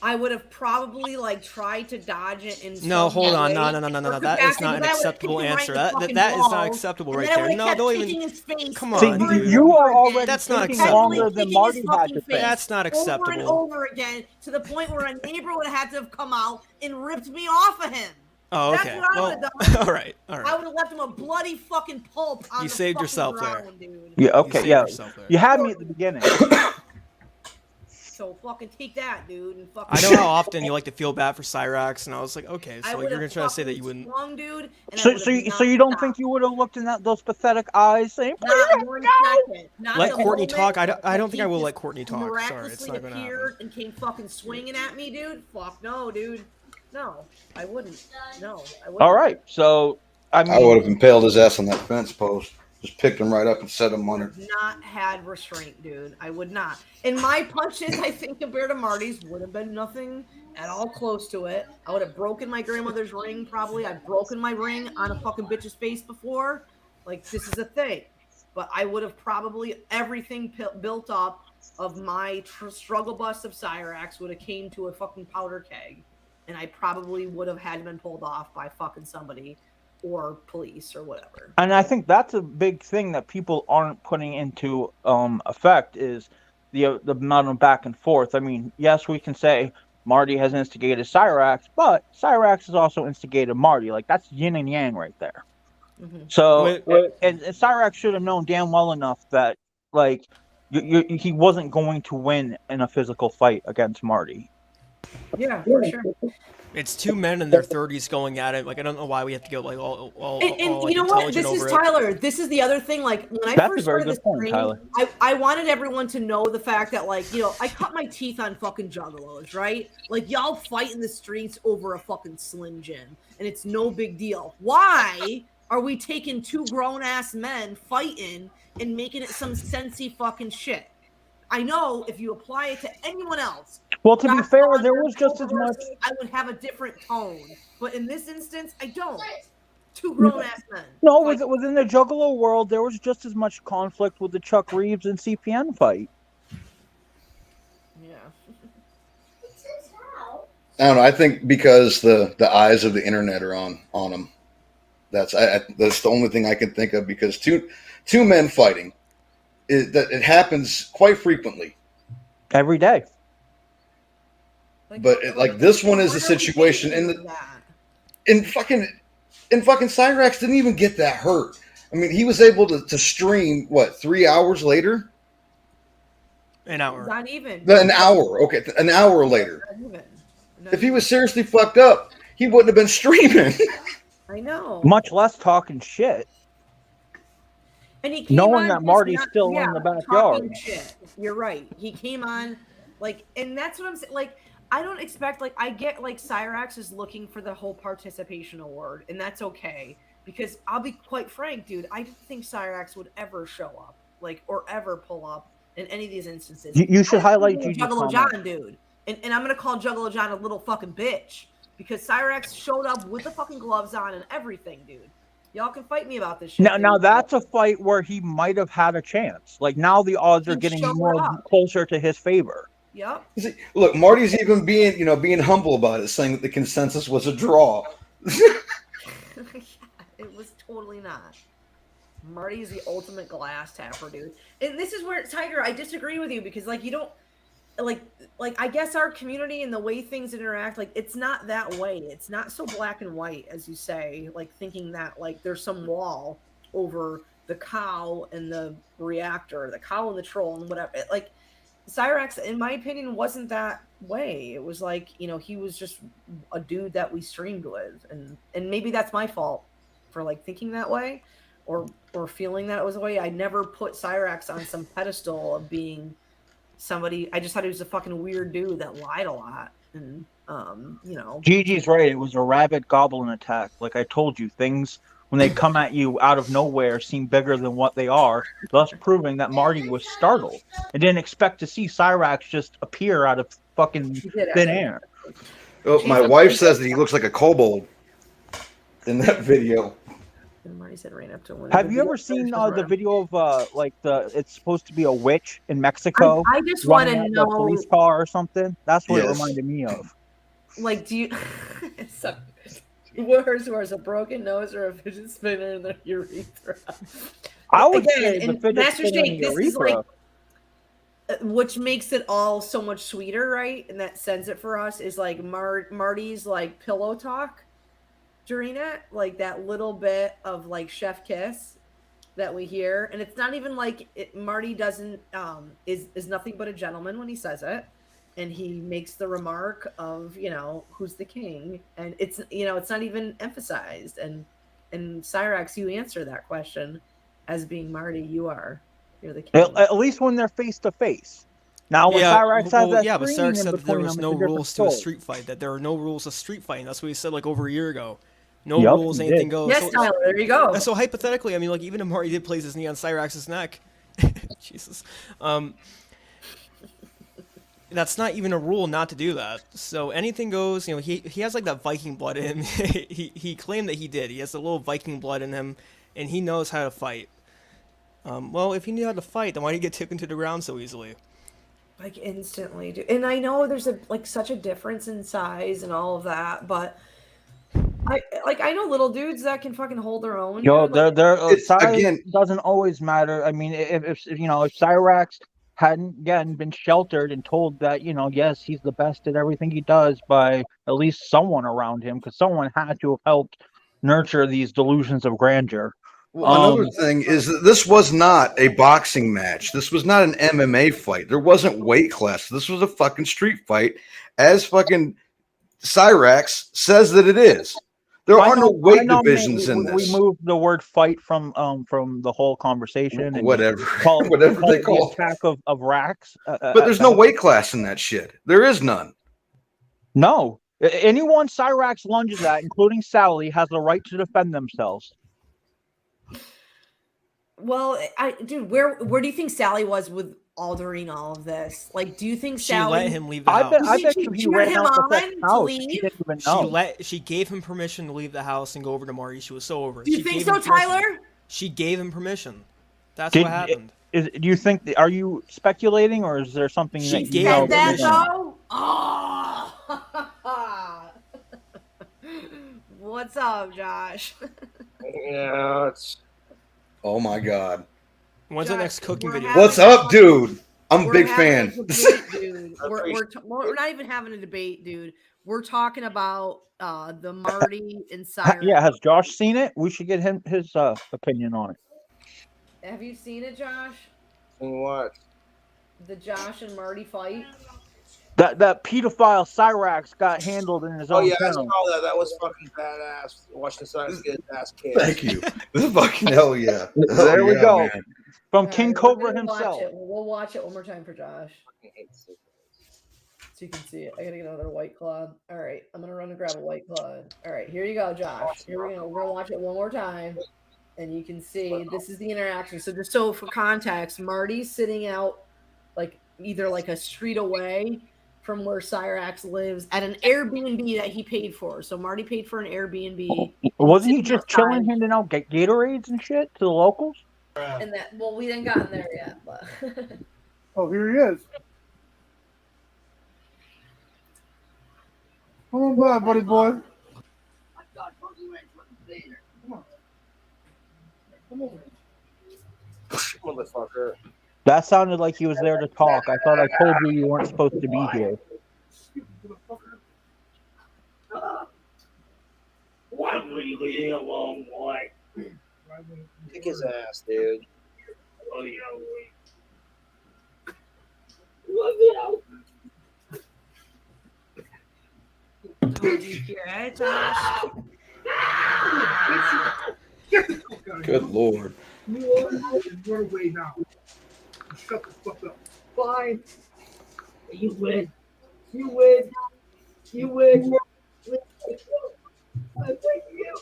I would have probably tried to dodge it in No, hold on. No. That is not an acceptable answer. That is not acceptable right there. No, don't even. Come on, dude. You are already that's not acceptable. Longer than Marty had to face. That's not acceptable. Over and over again, to the point where a neighbor would have had to have come out and ripped me off of him. Oh, okay. That's what I would have done. All right. I would have left him a bloody fucking pulp on You saved yourself ground, there. Dude. Yeah. Okay. Yeah. You had me at the beginning. So fucking take that, dude. And fucking I know how often you like to feel bad for Cyrax, and I was like, okay, so you're gonna try to say that you wouldn't. Swung, dude, so you don't think you would have looked in those pathetic eyes saying, not 1 second. Let Courtney talk. I don't think I will let Courtney talk. Sorry, it's not gonna happen. And came fucking swinging at me, dude. Fuck no, dude. No, I wouldn't. No, I wouldn't. All right, so I would have impaled his ass on that fence post. Just picked him right up and set him on it. Not had restraint, dude. I would not. And my punches, I think, compared to Marty's, would have been nothing at all close to it. I would have broken my grandmother's ring, probably. I've broken my ring on a fucking bitch's face before. Like, this is a thing. But I would have probably, everything built up of my struggle bus of Cyrax would have came to a fucking powder keg. And I probably would have had been pulled off by fucking somebody. Or police or whatever. And I think that's a big thing that people aren't putting into effect is the amount of back and forth. I mean, yes, we can say Marty has instigated Cyrax, but Cyrax has also instigated Marty. Like, that's yin and yang right there. Mm-hmm. So, and Cyrax should have known damn well enough that, like, he wasn't going to win in a physical fight against Marty. Yeah, for sure. It's two men in their 30s going at it. Like, I don't know why we have to go like all and you know what? This is Tyler. This is the other thing. Like when I first started this stream, I wanted everyone to know the fact that, like, I cut my teeth on fucking juggalos, right? Like, y'all fight in the streets over a fucking Slim Jim, and it's no big deal. Why are we taking two grown ass men fighting and making it some sensey fucking shit? I know if you apply it to anyone else. Well, to be fair, there was just as much. I would have a different tone, but in this instance, I don't. Two grown-ass men. No, within the Juggalo world, there was just as much conflict with the Chuck Reeves and CPN fight. Yeah. I don't know. I think because the eyes of the internet are on them. That's the only thing I can think of, because two men fighting. It happens quite frequently. Every day. But this one is a situation in fucking Cyrax didn't even get that hurt. I mean, he was able to stream 3 hours later? An hour. Not even. An hour. Okay, an hour later. Not even. If he was seriously fucked up, he wouldn't have been streaming. I know. Much less talking shit. And he came knowing that Marty's still in the backyard. Shit. You're right. He came on, and that's what I'm saying. Like, I don't expect, I get, Cyrax is looking for the whole participation award, and that's okay. Because I'll be quite frank, dude, I didn't think Cyrax would ever show up, or ever pull up in any of these instances. You should highlight Juggalo John, dude. And I'm going to call Juggalo John a little fucking bitch. Because Cyrax showed up with the fucking gloves on and everything, dude. Y'all can fight me about this shit. Now that's a fight where he might have had a chance. Like now the odds are He getting showed more up. closer to his favor. Yep. See, look, Marty's even being humble about it, saying that the consensus was a draw. It was totally not. Marty is the ultimate glass tapper, dude. And this is where, Tiger, I disagree with you because, like, you don't, like I guess our community and the way things interact, like, it's not that way. It's not so black and white, as you say, like, thinking that, like, there's some wall over the cow and the reactor, the cow and the troll and whatever. Like, Cyrax, in my opinion, wasn't that way. It was like, you know, he was just a dude that we streamed with. And maybe that's my fault for, like, thinking that way or feeling that it was a way. I never put Cyrax on some pedestal of being somebody. I just thought he was a fucking weird dude that lied a lot. And, you know. Gigi's right. It was a rabid goblin attack. Like I told you, things, when they come at you out of nowhere, seem bigger than what they are, thus proving that Marty was startled and didn't expect to see Cyrax just appear out of fucking thin air. Oh, my wife says that he looks like a kobold in that video. And Marty said ran up to one. Have you ever seen the video of it's supposed to be a witch in Mexico? I just want to know. A police car or something. That's what it Yes. reminded me of. Like, do you? Worse, a broken nose or a fidget spinner in the urethra. I would Again, say the and fidget Master spinner in Shake, the this is like, urethra. which makes it all so much sweeter, right? And that sends it for us is like Marty's like pillow talk during it, like that little bit of like chef kiss that we hear, and it's not even like Marty doesn't is nothing but a gentleman when he says it, and he makes the remark of, you know, who's the king, and it's, you know, it's not even emphasized. And Cyrax, you answer that question as being Marty. You're the king. At least when they're face to face. Now when Cyrax has that but screen Cyrax in said that there between was them, no it's a different rules to a story. street fight. That there are no rules of street fighting. That's what he said like over a year ago. No Yep, rules, he anything did. goes. Yes, Tyler, there you go. So hypothetically, I mean, like even if Marty did place his knee on Cyrax's neck, Jesus, that's not even a rule not to do that. So anything goes. You know, he has like that Viking blood in him. he claimed that he did. He has a little Viking blood in him, and he knows how to fight. Well, if he knew how to fight, then why did he get taken to the ground so easily? Like instantly, dude. And I know there's such a difference in size and all of that, but I know little dudes that can fucking hold their own. Yo, dude. size doesn't always matter. I mean, if you know, if Cyrax hadn't again been sheltered and told that, you know, yes, he's the best at everything he does by at least someone around him, because someone had to have helped nurture these delusions of grandeur. Well, another thing is that this was not a boxing match. This was not an MMA fight. There wasn't weight class. This was a fucking street fight, as fucking Cyrax says that it is. There are no weight divisions in this. We moved the word fight from the whole conversation. And Whatever. whatever they call the attack of racks. But there's no weight class in that shit. There is none. No. Anyone Cyrax lunges at, including Sally, has the right to defend themselves. Well, dude, where do you think Sally was with ordering all of this? Like, do you think Sally let him leave the house? I bet he ran him out the on to house. leave? He didn't even know. She gave him permission to leave the house and go over to Marty. She was so over it. Do you She think gave so, him permission. Tyler? She gave him permission. That's what happened. Do you think? Are you speculating, or is there something She that you gave know? That permission. though? Oh. What's up, Josh? Yeah, it's. Oh my god. When's the next cooking video? What's up, dude? I'm a big having fan. a debate, dude. We're not even having a debate, dude. We're talking about the Marty and Cyrax. Yeah, has Josh seen it? We should get his opinion on it. Have you seen it, Josh? Seen what? The Josh and Marty fight? That pedophile Cyrax got handled in his own Yeah, I saw town. that. That was fucking badass. Watching Cyrax get his ass kicked. Thank you. Fucking hell yeah. There we yeah, go. man. From King we're Cobra gonna watch himself. it. We'll watch it one more time for Josh. So you can see it. I gotta get another White Claw. All right, I'm gonna run and grab a White Claw. All right, here you go, Josh. Here we go. We're gonna watch it one more time, and you can see this is the interaction. So just so for context, Marty's sitting out like either like a street away from where Cyrax lives at an Airbnb that he paid for. So Marty paid for an Airbnb. Wasn't he just chilling, handing out Gatorades and shit to the locals? And that, well, we didn't gotten there yet, but Oh, here he is. Come on by, buddy boy. Motherfucker. That sounded like he was there to talk. I thought I told you weren't supposed to be here. Why would you leave me alone, boy? Kick his ass, dude. Oh, yeah. did you hear it, Josh? Good Lord. You are and run away now. Shut the fuck up. Fine. You win. You win. You win. I thank you.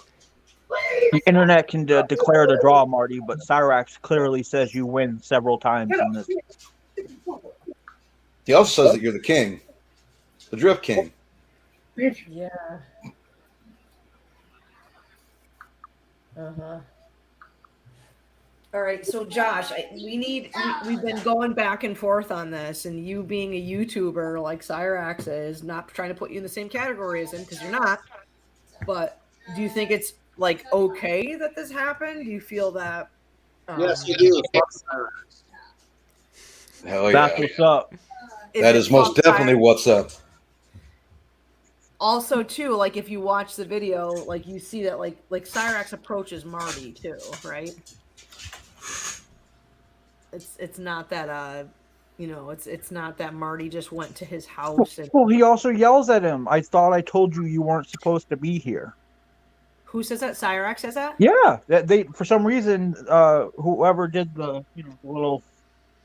The internet can declare the draw, Marty, but Cyrax clearly says you win several times in this. He also says that you're the king, the Drift King. Yeah. Uh-huh. All right, so Josh, we've been going back and forth on this, and you being a YouTuber like Cyrax is, not trying to put you in the same category as him because you're not, but do you think it's like okay that this happened? Do you feel that? Yes, you do. Fuck Cyrax. Hell yeah. That's what's up. That is most definitely what's up. Also, too, like if you watch the video, like you see that like Cyrax approaches Marty too, right? It's not that it's not that Marty just went to his house and Well, he also yells at him. I thought I told you you weren't supposed to be here. Who says that? Cyrax says that? Yeah, they for some reason, whoever did the little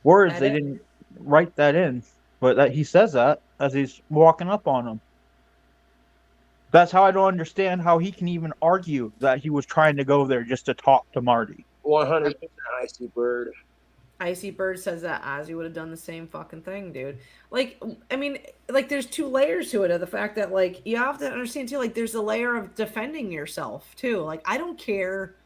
words, they didn't write that in, but that he says that as he's walking up on him. That's how I don't understand how he can even argue that he was trying to go there just to talk to Marty. 100% Icy Bird. Icy Bird says that Ozzy would have done the same fucking thing, dude. Like, I mean, like, there's two layers to it of the fact that, like, you have to understand, too, like, there's a layer of defending yourself, too. Like, I don't care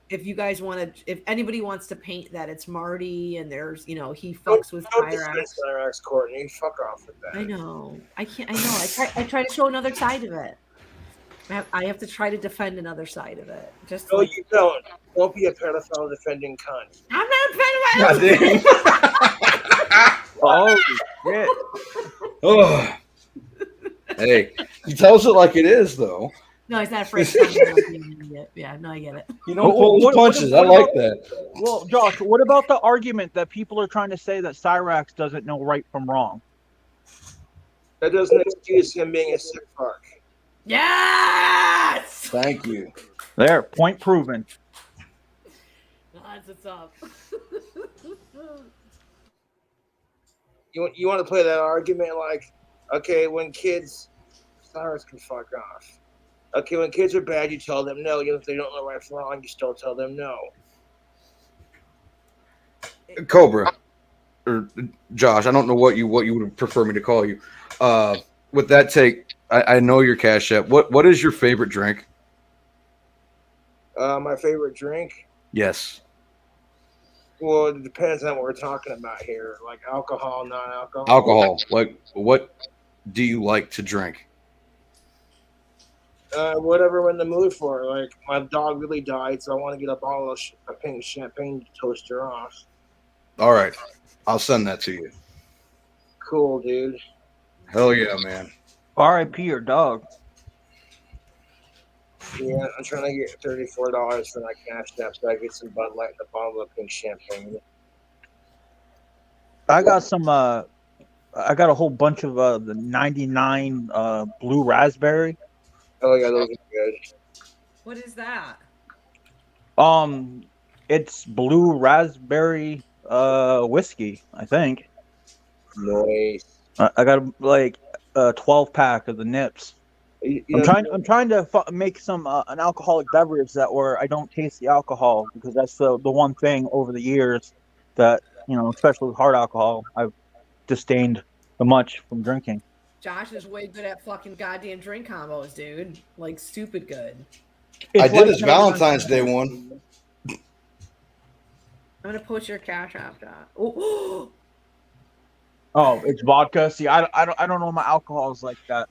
if you guys want to, if anybody wants to paint that it's Marty and there's, he fucks with Cyrax, Courtney. Fuck off with that. I know. I can't, I know. I try to show another side of it. I have to try to defend another side of it. Just no, you don't. Don't be a pedophile defending cunt. I'm not a pedophile. Oh shit! Oh. Hey, he tells it like it is, though. No, he's not afraid to be an idiot. Yeah, no, I get it. You don't pull his punches. I like that. Well, Josh, what about the argument that people are trying to say that Cyrax doesn't know right from wrong? That doesn't excuse him being a sick fuck. Yes! Thank you. There, point proven. That's what's up. You want to play that argument like, okay, when kids, Cyrus can fuck off. Okay, when kids are bad, you tell them no. Even if they don't know right from wrong, you still tell them no. Cobra, or Josh, I don't know what you would prefer me to call you. With that take, I know your Cash App. What is your favorite drink? My favorite drink? Yes. Well, it depends on what we're talking about here. Like alcohol, non-alcohol. Alcohol. Like, what do you like to drink? Whatever I'm in the mood for. Like, my dog really died, so I want to get up all the pink champagne to toast her off. All right. I'll send that to you. Cool, dude. Hell yeah, man. R.I.P. your dog. Yeah, I'm trying to get $34 for my Cash App so I get some Bud Light and a bottle of pink champagne. I got some. I got a whole bunch of the 99 blue raspberry. Oh yeah, those are good. What is that? It's blue raspberry whiskey, I think. Nice. I got like a 12-pack of the nips. I'm trying to make some an alcoholic beverage where I don't taste the alcohol, because that's the one thing over the years that especially with hard alcohol, I've disdained the much from drinking. Josh is way good at fucking goddamn drink combos, dude. Like stupid good. I did his Valentine's Day one. I'm gonna put your cash app, Josh. Oh, Oh, it's vodka. See, I don't know my alcohols like that.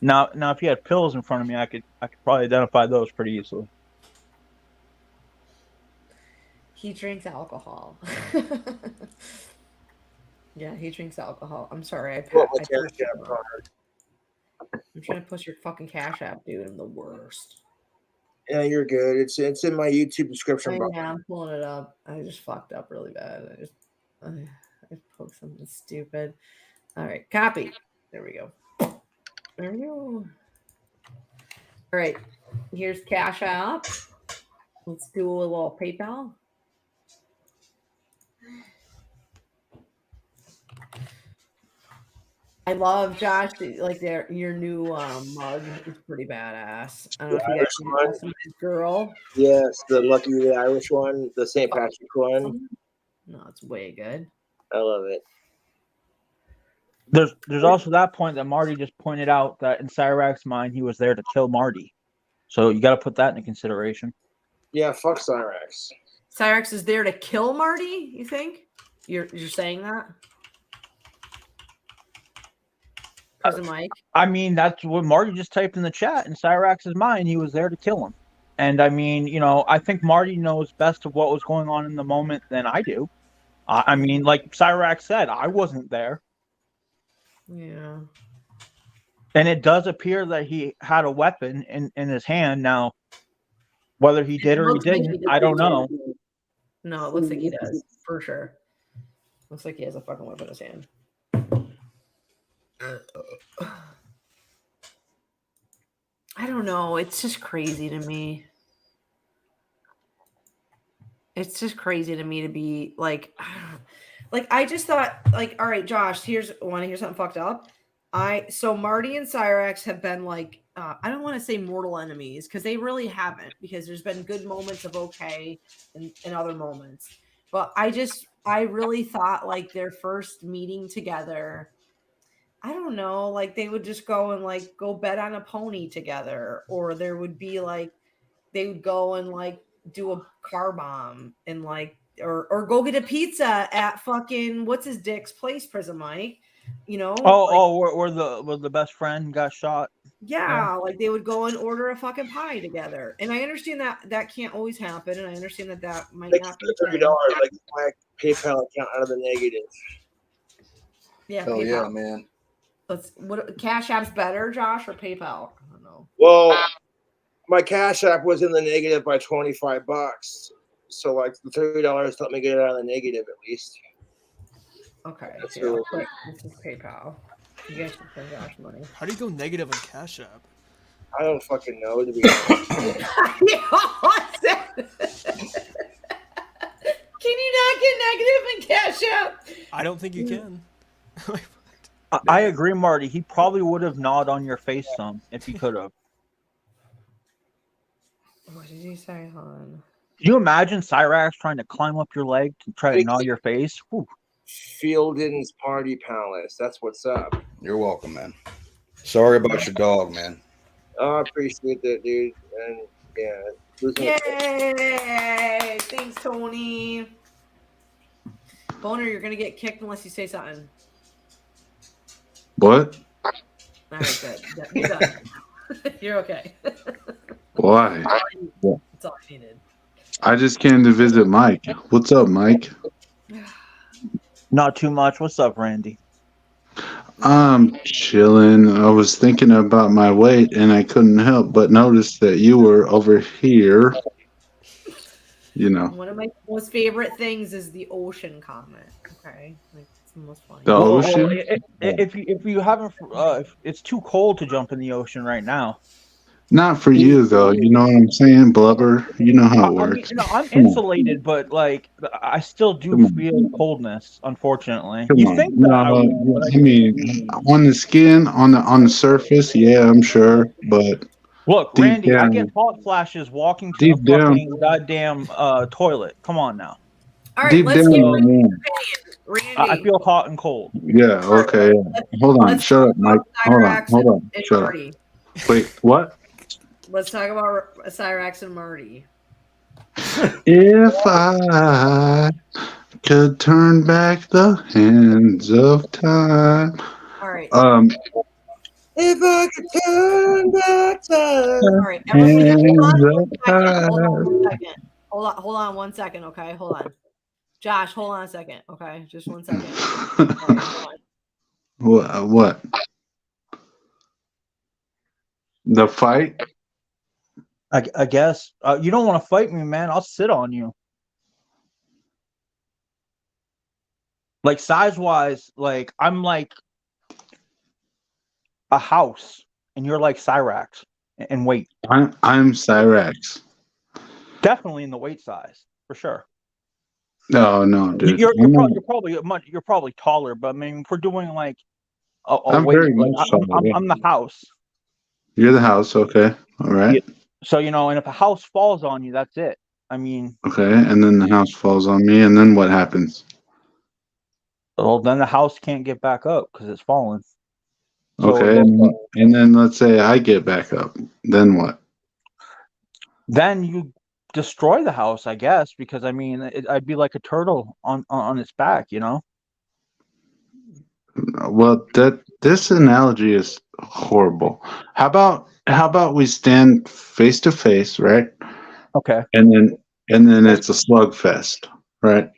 Now, if you had pills in front of me, I could probably identify those pretty easily. he drinks alcohol. Yeah, he drinks alcohol. I'm sorry. I'm trying to push your fucking cash app, dude. I'm the worst. Yeah, you're good. It's in my YouTube description box. Yeah, I'm pulling it up. I just fucked up really bad. I poked something stupid. All right, copy. There we go. There we go. All right, here's cash app. Let's do a little PayPal. I love Josh. Like your new mug is pretty badass. I don't know if you guys see this girl. Yes, the Irish one, the St. Patrick one. No, it's way good. I love it. There's also that point that Marty just pointed out that in Cyrax's mind he was there to kill Marty, so you got to put that into consideration. Yeah, fuck Cyrax. Cyrax is there to kill Marty. You think? You're saying that? Mike. I mean, that's what Marty just typed in the chat. In Cyrax's mind, he was there to kill him. And I mean, I think Marty knows best of what was going on in the moment than I do. I mean, like Cyrax said, I wasn't there. Yeah. And it does appear that he had a weapon in his hand. Now, whether he did or he didn't, I don't know. No, it looks like he does, for sure. Looks like he has a fucking weapon in his hand. I don't know. It's just crazy to me. It's just crazy to me to be like I just thought, like, all right, Josh, want to hear something fucked up? So Marty and Cyrax have been like, I don't want to say mortal enemies because they really haven't, because there's been good moments of okay and other moments. But I really thought like their first meeting together, I don't know, like they would just go and like go bet on a pony together, or there would be like they would go and like do a car bomb and like or go get a pizza at fucking what's his dick's place, Prison Mike, where the best friend got shot. Yeah, like they would go and order a fucking pie together, and I understand that can't always happen, and I understand that might not be $30, like my PayPal account out of the negative. Yeah, hell PayPal. yeah, man. What Cash App's better, Josh, or PayPal? I don't know. Well, my Cash App was in the negative by $25, so like the $30 let me get it out of the negative at least. Okay, That's so really quick. This is PayPal. You guys should send Josh money. How do you go negative on Cash App? I don't fucking know, to be honest. Can you not get negative in Cash App? I don't think you can. I agree, Marty. He probably would have gnawed on your face some if he could have. What did he say, hon? Can you imagine Cyrax trying to climb up your leg to try to gnaw your face? Whew. Fielding's Party Palace. That's what's up. You're welcome, man. Sorry about your dog, man. Oh, I appreciate that, dude. And yeah. Yay! Thanks, Tony. Boner, you're gonna get kicked unless you say something. What? All right, good. You're done. You're okay. Why? That's all I needed. I just came to visit Mike. What's up, Mike? Not too much. What's up, Randy? I'm chilling. I was thinking about my weight, and I couldn't help but notice that you were over here. One of my most favorite things is the ocean comment. Okay, like it's the most funny. The ocean. If you haven't, if it's too cold to jump in the ocean right now. Not for you, though. You know what I'm saying? Blubber. You know how it works. I'm insulated, but like I still do feel coldness. Unfortunately, you think that? I mean, on the skin, on the surface, yeah, I'm sure. But look, Randy, I get hot flashes walking to the fucking goddamn toilet. Come on now. All right, let's Randy. I feel hot and cold. Yeah. Okay. Hold on. Shut up, Mike. Hold on. Cyrax Hold on. and Shut up. Marty. Wait. What? Let's talk about Cyrax and Marty. If I could turn back the hands of time. All right. If I could turn back time. All right. Everybody, hold on 1 second. Okay. Hold on. Josh, hold on a second. Okay. Just 1 second. All right, hold on. What? The fight? I guess. You don't want to fight me, man. I'll sit on you. Like size-wise, like I'm like a house, and you're like Cyrax in weight. I'm Cyrax. Definitely in the weight size, for sure. No, dude. You're probably taller, but I mean, if we're doing like I'm weight, very like, much taller, yeah. I'm the house. You're the house, okay. All right. Yeah. So, and if a house falls on you, that's it. I mean, okay, and then the house falls on me, and then what happens? Well, then the house can't get back up because it's fallen. So Okay, and then let's say I get back up. Then what? Then you destroy the house, I guess, because I mean, I'd be like a turtle on its back, Well, this analogy is horrible. How about we stand face to face, right? Okay. And then it's a slugfest, right?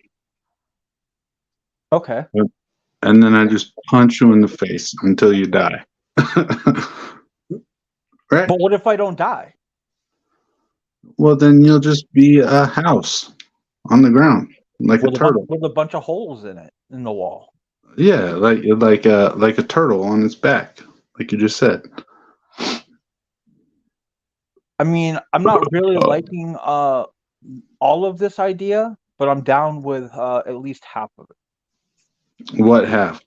Okay. And then I just punch you in the face until you die. Right? But what if I don't die? Well, then you'll just be a house on the ground, like a turtle. With a bunch of holes in it, in the wall. Yeah, like a turtle on its back, like you just said. I mean, I'm not really liking all of this idea, but I'm down with at least half of it. What half?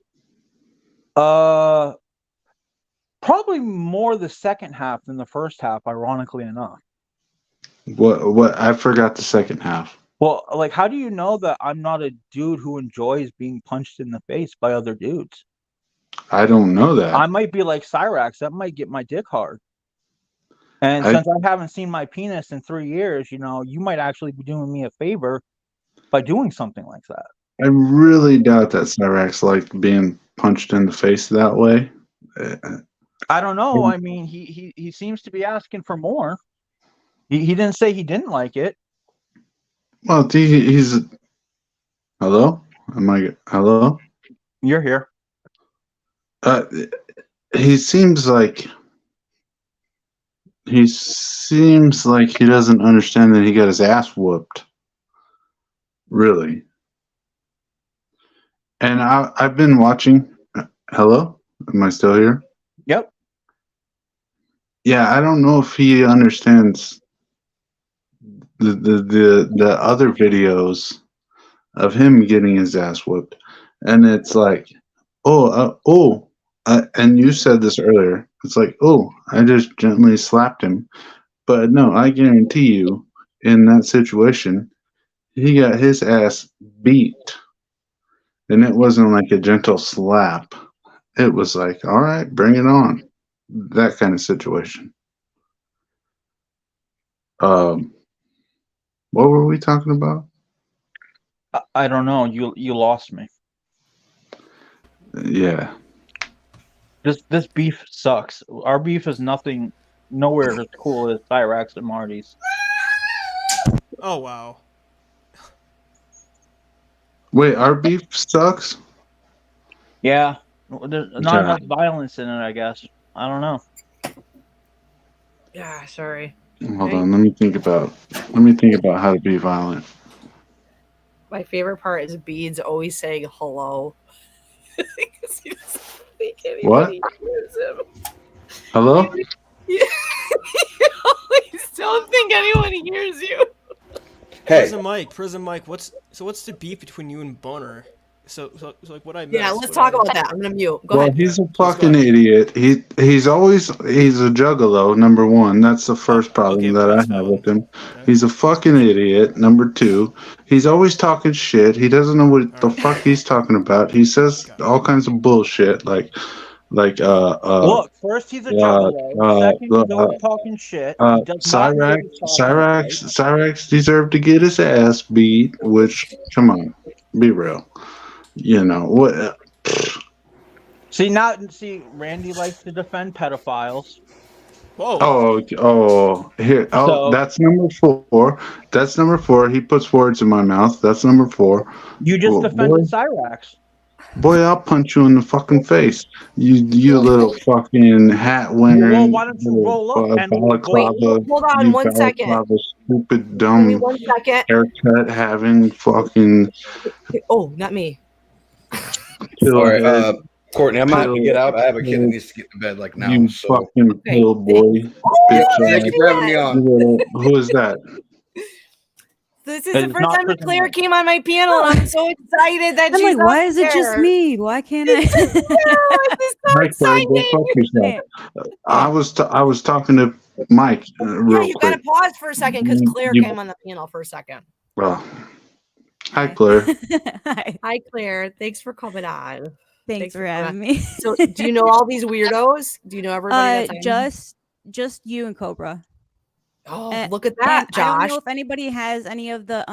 Probably more the second half than the first half, ironically enough. What? I forgot the second half. Well, like, how do you know that I'm not a dude who enjoys being punched in the face by other dudes? I don't know that. I might be like Cyrax. That might get my dick hard. And since I haven't seen my penis in 3 years, you might actually be doing me a favor by doing something like that. I really doubt that Cyrax liked being punched in the face that way. I don't know. I mean, he seems to be asking for more. He didn't say he didn't like it. Well, he's. Hello? Hello? You're here. He seems like he doesn't understand that he got his ass whooped. Really. And I've been watching. Hello? Am I still here? Yep. Yeah, I don't know if he understands the other videos of him getting his ass whooped, and it's like, and you said this earlier. It's like, I just gently slapped him, but no, I guarantee you, in that situation, he got his ass beat, and it wasn't like a gentle slap. It was like, all right, bring it on, that kind of situation. What were we talking about? I don't know. You lost me. Yeah. This beef sucks. Our beef is nowhere as cool as Cyrax and Marty's. Oh wow. Wait, our beef sucks? Yeah. There's not enough violence in it, I guess. I don't know. Yeah, sorry. Hold on, let me think about how to be violent. My favorite part is Beads always saying hello. Because he doesn't think anybody hears him. Hello? You always don't think anyone hears you. Hey. Prison Mike, what's the beef between you and Boner? So like what I missed. Yeah, let's talk about that. I'm gonna mute. Go Well, ahead. he's a fucking idiot. He's a juggalo. Number one, that's the first problem that I have with him. He's a fucking idiot. Number two, he's always talking shit. He doesn't know what the fuck he's talking about. He says all kinds of bullshit, Look, first he's a juggalo. Second, he's always talking shit. He does not know what he's talking about. Cyrax deserved to get his ass beat. Which, come on, be real. You know what? See, Randy likes to defend pedophiles. Whoa. Here. So- That's number 4. That's number 4. He puts words in my mouth. That's number 4. You just defended Cyrax. Boy, I'll punch you in the fucking face. You little fucking hat wearing. Well, why don't you roll up and balaclava, hold on 1 second. balaclava, stupid, Give dumb me 1 second. haircut having fucking. Oh, not me. All right, Courtney, I'm going to get out. I have a kid that needs to get to bed like now. You So fucking little boy. thank you for having me on. Who is that? This is the first time that Claire came on my panel, and I'm so excited that I'm she's like, why up is it just there. me? Why can't I? This is so Hi, Claire, go fuck yourself. I was talking to Mike Yeah, real you quick. gotta pause for a second because Claire You- came on the panel for a second. Well, hi, Claire. Hi, Claire. Thanks for coming on. Thanks for coming having on. me. So, do you know all these weirdos? Do you know everybody? That's on? Just you and Cobra. Oh, look at that, I don't Josh. know if anybody has any of the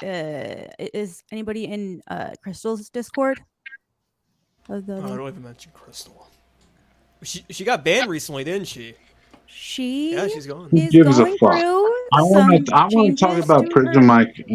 is anybody in Crystal's Discord? I don't even mention Crystal. She got banned recently, didn't she? Yeah, she's gone. Who gives a fuck? I want to talk about Prison Mike.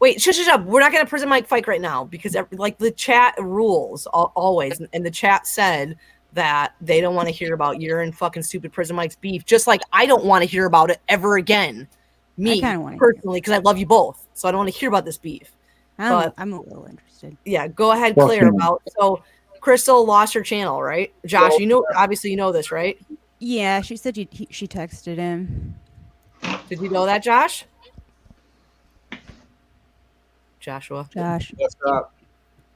Wait, shut up. We're not going to prison Mike fight right now because like the chat rules always. And the chat said that they don't want to hear about your and fucking stupid Prison Mike's beef. Just like I don't want to hear about it ever again. Me personally, because I love you both. So I don't want to hear about this beef. I'm a little interested. Yeah, go ahead, Claire. So Crystal lost her channel, right? Josh, obviously you know this, right? Yeah, she said she texted him. Did you know that, Josh? Joshua. Josh. What's up?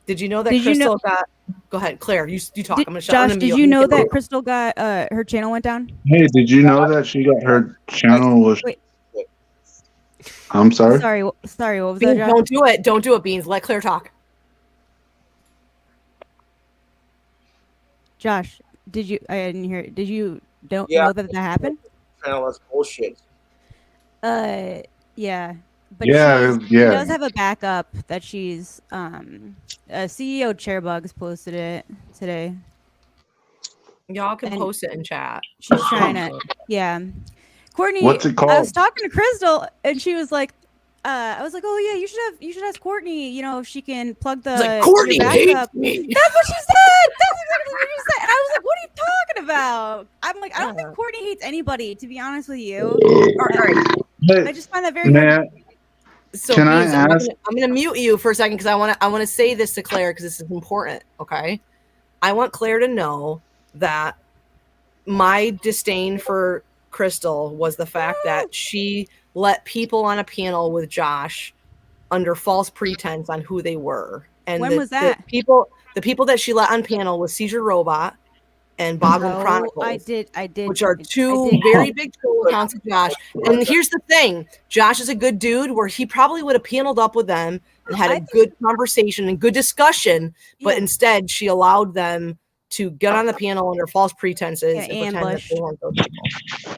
Did you know that Did you Crystal know- got? Go ahead, Claire. You talk. I'm gonna Josh, did you know that Crystal got her channel went down? Hey, did you know that she got her channel was? Wait. I'm sorry. Sorry, what was Beans, that, Josh? don't do it, Beans. Let Claire talk. Josh, did you? I didn't hear. Did you know that happened? Channel, that's bullshit. Yeah. But Yeah, she yeah. does have a backup that she's CEO Chairbugs posted it today. Y'all can post it in chat. She's trying to, yeah. Courtney, What's it called? I was talking to Crystal, and she was like, I was like, oh yeah, you should ask Courtney, if she can plug the like, Courtney your hates backup. me. That's what she said. That's exactly what she said. And I was like, what are you talking about? I'm like, I don't think Courtney hates anybody, to be honest with you. All right. I just find that very hard. So Can I Beans, ask- I'm gonna mute you for a second because I want to say this to Claire because this is important. Okay, I want Claire to know that my disdain for Crystal was the fact that she let people on a panel with Josh under false pretense on who they were. And When was that? The people that she let on panel was Seizure Robot and Boggle No, Chronicles. I did. Which are two very big troll accounts of Josh. And here's the thing: Josh is a good dude. Where he probably would have paneled up with them and had a good conversation and good discussion, but instead she allowed them to get on the panel under false pretenses and pretend that they weren't those people.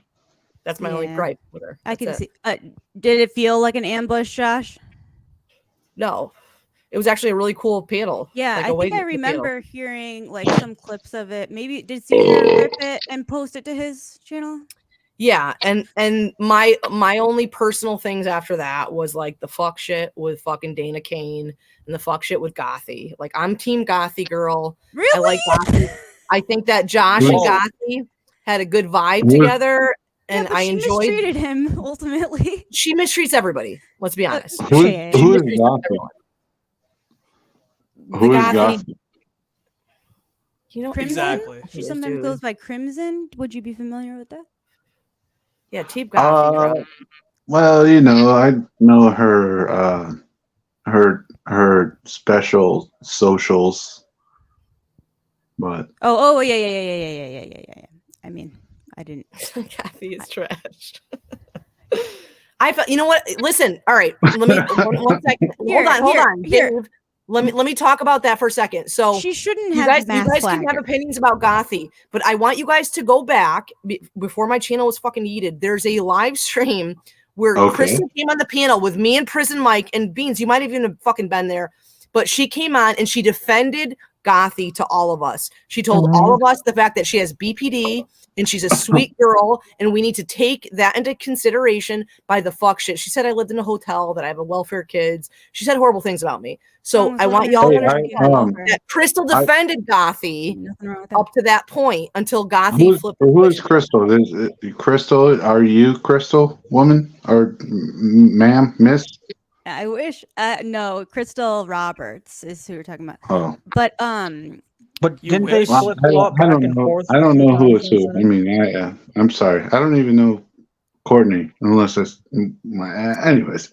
That's my only gripe with her. I can That's see. it. Did it feel like an ambush, Josh? No, it was actually a really cool panel. Yeah, Like, I a way think I to remember hearing like some clips of it. Maybe did Caesar rip it and post it to his channel? Yeah, and my only personal things after that was like the fuck shit with fucking Dana Kane and the fuck shit with Gothy. Like I'm team Gothy girl. Really? I like Gothy. I think that Josh and Gothy had a good vibe together, and I she enjoyed. mistreated him ultimately. She mistreats everybody. Let's be honest. Who is mistreats Gothy? everyone. Who is Gothy. Gothy? You know, Crimson? Exactly. She Yes, sometimes dude. goes by Crimson. Would you be familiar with that? Yeah, Team Gothy. bro. Well, I know her her special socials, but yeah. I mean, I didn't. Kathy is trash. You know what? Listen, all right. Let me one second. Hold on. Dave, let me talk about that for a second. So she shouldn't you have. guys can have opinions about Gothy, but I want you guys to go back before my channel was fucking yeeted. There's a live stream where Kristen came on the panel with me and Prison Mike and Beans. You might even have fucking been there, but she came on and she defended Gothy to all of us. She told all of us the fact that she has BPD and she's a sweet girl, and we need to take that into consideration by the fuck shit. She said I lived in a hotel, that I have a welfare kids. She said horrible things about me. So I want y'all to understand that Crystal defended Gothy up to that point until Gothy flipped. Who is Crystal? Crystal, are you Crystal, woman or ma'am, miss? I wish. No, Crystal Roberts is who you're talking about. Oh, But didn't they flip flop I back don't and know. forth? I don't know who is who. I mean, I'm sorry. I don't even know Courtney unless it's my. Anyways,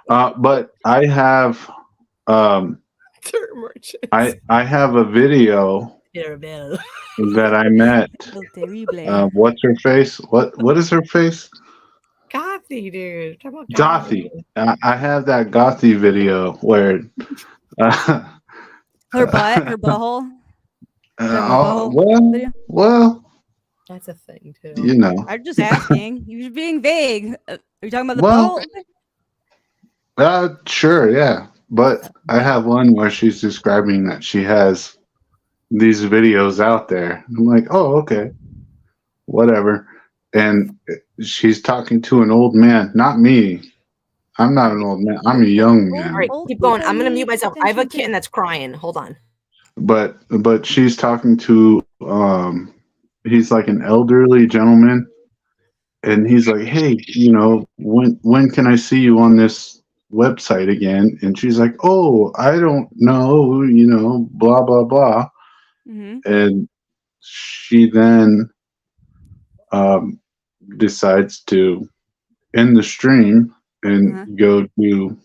but I have. I have a video that I met. What's her face? What is her face? Gothy, dude. Talk about Gothy. I have that Gothy video where her butt, her butthole. Well, that's a thing too. You know, I'm just asking. You're being vague. Are you talking about the butthole? Sure, yeah. But I have one where she's describing that she has these videos out there. I'm like, oh, okay, whatever. And she's talking to an old man, not me. I'm not an old man. I'm a young man. All right, keep going. I'm gonna mute myself. I have a kitten that's crying. Hold on. But she's talking to he's like an elderly gentleman, and he's like, hey, when can I see you on this website again? And she's like, oh, I don't know, blah blah blah. And she then decides to end the stream and go to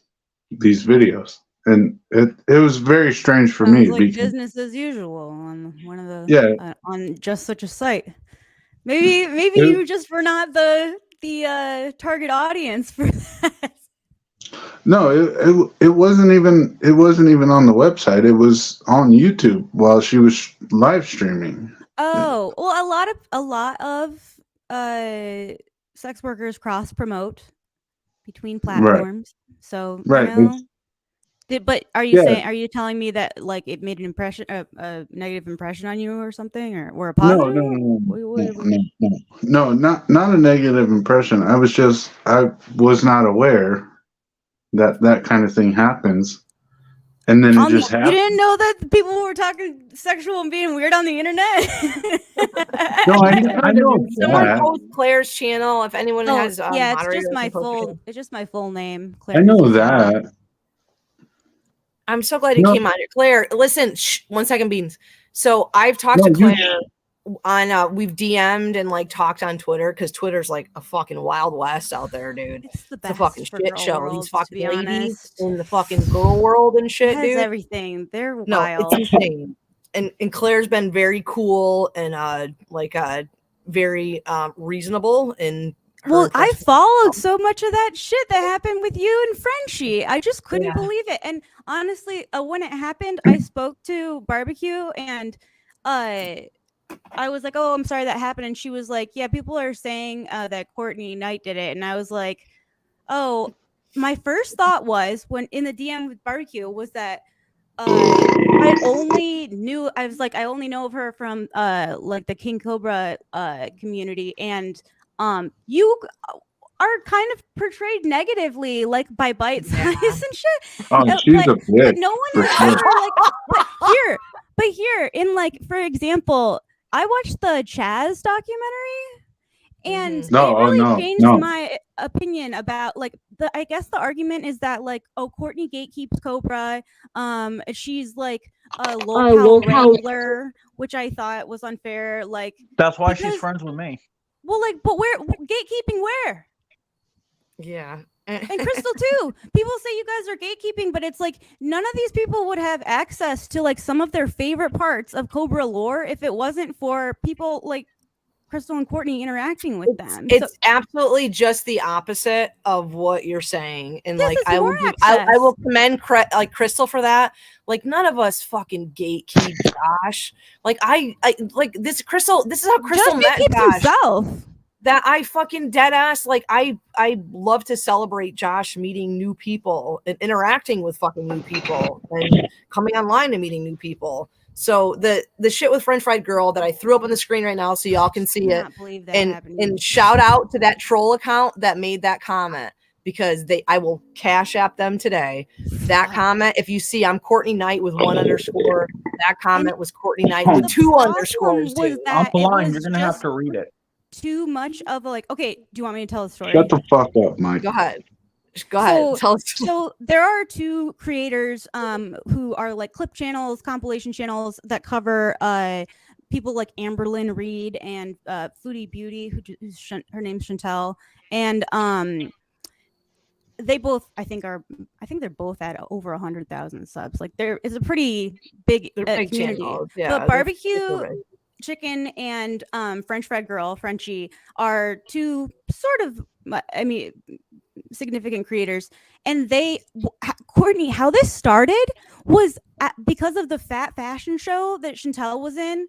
these videos, and it was very strange for me. Like business as usual on one of the on just such a site. Maybe you just were not the target audience for that. No, it wasn't even on the website. It was on YouTube while she was live streaming. Oh, well, a lot of sex workers cross promote between platforms. Right. So but are you saying? Are you telling me that like it made an impression, a negative impression on you or something, or a positive? No, not a negative impression. I was not aware that kind of thing happens, and then it just happened. You didn't know that people were talking sexual and being weird on the internet? No, I know. Someone post Claire's channel if anyone has. It's just my full name. Claire. I know that. I'm so glad you came on here. Claire, listen, one second, Beans. So I've talked to Claire on we've DM'd and like talked on Twitter because Twitter's like a fucking wild west out there, dude. It's a fucking shit show. These fucking ladies in the fucking girl world and shit, dude. Everything. They're wild. It's insane. And Claire's been very cool and very reasonable and I followed so much of that shit that happened with you and Frenchie. I just couldn't believe it. And honestly, when it happened, I spoke to Barbecue and I was like, oh, I'm sorry that happened. And she was like, yeah, people are saying that CourtneyNeidt did it. And I was like, oh, my first thought was when in the DM with Barbecue was that I only know of her from like the King Cobra community, and you are kind of portrayed negatively, like by bite size and shit. Oh, she's a bitch. No one is ever like, but here, in like, for example, I watched the Chaz documentary, and it really changed my opinion about like I guess the argument is that like, oh, Courtney gatekeeps Cobra. She's like a lolcow wrangler, which I thought was unfair. Like that's why she's friends with me. Well, like, but where gatekeeping? Where? Yeah, And Crystal too. People say you guys are gatekeeping, but it's like none of these people would have access to like some of their favorite parts of Cobra lore if it wasn't for people like Crystal and Courtney interacting with them. It's absolutely just the opposite of what you're saying, and Yes, like it's I more will, I access. will commend like Crystal for that. Like none of us fucking gatekeep Josh. Like I like this Crystal. This is how Crystal Josh met gatekeeps Josh. himself. That I fucking dead ass like I love to celebrate Josh meeting new people and interacting with fucking new people and coming online and meeting new people. So the shit with French Fried Girl that I threw up on the screen right now so y'all can see it. Believe that And happened. shout out to that troll account that made that comment because I will cash app them today. That comment, if you see I'm CourtneyNeidt with 1_ that comment was CourtneyNeidt with 2 underscores. Was Dude. that Uncle it Line, was you're gonna have just to read it. too much of a like. Okay, do you want me to tell the story? Shut the fuck up, Mike. Go ahead. Go ahead. Tell us. So there are 2 creators who are like clip channels, compilation channels that cover people like Amberlynn Reed and Foodie Beauty, her name's Chantel, and they both I think they're both at over 100,000 subs. Like there is a pretty big big community. channels, yeah, But they're Barbecue super big. Chicken and French Fried Girl, Frenchie, are 2 sort of, I mean, significant creators. And Courtney, how this started was because of the Fat Fashion Show that Chantel was in.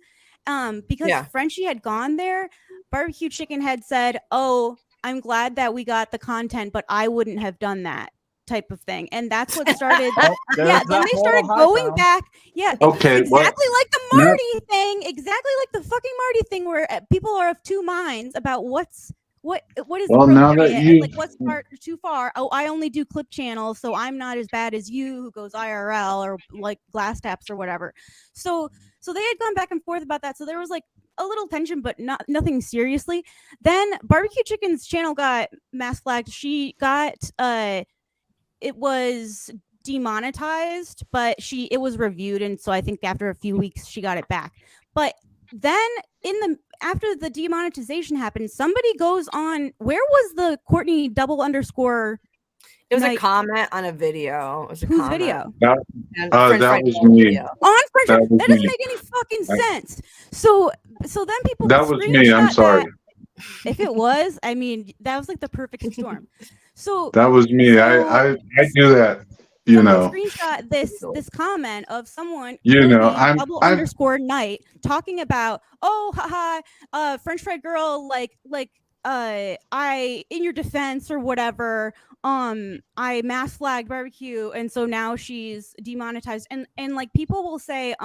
Because Frenchie had gone there, Barbecue Chicken had said, "Oh, I'm glad that we got the content, but I wouldn't have done that." Type of thing, and that's what started. Then they started going back. Yeah, Okay, exactly like the Marty thing. Exactly like the fucking Marty thing, where people are of 2 minds about what is Well, now appropriate that and like what's too far. Oh, I only do clip channels, so I'm not as bad as you who goes IRL or like glass taps or whatever. So they had gone back and forth about that. So there was like a little tension, but nothing seriously. Then Barbecue Chicken's channel got mass flagged. She got it was demonetized, but it was reviewed, and so I think after a few weeks she got it back. But then after the demonetization happened, somebody goes on. Where was the Courtney _? It was a comment on a video. It was a Whose comment. video? That was me. On French. That doesn't make any fucking sense. So then people. That was me. I'm sorry. If it was, I mean, that was like the perfect storm. So that was me. I do that. You know. Screenshot this comment of someone. You know, I'm _Night talking about French Fried Girl like I in your defense or whatever. I mass flagged Barbecue, and so now she's demonetized. And like people will say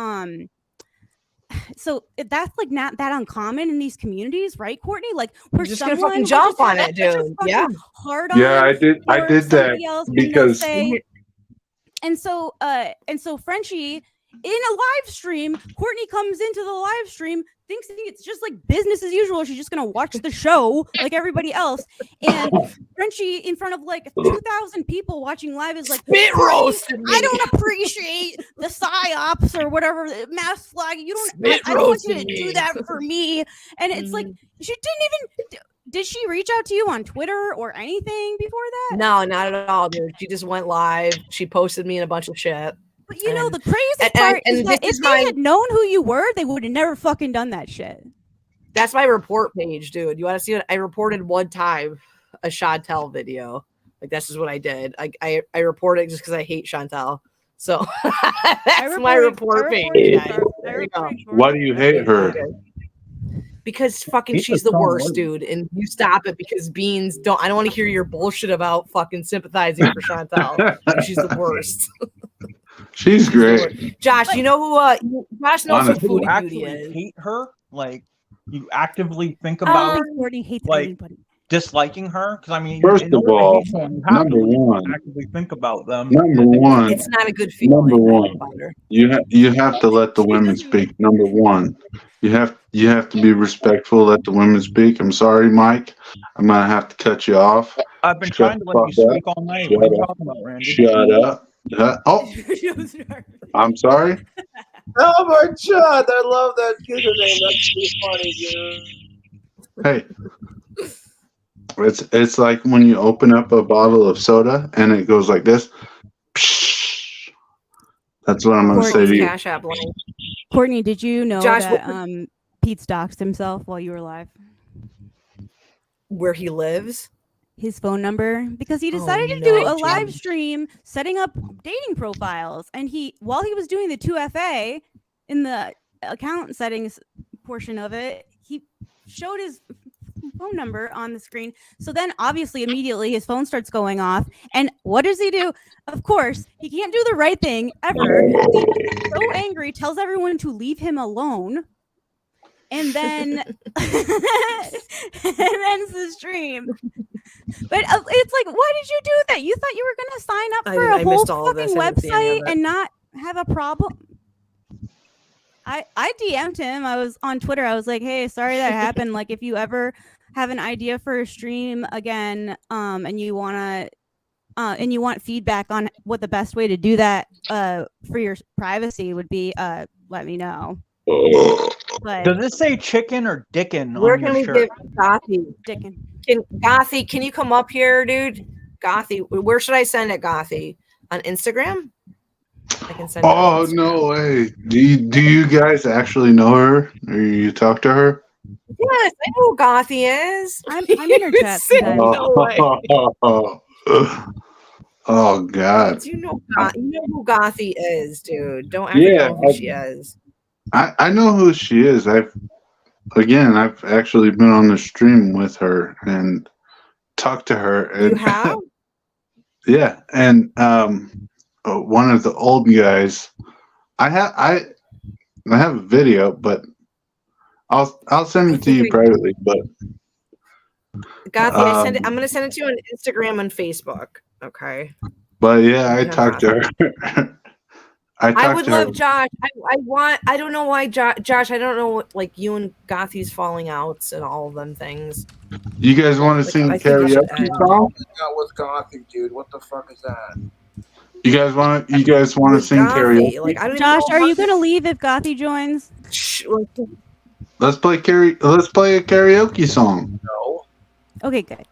so that's like not that uncommon in these communities, right, Courtney? Like we're just gonna fucking jump on it, dude. Yeah, hard on. Yeah, I did that because. And so Frenchie in a live stream, Courtney comes into the live stream thinking it's just like business as usual. She's just gonna watch the show like everybody else. And Frenchie in front of like 2,000 people watching live is like, spit roasted me. I don't appreciate the psyops or whatever mass flag. You don't. Spit I don't want you to roasted me. do that for me. And it's like she didn't even. Did she reach out to you on Twitter or anything before that? No, not at all, dude. She just went live. She posted me in a bunch of shit. But you know the crazy part is that if they had known who you were, they would have never fucking done that shit. That's my report page, dude. You want to see what I reported one time? A Chantal video. Like that's just what I did. I reported just because I hate Chantal. So that's my report page. Why do you hate her? Because fucking she's the worst, dude. And you stop it because Beans don't. I don't want to hear your bullshit about fucking sympathizing for Chantal. She's the worst. She's great. Josh, you know who? Josh knows who You Foodie Beauty actually is. hate her? Like you actively think about like disliking her? Because I mean, first of all, number one, actively think about them. Number one, it's not a good feeling. Number one, you have to let the women speak. Number one, you have to be respectful. Let the women speak. I'm sorry, Mike. I'm gonna have to cut you off. I've been trying to let you speak all night. What are you talking about, Randy? Shut up. Oh, I'm sorry. Oh my god, I love that username. That's pretty funny, dude. Hey, It's like when you open up a bottle of soda and it goes like this. That's what I'm going to say to Courtney's you. Cash App link. Courtney, did you know Josh, that Pete doxed himself while you were live? Where he lives? His phone number, because he decided to do a live stream setting up dating profiles, and while he was doing the 2FA in the account settings portion of it, he showed his phone number on the screen. So then obviously immediately his phone starts going off, and what does he do? Of course, he can't do the right thing ever. He's so angry, tells everyone to leave him alone, and then ends the stream. But it's like, why did you do that? You thought you were going to sign up for a whole fucking website and not have a problem? I DM'd him. I was on Twitter. I was like, hey, sorry that happened. Like, if you ever have an idea for a stream again, and you want feedback on what the best way to do that for your privacy would be, let me know. But Does this say chicken or dickin? Where on can your we shirt? get Gothy? Dickin. Gothy, can you come up here, dude? Gothy, where should I send it, Gothy? On Instagram? I can send it. Oh, no way. Do you guys actually know her? Or you talk to her? Yes, I know who Gothy is. I'm in her chat. No way. Oh, God. You know who Gothy is, dude. Don't ever know who she is. I know who she is. I've actually been on the stream with her and talked to her. And, you have? Yeah, and one of the old guys. I have a video, but I'll send it to you privately. But Gothy, I'm gonna send it to you on Instagram and Facebook. Okay. But yeah, I talked to her. I would love Josh. I don't know why Josh. I don't know what, like, you and Gothy's falling outs and all of them things. You guys want to sing karaoke song? With Gothy, dude. What the fuck is that? You guys want to sing karaoke? Like, I don't Josh, are you gonna leave if Gothy joins? Let's play a karaoke song. No. Okay, good.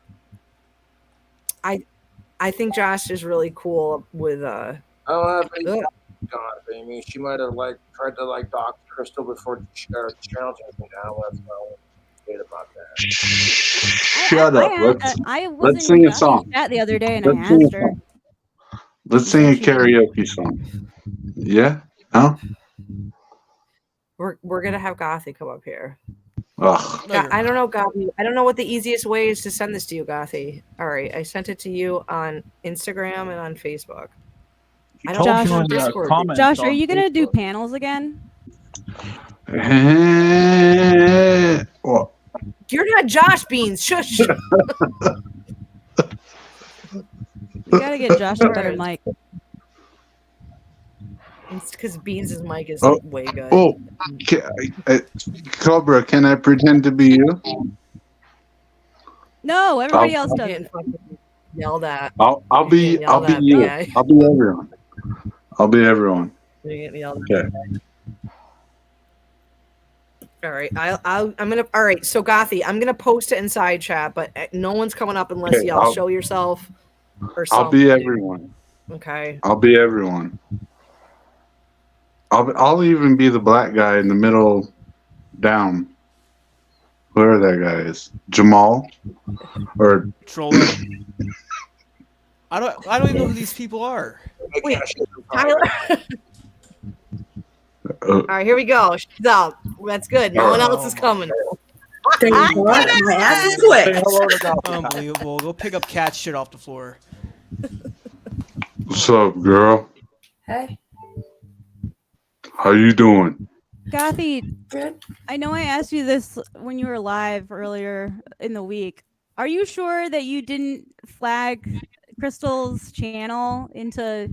I think Josh is really cool with I don't have any Gothy. I mean, she might have tried to dox Crystal before challenge anything down. Let's know about that. Shut up. Let's sing a song. That the other day, and I asked her. Let's sing a karaoke song. Yeah? No? We're gonna have Gothy come up here. Ugh. I don't know, Gothy. I don't know what the easiest way is to send this to you, Gothy. All right, I sent it to you on Instagram and on Facebook. I don't Josh, know Discord. Josh, are you gonna do panels again? Well, You're not Josh Beans. Shush. You gotta get Josh a better mic. It's because Beans' mic is way good. Oh, Cobra, can I pretend to be you? No, everybody else does it. Yelled at. I'll be you. I'll be everyone. I'll be everyone. You're getting yelled at. Okay. All right, I'm gonna. All right, so Gothy, I'm gonna post it inside chat, but no one's coming up unless y'all show yourself or something. I'll be everyone. Okay. I'll be everyone. I'll even be the black guy in the middle down. Whoever that guy is. Jamal? Or Troller. I don't even know who these people are. Wait, Tyler. All right, here we go. She's up. That's good. No one else is coming. My ass is quick. Unbelievable. Go pick up cat shit off the floor. What's up, girl? Hey. How you doing? Gothy, I know I asked you this when you were live earlier in the week. Are you sure that you didn't flag Crystal's channel into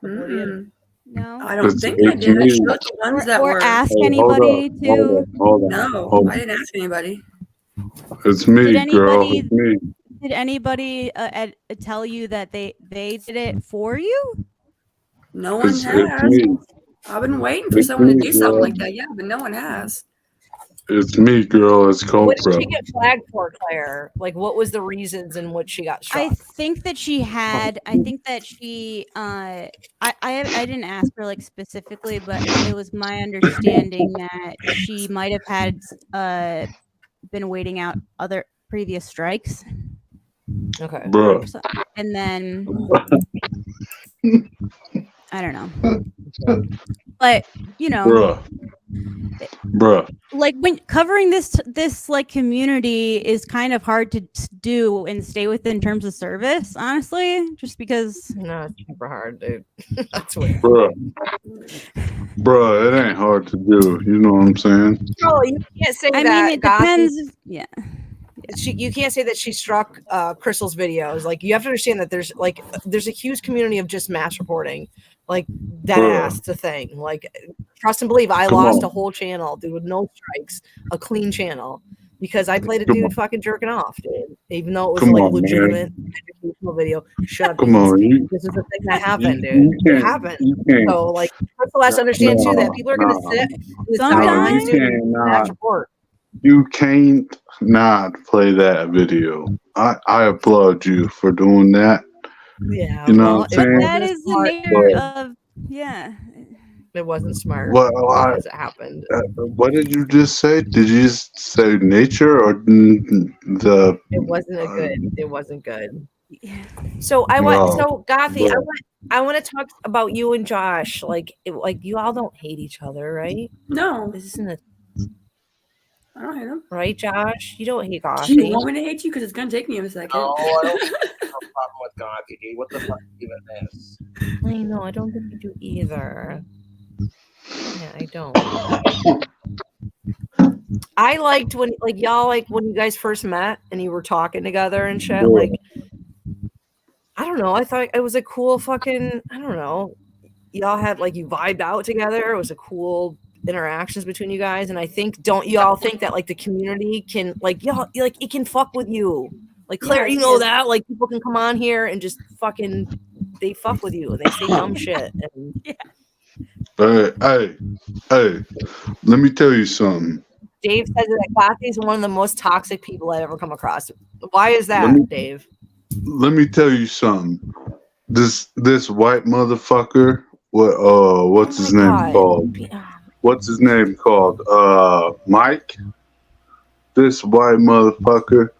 Mm-mm. No, I don't think I did. I showed the ones that or were. ask anybody to. No, I didn't ask anybody. It's me, Did girl. anybody- It's me. Did anybody tell you that they did it for you? No one It's has. me. I've been waiting for It's someone to me, do something girl. like that. Yeah, but no one has. It's me, girl. It's What did Cobra. she get flagged for, Claire? Like, what was the reasons in which she got I struck? think that she had. I think that she. I didn't ask her like specifically, but it was my understanding that she might have had been waiting out other previous strikes. Okay. Bruh. And then I don't know. But you know, Bruh. like when covering this like community is kind of hard to do and stay within terms of service, honestly, just because no, it's super hard, dude. That's weird. Bruh, it ain't hard to do. You know what I'm saying? No, you can't say I that. mean, it Gothi- depends. Yeah. You can't say that she struck Crystal's videos. Like, you have to understand that there's a huge community of just mass reporting. Like, that ass the thing. Like, trust and believe, I lost a whole channel, dude, with no strikes, a clean channel, because I played a dude fucking jerking off, dude. Even though it was like a legitimate educational video. Shut up. Come on, This is the thing that happened, dude. It happened. So, like, Crystal has to understand too that people are gonna sit in the sidelines and mass report. You can't not play that video. I applaud you for doing that. Yeah, you know what I'm saying? That is the nature of It wasn't smart. Well, as it happened. What did you just say? Did you just say nature or the? It wasn't good. So I want. Wow. So Gothi, Wow. I want to talk about you and Josh. Like you all don't hate each other, right? No. This isn't a. I don't hate him. Right, Josh? You don't hate Gothi. Do you want me to hate you? Because it's going to take me a second. No, I don't have a problem with Gothi, dude. What the fuck even is? I know. I don't think you do either. Yeah, I don't. I liked when y'all when you guys first met and you were talking together and shit. Like, I don't know. I thought it was a cool fucking. I don't know. Y'all had you vibed out together. It was a cool interactions between you guys, and I think don't y'all think that the community can y'all it can fuck with you. Like Claire, you know that people can come on here and just fucking they fuck with you and they say dumb shit. And Hey, let me tell you something. Dave says that Gothi is one of the most toxic people I've ever come across. Why is that, Dave? Let me tell you something. This white motherfucker. What's his name called? What's his name called? Mike. This white motherfucker.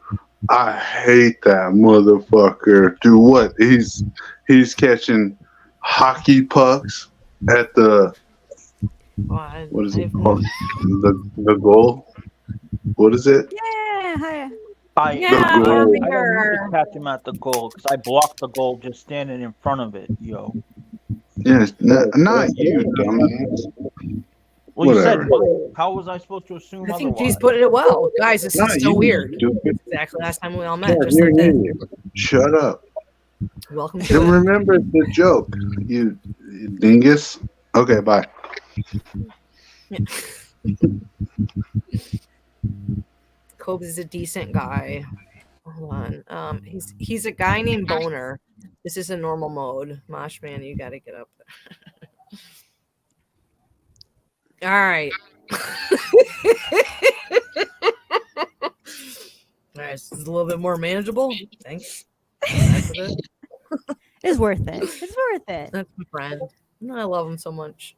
I hate that motherfucker. Do what? He's catching hockey pucks at the what is it called? The goal. What is it? Yeah. Hi. I Yeah, don't need to catch him at the goal because I blocked the goal just standing in front of it, yo. Yes, not you, dumbass. Well, you said Whatever. Mike. How was I supposed to assume I think otherwise? G's put it well. Guys, this Not is so you, weird. stupid. Exactly last time we all met. Yeah, Just like this. Shut up. Welcome to And it. remember the joke, you dingus. Okay, bye. Cobes is a decent guy. Hold on. He's a guy named Boner. This is a normal mode. Mosh man, you gotta get up there. All right. All right, this is a little bit more manageable. Thanks. It's worth it. It's worth it. That's my friend. I love him so much.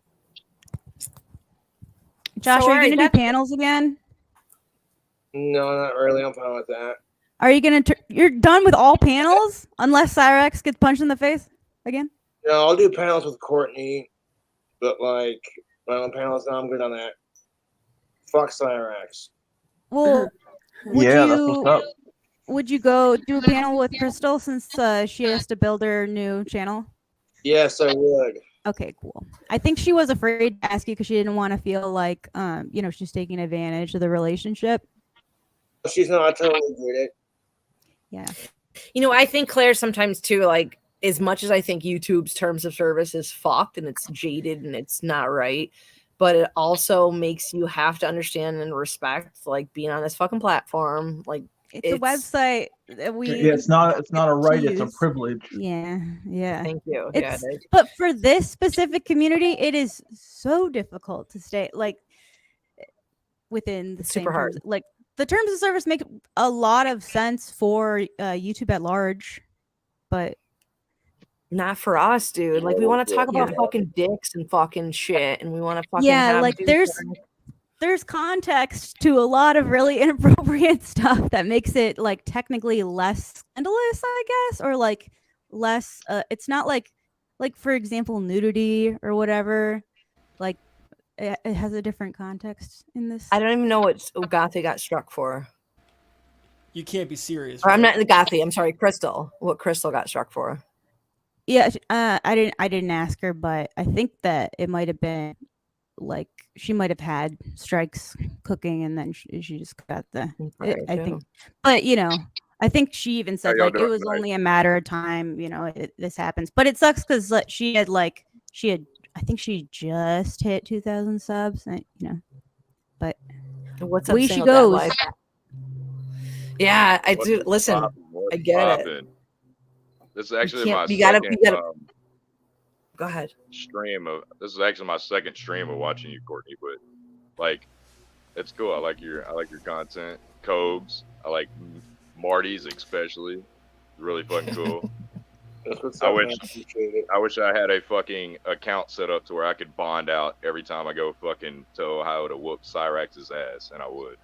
Josh, So, are you alright, gonna do panels again? No, not really. I'm fine with that. Are you gonna? You're done with all panels unless Cyrax gets punched in the face again. No, I'll do panels with Courtney, but my own panels now, I'm good on that. Fuck Cyrax. Well, would Yeah, that's you what's up. would you go do a panel with Crystal since she has to build her new channel? Yes, I would. Okay, cool. I think she was afraid to ask you because she didn't want to feel like she's taking advantage of the relationship. She's not. I totally get it. Yeah. I think Claire sometimes too, as much as I think YouTube's terms of service is fucked and it's jaded and it's not right, but it also makes you have to understand and respect being on this fucking platform. It's a website that we. Yeah, it's not a right, it's a use. privilege. Yeah. Thank you. Yeah, It's, it is. but for this specific community, it is so difficult to stay within the It's same super hard. terms. Like the terms of service make a lot of sense for YouTube at large, but not for us, dude. Like we want to talk about Yeah. fucking dicks and fucking shit, and we want to fucking yeah, have like dudes there's context to a lot of really inappropriate stuff that makes it like technically less scandalous, I guess, or like less. It's not like for example, nudity or whatever. Like it has a different context in this. I don't even know what Ugarte got struck for. You can't be serious. Or I'm right? not Ugarte. I'm sorry, Crystal. What Crystal got struck for? Yeah, I didn't ask her, but I think that it might have been like she might have had strikes cooking, and then she just got the. I think, but I think she even said y'all like it doing was tonight? only a matter of time. This happens, but it sucks because she had I think she just hit 2,000 subs, and but What's up, way she Single Dad goes. Life? Yeah, I What's do. Listen, poppin'? What's I get it. poppin'? This is actually can't- my you gotta- second you gotta- Go ahead. stream of. This is actually my second stream of watching you, Courtney. But like, it's cool. I like your content. Cobes. I like Marty's especially. It's really fucking cool. That's what's I up, wish man. Appreciate it. I wish I had a fucking account set up to where I could bond out every time I go fucking to Ohio to whoop Cyrax's ass, and I would.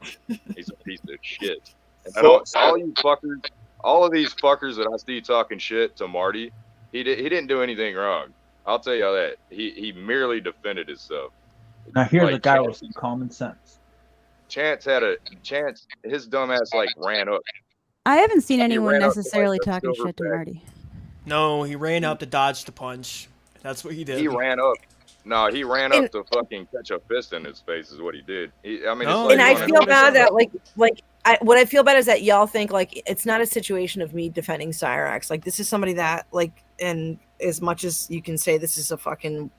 He's a piece of shit. And I don't, all you fuckers, all of these fuckers that I see talking shit to Marty, he didn't do anything wrong. I'll tell you that. He merely defended himself. Now here's Like, a guy with some common sense. Chance, his dumb ass like ran up. I haven't seen He anyone ran up to, like, necessarily the talking silver shit to bag. Marty. No, he ran up to dodge the punch. That's what he did. He ran up. No, he ran up to fucking catch a fist in his face is what he did. I mean, it's like, And I feel bad that what I feel bad is that y'all think like it's not a situation of me defending Cyrax. Like this is somebody that like, and as much as you can say this is a fucking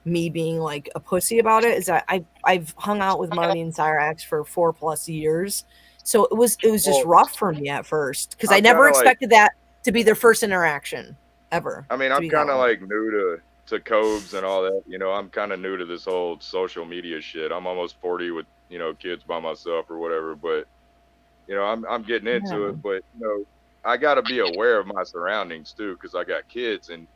me being like a pussy about it, is that I've hung out with Marty and Cyrax for 4+ years, so it was just rough for me at first because I I'm never kinda like- expected that to be their first interaction ever. I mean, to I'm be kind that of way. like new to Cobes and all that. I'm kind of new to this whole social media shit. I'm almost 40 with kids by myself or whatever, but I'm getting into it. But I got to be aware of my surroundings too, because I got kids and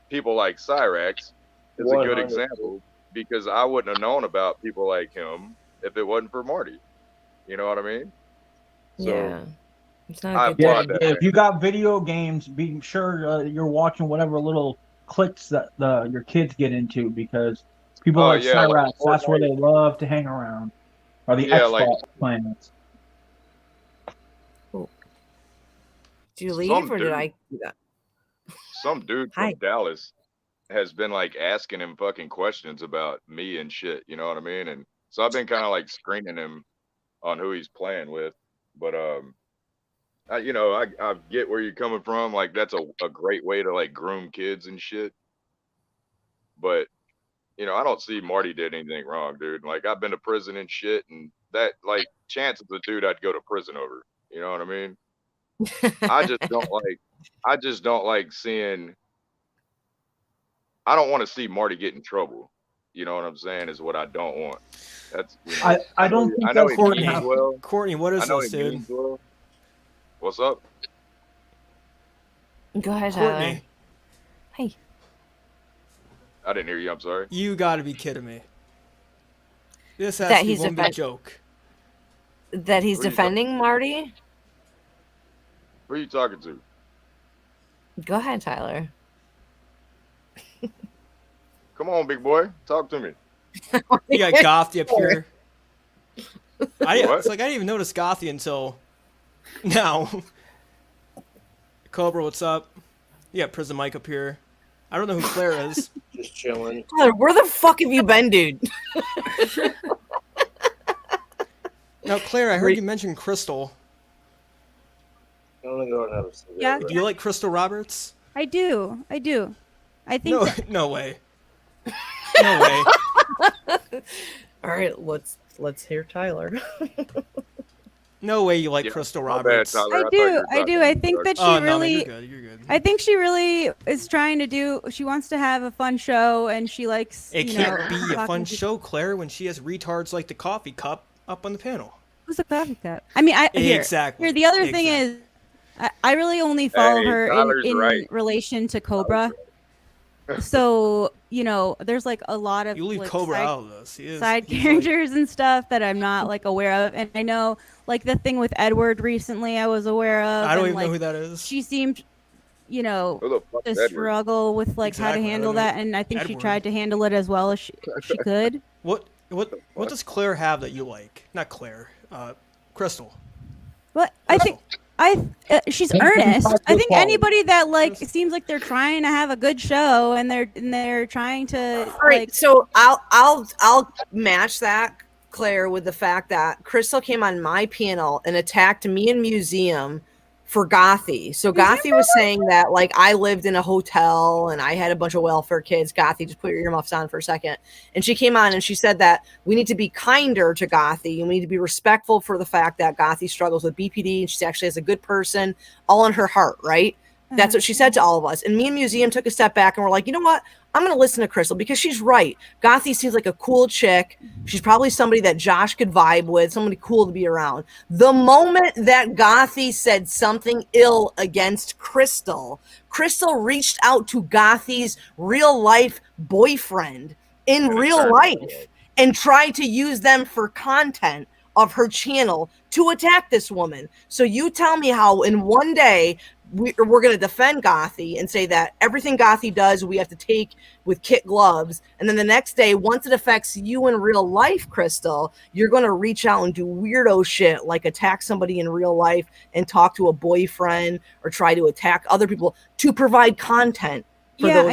people like Cyrax is a good 100%. example because I wouldn't have known about people like him if it wasn't for Marty. You know what I mean? So, Yeah. It's not I a good applaud thing. that. If you got video games, be sure you're watching whatever little clicks that your kids get into, because people like yeah, like Cyrax, that's where they Fortnite. love to hang around. Or the Yeah, Xbox like- planets. Did you leave Some or did dude- I do that? Some dude from Hi. Dallas has been like asking him fucking questions about me and shit. You know what I mean? And so I've been kind of like screening him on who he's playing with. But I get where you're coming from. Like that's a great way to like groom kids and shit. But I don't see Marty did anything wrong, dude. Like I've been to prison and shit, and that like Chance is the dude I'd go to prison over. You know what I mean? I just don't like seeing. I don't want to see Marty get in trouble. You know what I'm saying? Is what I don't want. That's I don't think I know that's he what means happened. well. Courtney, what is I know this, he dude? means well. What's up? Go ahead, Tyler. Courtney, Hey. I didn't hear you. I'm sorry. you gotta be kidding me. This has That to be he's one big defend- joke. That he's Who are you defending Marty? Who are you talking to? Go ahead, Tyler. Come on, big boy. Talk to me. You got Gothy up here. What? It's like I didn't even notice Gothy until now. Cobra, what's up? You got Prison Mike up here. I don't know who Claire is. Just chilling. Tyler, where the fuck have you been, dude? Now, Claire, I heard you mention Crystal. I'm gonna go and have a cigarette. Yeah. Do you like Crystal Roberts? I do. I think No, that- no way. No way. All right, let's hear Tyler. No way you like Yeah, Crystal my bad, Roberts. Tyler. I thought you do. were I do. talking I to think Doug. that she Oh, no, man, really. you're good. You're good. I think she really is trying to do. She wants to have a fun show, and she likes. It you can't know, be a talking fun to- show, Claire, when she has retards like the coffee cup up on the panel. Who's a copycat? I mean, Exactly. Here, the other thing is, I really only follow her in relation to Cobra. So, you know, there's like a lot of You leave like, Cobra out of this. side characters and stuff that I'm not like aware of. And I know like the thing with Edward recently I was aware of. I don't and, even know like, who that is. She seemed, you know, to Edward? struggle with like how to handle that. And I think she tried to handle it as well as she could. What does Claire have that you like? Not Claire. Crystal. But I think she's earnest. I think anybody that like it seems like they're trying to have a good show and they're trying to. All right, so I'll match that, Claire, with the fact that Crystal came on my panel and attacked me in Museum for Gothy. So Gothy was saying that like I lived in a hotel and I had a bunch of welfare kids. Gothy, just put your earmuffs on for a second. And she came on and she said that we need to be kinder to Gothy and we need to be respectful for the fact that Gothy struggles with BPD and she actually has a good person all in her heart, right? That's what she said to all of us. And me and Museum took a step back and we're like, you know what? I'm going to listen to Crystal because she's right. Gothy seems like a cool chick. She's probably somebody that Josh could vibe with, somebody cool to be around. The moment that Gothy said something ill against Crystal, Crystal reached out to Gothy's real life boyfriend in real life and tried to use them for content of her channel to attack this woman. So you tell me how in one day we're going to defend Gothy and say that everything Gothy does we have to take with kid gloves, and then the next day, once it affects you in real life, Crystal, you're going to reach out and do weirdo shit like attack somebody in real life and talk to a boyfriend or try to attack other people to provide content. Yeah,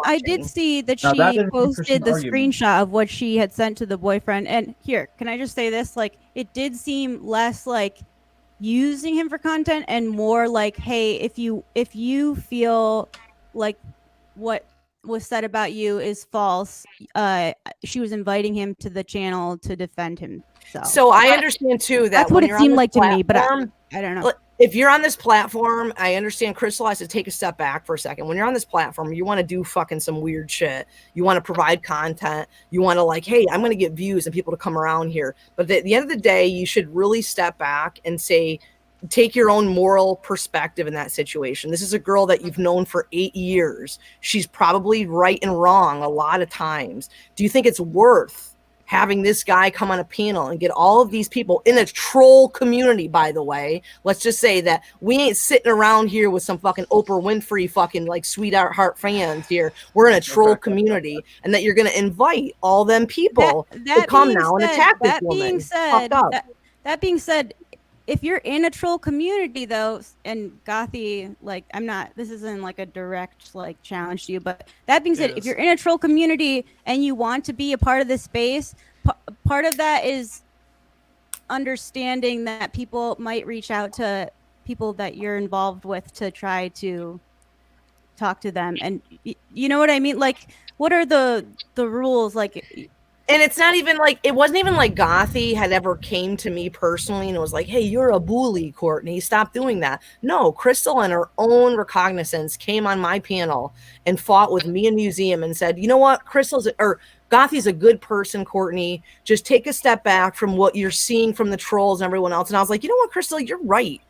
I did see that she posted the screenshot of what she had sent to the boyfriend. And here, can I just say this? Like, it did seem less like using him for content and more like, hey, if you feel like what was said about you is false, she was inviting him to the channel to defend him. So I understand too that that's what it seemed like to me, but I don't know. If you're on this platform, I understand Crystal has to take a step back for a second. When you're on this platform, you want to do fucking some weird shit. You want to provide content. You want to like, hey, I'm going to get views and people to come around here. But at the end of the day, you should really step back and say, take your own moral perspective in that situation. This is a girl that you've known for 8 years. She's probably right and wrong a lot of times. Do you think it's worth having this guy come on a panel and get all of these people in a troll community, by the way? Let's just say that we ain't sitting around here with some fucking Oprah Winfrey fucking like sweetheart fans here. We're in a troll community, and that you're going to invite all them people to come now and attack this woman. That being said, if you're in a troll community though, and Gothy, like this isn't like a direct like challenge to you, but that being said, if you're in a troll community and you want to be a part of this space, part of that is understanding that people might reach out to people that you're involved with to try to talk to them. And you know what I mean? Like, what are the rules? Like, and it's not even like, it wasn't even like Gothy had ever came to me personally and was like, hey, you're a bully, Courtney, stop doing that. No, Crystal in her own recognizance came on my panel and fought with me in Museum and said, you know what, Gothy's a good person, Courtney. Just take a step back from what you're seeing from the trolls and everyone else. And I was like, you know what, Crystal, you're right.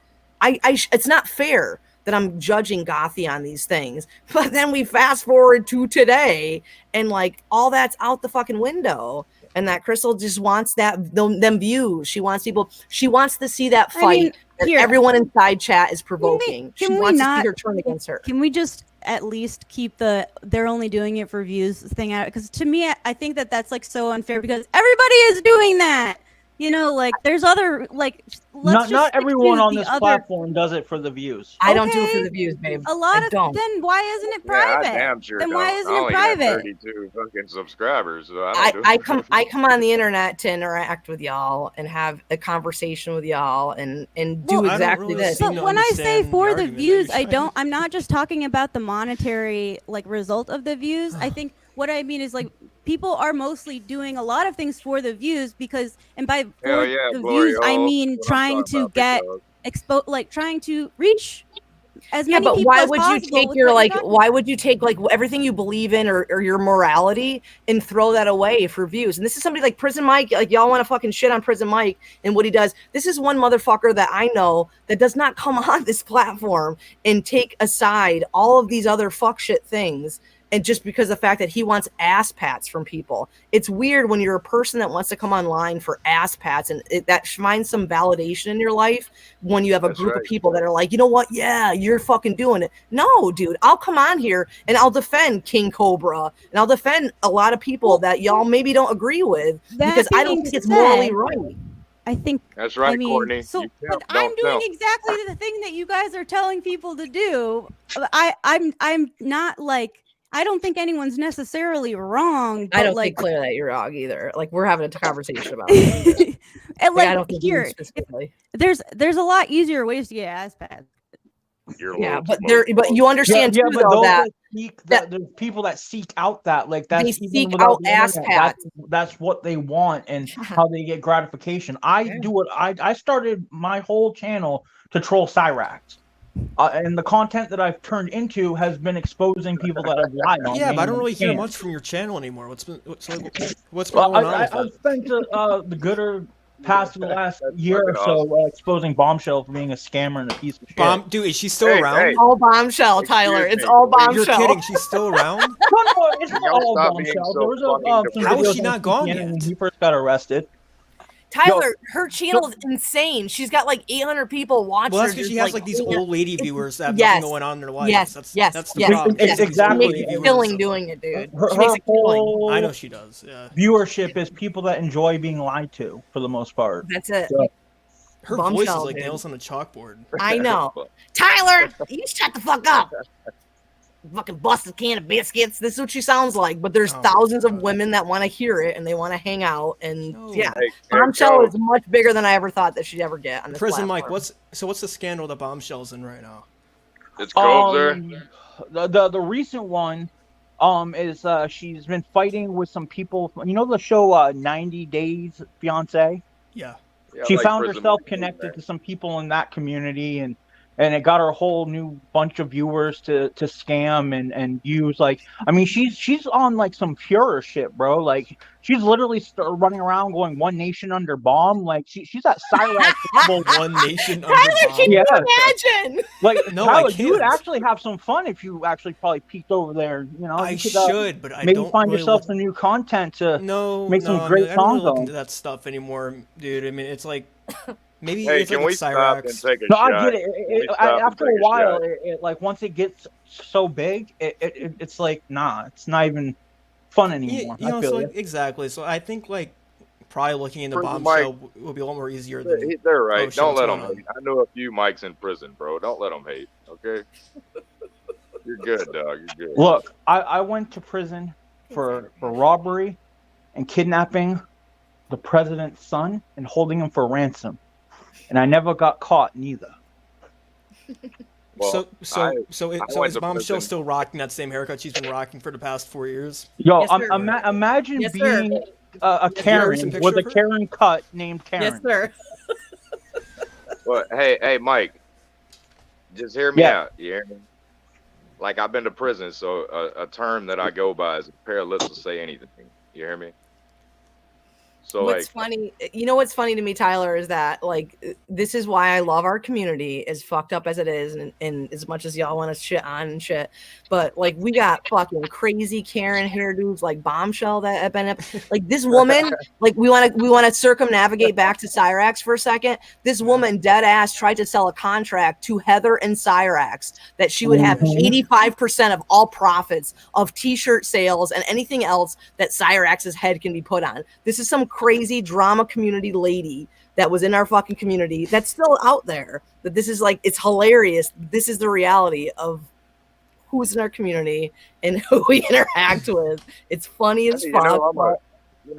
It's not fair that I'm judging Gothy on these things. But then we fast forward to today and like all that's out the fucking window. And that Crystal just wants them views. She wants to see that fight. Everyone inside chat is provoking. She wants to see her turn against her. Can we just at least keep they're only doing it for views thing out? Because to me, I think that's like so unfair because everybody is doing that. You know, like there's other like not everyone on this platform does it for the views. I don't do it for the views, babe. A lot of then why isn't it private? I damn sure then don't. why isn't I it only private? got 32 fucking subscribers. So I come on the internet to interact with y'all and have a conversation with y'all and do exactly this. But when I say for the views, I'm not just talking about the monetary like result of the views. I think what I mean is like people are mostly doing a lot of things for the views because, and by the views, I mean trying to get exposed, like trying to reach as Yeah, many but people why as would you possible take with your what you're like? talking Why would you take like everything you believe in or your morality and throw that away for views? And this is somebody like Prison Mike. Like y'all want to fucking shit on Prison Mike and what he does. This is one motherfucker that I know that does not come on this platform and take aside all of these other fuck shit things. And just because of the fact that he wants ass pats from people, it's weird when you're a person that wants to come online for ass pats and that finds some validation in your life when you have a group of people that are like, you know what? Yeah, you're fucking doing it. No, dude, I'll come on here and I'll defend King Cobra and I'll defend a lot of people that y'all maybe don't agree with because I don't think it's morally right. I think That's right, I mean, Courtney. so You but pimp, I'm don't doing tell. exactly the thing that you guys are telling people to do. I'm not like I don't think anyone's necessarily wrong. But I don't like, think clear that you're wrong either. Like we're having a conversation about it. and Like, like I don't think you here, specifically. there's a lot easier ways to get ass pads. Yeah, but you understand yeah, too, but though, those that seek the people that seek out that, like that's they even seek without out the ass internet, pats. that's what they want and how they get gratification. I do it. I started my whole channel to troll Cyrax. And the content that I've turned into has been exposing people that have lied on Yeah, me but I don't and really hear scammed. much from your channel anymore. What's been going Well, on with I've it? spent the gooder past the last year or so exposing Bombshell for being a scammer and a piece of shit. Dude, is she still around? It's all bombshell, Tyler. It's all You're bombshell. kidding? She's still around? No, it's not y'all all stop being Bombshell. so There was fucking some How is videos she on not gone CPN yet? when he first got arrested. Tyler, her channel is insane. She's got like 800 people watching. Well, that's her, because she just, has like these old lady viewers that have yes, nothing going on in their life. Yes, That's the problem. yes, exactly. She makes a killing doing it, dude. She makes a killing. I know she does. Yeah. Viewership is people that enjoy being lied to for the most part. That's it. So, Her Bombshell, voice is like dude. nails on a chalkboard. I know. Tyler, you shut the fuck up. Fucking bust a can of biscuits. This is what she sounds like. But there's thousands of women that want to hear it and they want to hang out. And yeah, Bombshell is much bigger than I ever thought that she'd ever get on this Prison platform. Mike, what's the scandal that Bombshell's in right now? It's cold there. The recent one is she's been fighting with some people. You know the show 90 Days Fiance? Yeah. She like found Prison herself Mike, connected to some people in that community and it got her a whole new bunch of viewers to scam and use. Like, I mean, she's on like some Führer shit, bro. Like, she's literally running around going "One Nation Under Bomb." Like, she's at Cyrax level. One Nation Under Tyler, Bomb. can you imagine? Like, No, Tyler, I you would can't. actually have some fun if you actually probably peeked over there. You know, I you could, should, but I maybe don't find really yourself look- some new content to make some I great mean, I don't really songs look on. into that stuff anymore, dude. I mean, it's like maybe Hey, it's can like we with stop and Cyrax. take a No, shot? I get it. Can we stop and After a take while, shot? like once it gets so big, it's like it's not even fun anymore. You know, I feel so you. like, exactly. So I think like probably looking into Prison Bombshell Mike. will be a lot more easier than. They're right. Oh, shit, Don't what's let going them on? hate. I know a few mics in prison, bro. Don't let them hate. Okay. You're good, dog. You're good. Look, I went to prison for robbery and kidnapping the president's son and holding him for ransom, and I never got caught neither. Well, So I went is to Bombshell prison. still rocking that same haircut she's been rocking for the past 4 years? Yo, Yes, sir. imagine Yes, sir. being a Yes, sir. Karen Some picture with a of her? Karen cut named Karen. Yes, sir. Well, hey, Mike. Just hear me Yeah. out. You hear me? Like I've been to prison, so a term that I go by is a pair of lips will say anything. You hear me? So What's like, funny, you know what's funny to me, Tyler, is that like this is why I love our community, as fucked up as it is, and as much as y'all want to shit on and shit, but like we got fucking crazy Karen hairdos like Bombshell that have been up. Like this woman, like we want to circumnavigate back to Cyrax for a second. This woman dead ass tried to sell a contract to Heather and Cyrax that she would have 85% of all profits of t-shirt sales and anything else that Cyrax's head can be put on. This is some crazy drama community lady that was in our fucking community that's still out there. That this is like, it's hilarious. This is the reality of who's in our community and who we interact with. It's funny as fuck.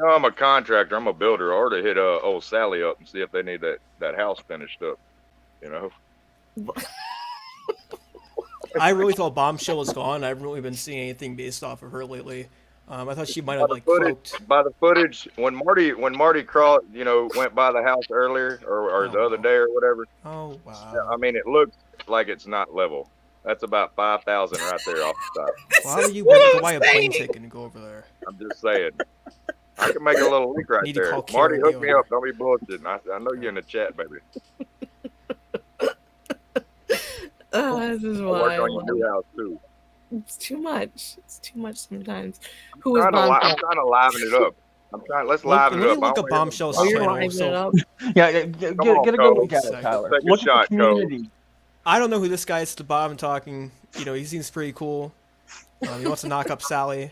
I'm a contractor. I'm a builder. I ought to hit old Sally up and see if they need that house finished up. You know. I really thought Bombshell was gone. I haven't really been seeing anything based off of her lately. I thought she might have like croaked. By the footage, when Marty crawled, went by the house earlier or the other day or whatever. Oh wow! I mean, it looks like it's not level. That's about 5,000 right there off the top. Why would you go buy a plane ticket and go over there? I'm just saying. I can make a little link right Need to there. call Marty, Karen hook me Neal. up. Don't be bullshitting. I know you're in the chat, baby. This is I'll work on your wild. new house too. It's too much. It's too much sometimes. Who is I'm trying Bombshell? to liven it up. Let's liven it Let up. me look I up don't wanna Bombshell's Oh, you're channel. livening it So up. Yeah, get a good look at it, Tyler. Take a Look at shot, the Cole. community. I don't know who this guy is at the bottom talking. You know, he seems pretty cool. He wants to knock up Sally.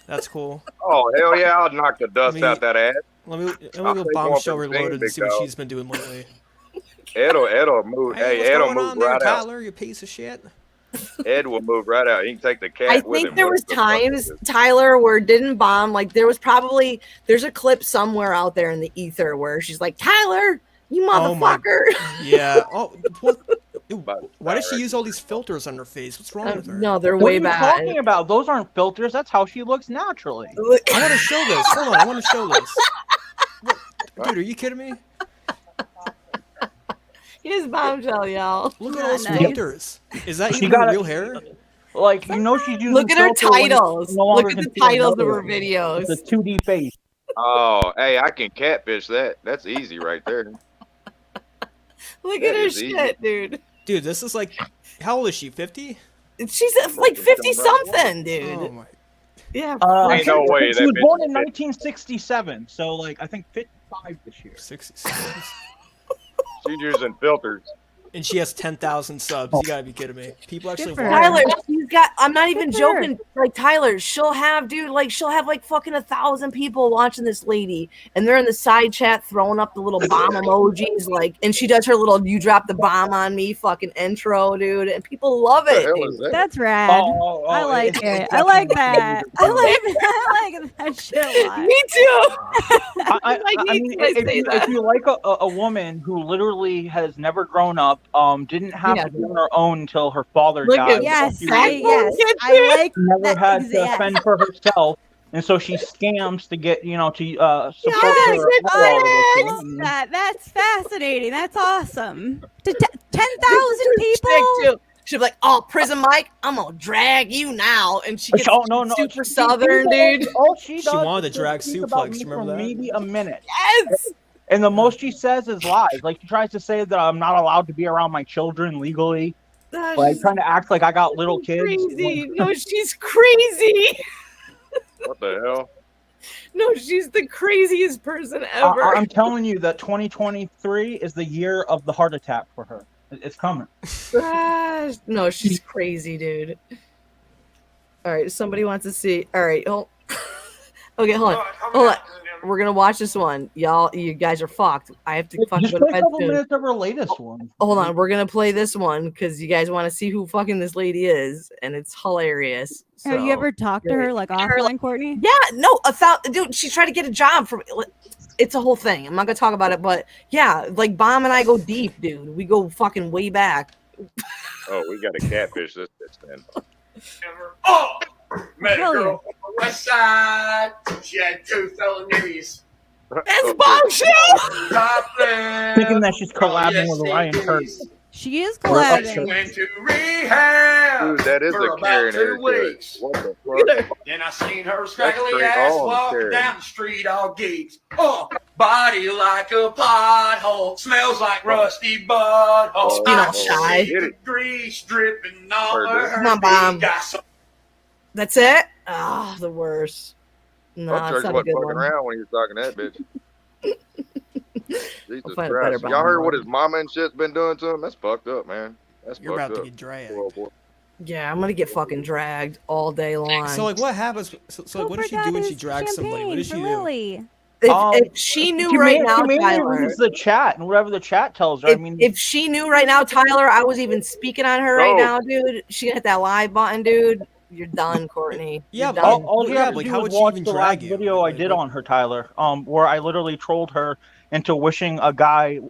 That's cool. Oh, hell yeah, I'll knock the dust out that ass. Let me I'll go take Bombshell one for the team, Reloaded and big see what dog. she's been doing lately. Ed'll move. Hey, Hey, what's Ed'll going move on there, right out. Tyler? You piece of shit. Ed will move right out. He can take the cat I with think him. there was times, Tyler, where it didn't bomb. Like there's a clip somewhere out there in the ether where she's like, Tyler, you Oh my- motherfucker. Yeah. Oh, what? Ew, why does she use all these filters on her face? What's wrong with her? No, they're What way are you bad. talking about? Those aren't filters. That's how she looks naturally. I want to show this. Hold on, I want to show this. What? Dude, are you kidding me? Here's Bombshell, y'all. Look at all those Nice. filters. Is that She even got her a- real hair? Like, you know she's using Look at her filter when it's titles. no Look longer at the considered titles of another. her videos. It's a 2D face. Oh, hey, I can catfish that. That's easy right there. Look That at her is easy. shit, dude. Dude, this is like, how old is she? 50? She's like 50 something, dude. Oh my. Yeah. I Ain't no think way she that was bitch born is in 50. 1967, so like I think 55 this year. 67. She's using filters. And she has 10,000 subs. You gotta be kidding me. People actually for watch her. Tyler, she's got. I'm not even Good for her. joking. Like Tyler, she'll have like fucking 1,000 people watching this lady, and they're in the side chat throwing up the little bomb emojis, like, and she does her little "you drop the bomb on me" fucking intro, dude, and people love What it. the hell dude. is that? That's rad. I like it's it. I like definitely- that. I like that shit a lot. Me too. I mean, if you like a woman who literally has never grown up, didn't have Yeah. to be on her own until her father Look died. at- Yes, She I like never that. had to Yes. fend for herself, and so she scams to get support Yes, her. I love that. That's fascinating. That's awesome. To 10,000 people. She'll be like, "Oh, Prison Mike, I'm gonna drag you now," and she gets no, super southern, dude. All she does She wanted is to drag speak about suplex. me You for remember that? maybe a minute. Yes. And the most she says is lies. Like she tries to say that I'm not allowed to be around my children legally. Gosh, Like trying to act like I got little kids. crazy. No, she's crazy. What the hell? No, she's the craziest person ever. I'm telling you that 2023 is the year of the heart attack for her. It's coming. Gosh. No, she's crazy, dude. All right, somebody wants to see. All right, okay, hold on. We're gonna watch this one, y'all. You guys are fucked. I have to fucking Just go to play a bed couple soon. minutes of her latest one. Hold on, we're gonna play this one because you guys want to see who fucking this lady is, and it's hilarious. Have you So- ever talked to her like offline, Courtney? Yeah, no, dude. She tried to get a job from. It's a whole thing. I'm not gonna talk about it, but yeah, like Bomb and I go deep, dude. We go fucking way back. Oh, we got to catfish this bitch then. Oh, met a Hell girl on the west side. She had 2 felonies. That's Bombshell. Thinking that she's collabing with Ryan Hurt. She is She collabing. went to rehab Dude, that is for a about Karen 2 haircut. weeks. What the fuck? Then I seen her scraggly straight ass on, walking Karen. down the street all geeks. Oh, body like a pothole, smells like rusty butthole. You're not I shy. see the grease dripping all Heard over that. Come on, her Bomb. feet. Got some That's it. Oh, the worst. No, Upchurch that's not a wasn't good fucking one. around when you was talking that bitch. Jesus find a better Christ. Y'all heard Bomb what one. his mama and shit's been doing to him? That's fucked up, man. That's You're fucked about to up. get dragged. Poor old boy. Yeah, I'm gonna get fucking dragged all day long. So like, what happens? So like, what does she do when she drags somebody? What does she do? Lily. if she knew right now, she mainly Tyler. reads the chat and whatever the chat tells her. I mean, If she knew right now, Tyler, I was even speaking on her right No. now, dude. She hit that live button, dude. You're done, Courtney. Yeah, You're but done. all you Yeah, have to like, do how is would she watch even the drag last you? video I did on her, Tyler, where I literally trolled her into wishing a guy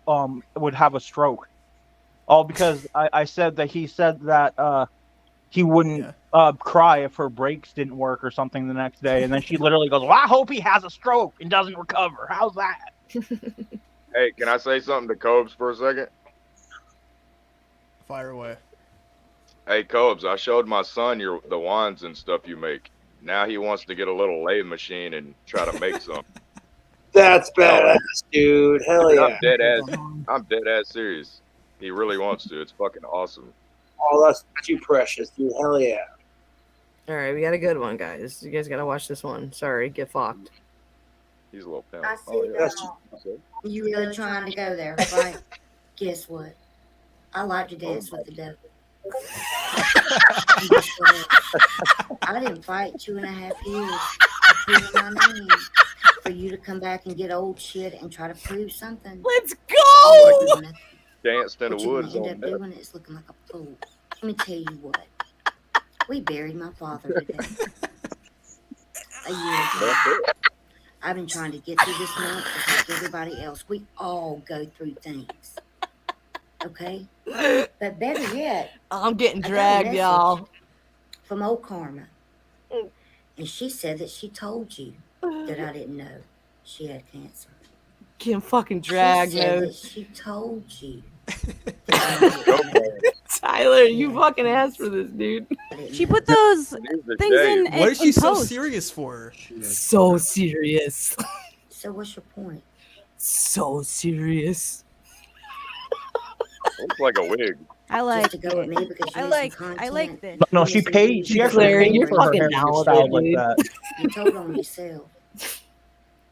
would have a stroke. All because I said that he said that he wouldn't cry if her brakes didn't work or something the next day. And then she literally goes, well, I hope he has a stroke and doesn't recover. How's that? Hey, can I say something to Cobes for a second? Fire away. Hey, Cobes, I showed my son the wands and stuff you make. Now he wants to get a little lathe machine and try to make some. That's badass, dude. Hell Dude, yeah. I'm dead ass serious. He really wants to. It's fucking awesome. Oh, that's too precious, dude. Hell yeah. All right, we got a good one, guys. You guys gotta watch this one. Sorry, get fucked. He's a little pimp. I see now. You really trying to go there, right? Guess what? I like to dance with the devil. I didn't fight 2.5 years to prove my name for you to come back and get old shit and try to prove something. Let's go! Danced in the What you're woods gonna on end up doing is looking like a fool. Let me tell you what. We buried my father today. A year ago. I've been trying to get through this month just like everybody else. We all go through things. Okay? But better yet, I'm getting I got a dragged, message y'all. from old Karma. And she said that she told you that I didn't know she had cancer. Getting fucking dragged, She said man. that she told you. Tyler, you fucking asked for this, dude. She put those things in. What is she so post. serious for? So serious. So what's your point? So serious. Looks like a wig. I like. To go with me because you need some I like this. No, she paid. She actually Claire, paid you're for her fucking hair to get down with styled it, like dude. that. You told on yourself.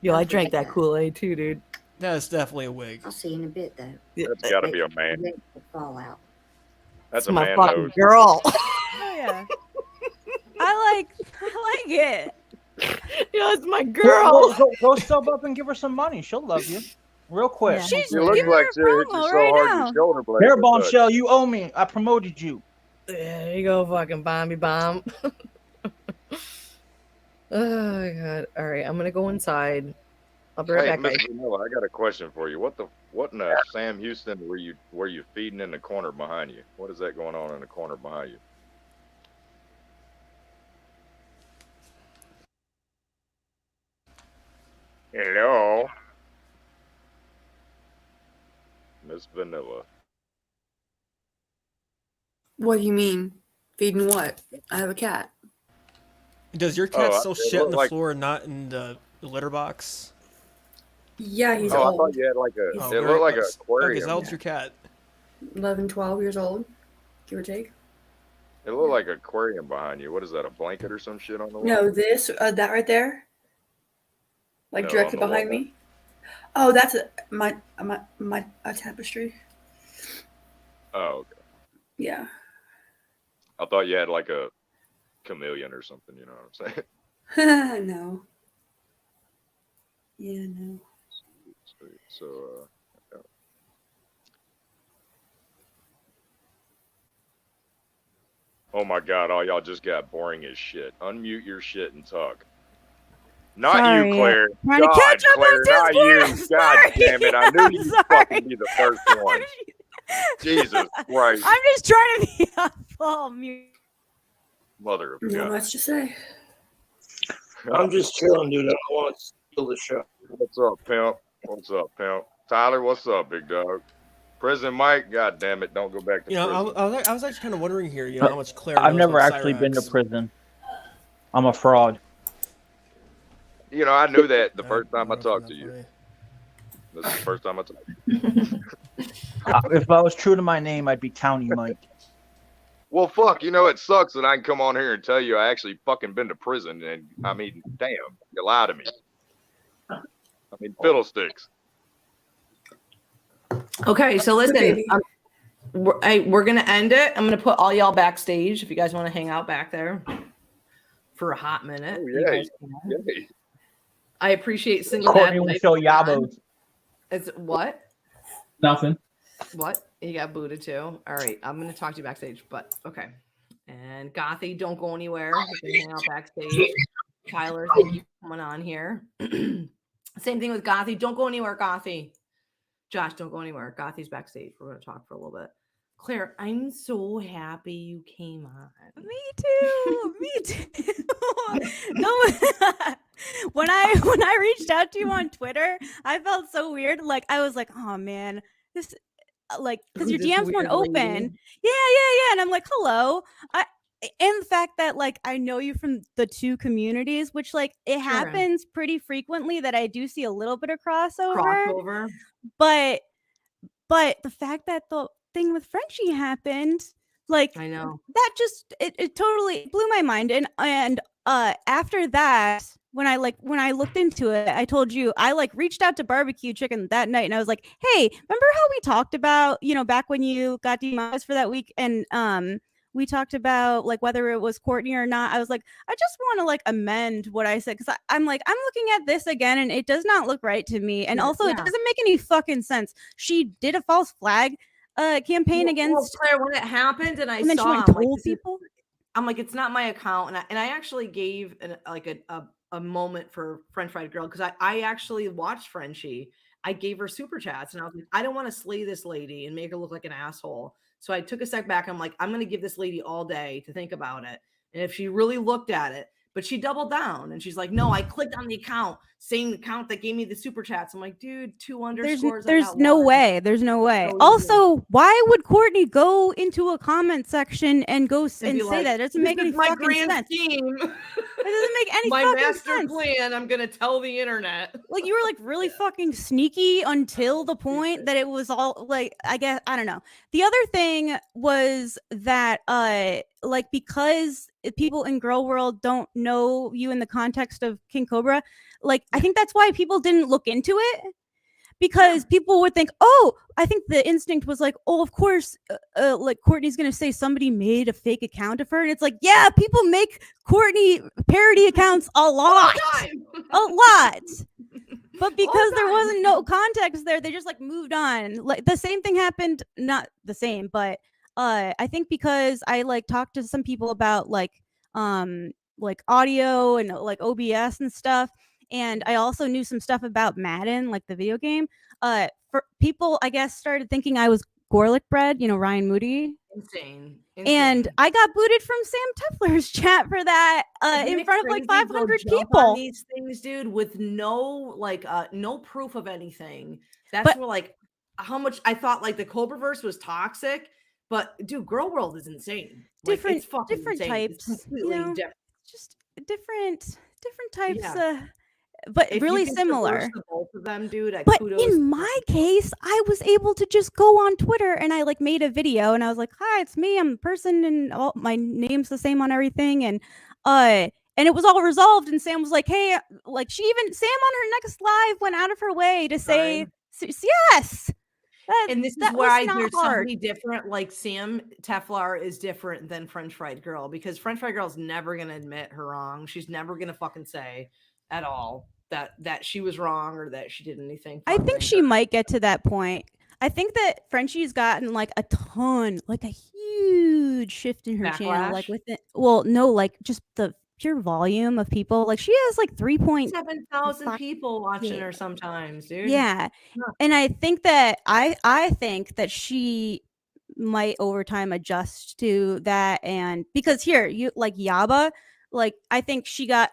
Yo, I drank that Kool-Aid too, dude. That's definitely a wig. I'll see you in a bit, though. That's got to be a man. Fallout. That's It's a my man fucking nose. girl. Oh yeah. I like it. Yo, it's my girl. Go sub up and give her some money. She'll love you. Real quick. Yeah, she's You look give her like a she hit you promo so right hard now. your shoulder blade. Hair was bombshell, you owe me. I promoted you. There you go, fucking bomby bomb. Oh my god. All right, I'm gonna go inside. I'll be right Hey, back, Miss guys. Vanilla, I got a question for you. What in Sam Houston were you feeding in the corner behind you? What is that going on in the corner behind you? Hello, Miss Vanilla. What do you mean? Feeding what? I have a cat. Does your cat Oh, still it shit on looked the like- floor and not in the litter box? Yeah, he's Oh, I old. thought you had like a. Oh, it very looked like an close. aquarium. Okay, so how old's your cat? 11, 12 years old, give or take. It looked like an aquarium behind you. What is that? A blanket or some shit on the wall? No, that right there, like No, directly on the behind wall. me. Oh, that's my tapestry. Oh, okay. Yeah. I thought you had like a chameleon or something. You know what I'm saying? No. Yeah, no. So, yeah. Oh my God! All y'all just got boring as shit. Unmute your shit and talk. Not Sorry, you, Claire. trying to God, catch up Claire, on not you. Discord. God Sorry. damn it! I knew you'd Sorry. fucking be the first one. Jesus Christ, I'm just trying to be on full mute. mother of Not God. much to say. I'm just chilling, dude. I don't want to steal the show. What's up, pimp? What's up, pimp? Tyler, what's up, big dog? Prison Mike, God damn it, don't go back to You know, prison. I was actually kind of wondering here, you know, how much Claire I've knows never about actually been to Cyrax. prison. I'm a fraud. You know, I knew that the first time I talked to you. This is the first time I talked to you. If I was true to my name, I'd be County Mike. Well, fuck, you know, it sucks that I can come on here and tell you I actually fucking been to prison, and I mean, damn, you lie to me. I mean, fiddlesticks. Okay, so listen, baby. we're gonna end it. I'm gonna put all y'all backstage if you guys want to hang out back there for a hot minute. Oh, you yay. guys can. Yay. I appreciate single Courtney dad will life show going on. Yabos. It's what? Nothing. What? You got booted too. All right, I'm gonna talk to you backstage, but okay. And Gothy, don't go anywhere. You can hang out backstage. Tyler, thank you for coming on here. Same thing with Gothy. Don't go anywhere, Gothy. Josh, don't go anywhere. Gothy's backstage. We're gonna talk for a little bit. Claire, I'm so happy you came on. Me too. Me too. No, when I reached out to you on Twitter, I felt so weird. Like I was like, oh man, this. like because your This DMs weren't weird open. lady. Yeah. And I'm like, hello. And the fact that like I know you from the two communities, which like it happens pretty frequently that I do see a little bit of crossover. But the fact that the thing with Frenchie happened, like I know that just it totally blew my mind. And after that, when I looked into it, I told you I like reached out to Barbecue Chicken that night and I was like, hey, remember how we talked about, back when you got demonetized for that week and we talked about like whether it was Courtney or not. I was like, I just want to like amend what I said because I'm like, I'm looking at this again and it does not look right to me. And also it doesn't make any fucking sense. She did a false flag campaign against Claire when it happened and then saw she went him, and told people. I'm like, it's not my account. And I actually gave a moment for French Fried Girl because I actually watched Frenchie. I gave her super chats and I was like, I don't want to slay this lady and make her look like an asshole. So I took a step back. I'm like, I'm going to give this lady all day to think about it. And if she really looked at it, but she doubled down and she's like, no, I clicked on the account, same account that gave me the super chats. I'm like, dude, 2 underscores. There's no way. There's no way. So also, why would Courtney go into a comment section and go and be say like, that? It doesn't make any my fucking grand sense. scheme. It doesn't make any my fucking master sense. plan. I'm gonna tell the internet. Like you were like really fucking sneaky until the point that it was all like I guess I don't know. The other thing was that like because people in Girl World don't know you in the context of King Cobra, like I think that's why people didn't look into it. Because people would think, oh, I think the instinct was like, oh, of course, like Courtney's gonna say somebody made a fake account of her, and it's like, yeah, people make Courtney parody accounts a lot, a lot. But because there wasn't no context there, they just like moved on. Like the same thing happened, not the same, but I think because I like talked to some people about like audio and like OBS and stuff. And I also knew some stuff about Madden, like the video game. For people, I guess, started thinking I was Gorlick bred, Ryan Moody. Insane. And I got booted from Sam Tefler's chat for that in front of like 500 people. These things, dude, with no no proof of anything. That's where like how much I thought like the Cobraverse was toxic, but dude, Girl World is insane. Different insane. types, It's completely different. Just different types. Yeah. But If really you can similar. traverse the both of them, dude. But kudos. in my case, I was able to just go on Twitter and I like made a video and I was like, "Hi, it's me. I'm a person and all my name's the same on everything." And it was all resolved. And Sam was like, "Hey, like Sam on her next live went out of her way to say yes." And this is where I hear somebody different, like Sam Teflar is different than French Fried Girl because French Fried Girl's never gonna admit her wrong. She's never gonna fucking say at all that she was wrong or that she did anything. I think she might get to that point. I think that Frenchie's gotten like a ton, like a huge shift in her channel, like with it. Well, no, like just the pure volume of people. Like she has like 3,700 people watching her sometimes, dude. Yeah. And I think that I think that she might over time adjust to that. And because here you like Yaba, like I think she got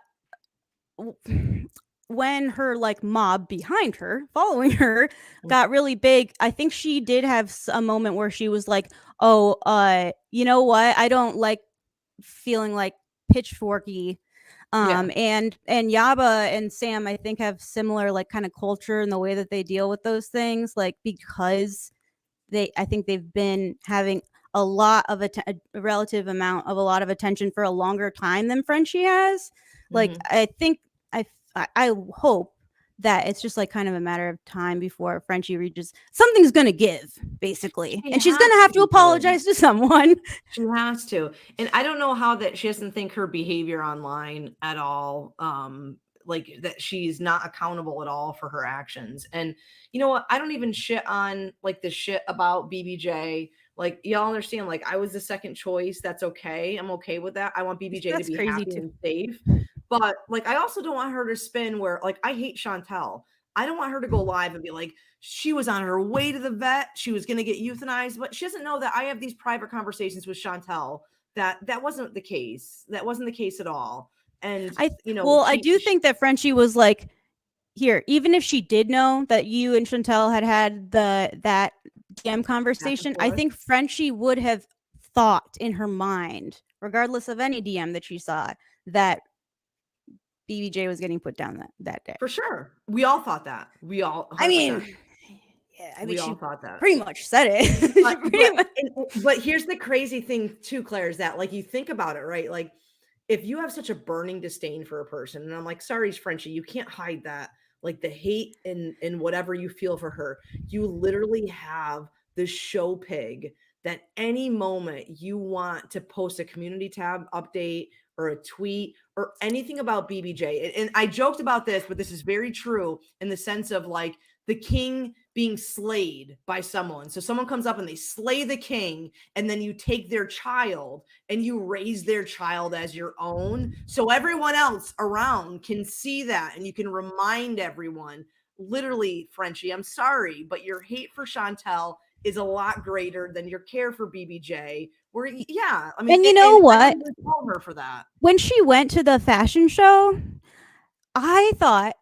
when her like mob behind her following her got really big. I think she did have a moment where she was like, oh, you know what, I don't like feeling like pitchforky. And Yaba and Sam I think have similar like kind of culture in the way that they deal with those things, like because I think they've been having a lot of a relative amount of a lot of attention for a longer time than Frenchie has. Like I think I hope that it's just like kind of a matter of time before Frenchie reaches something's gonna give, basically. And she's gonna have to apologize to someone. She has to. And I don't know how that she doesn't think her behavior online at all, like that she's not accountable at all for her actions. And you know what? I don't even shit on like the shit about BBJ. Like y'all understand, like I was the second choice. That's okay. I'm okay with that. I want BBJ to be happy and safe. But like, I also don't want her to spin where like, I hate Chantal. I don't want her to go live and be like, she was on her way to the vet. She was going to get euthanized, but she doesn't know that I have these private conversations with Chantal that wasn't the case. That wasn't the case at all. And I do think that Frenchie was like, here, even if she did know that you and Chantal had that DM conversation, I think Frenchie would have thought in her mind, regardless of any DM that she saw, that BBJ was getting put down that day. For sure. We all thought that. We all 100%. I mean, yeah, I mean, we she all thought that. pretty much said it. But here's the crazy thing too, Claire, is that like you think about it, right? Like if you have such a burning disdain for a person, and I'm like, sorry, Frenchie, you can't hide that. Like the hate and whatever you feel for her, you literally have the show pig that any moment you want to post a community tab update or a tweet or anything about BBJ. And I joked about this, but this is very true in the sense of like the king being slayed by someone. So someone comes up and they slay the king, and then you take their child and you raise their child as your own. So everyone else around can see that, and you can remind everyone, literally, Frenchie, I'm sorry, but your hate for Chantal is a lot greater than your care for BBJ. Where, yeah, I mean, and you know what? I would call her for that. When she went to the fashion show, I thought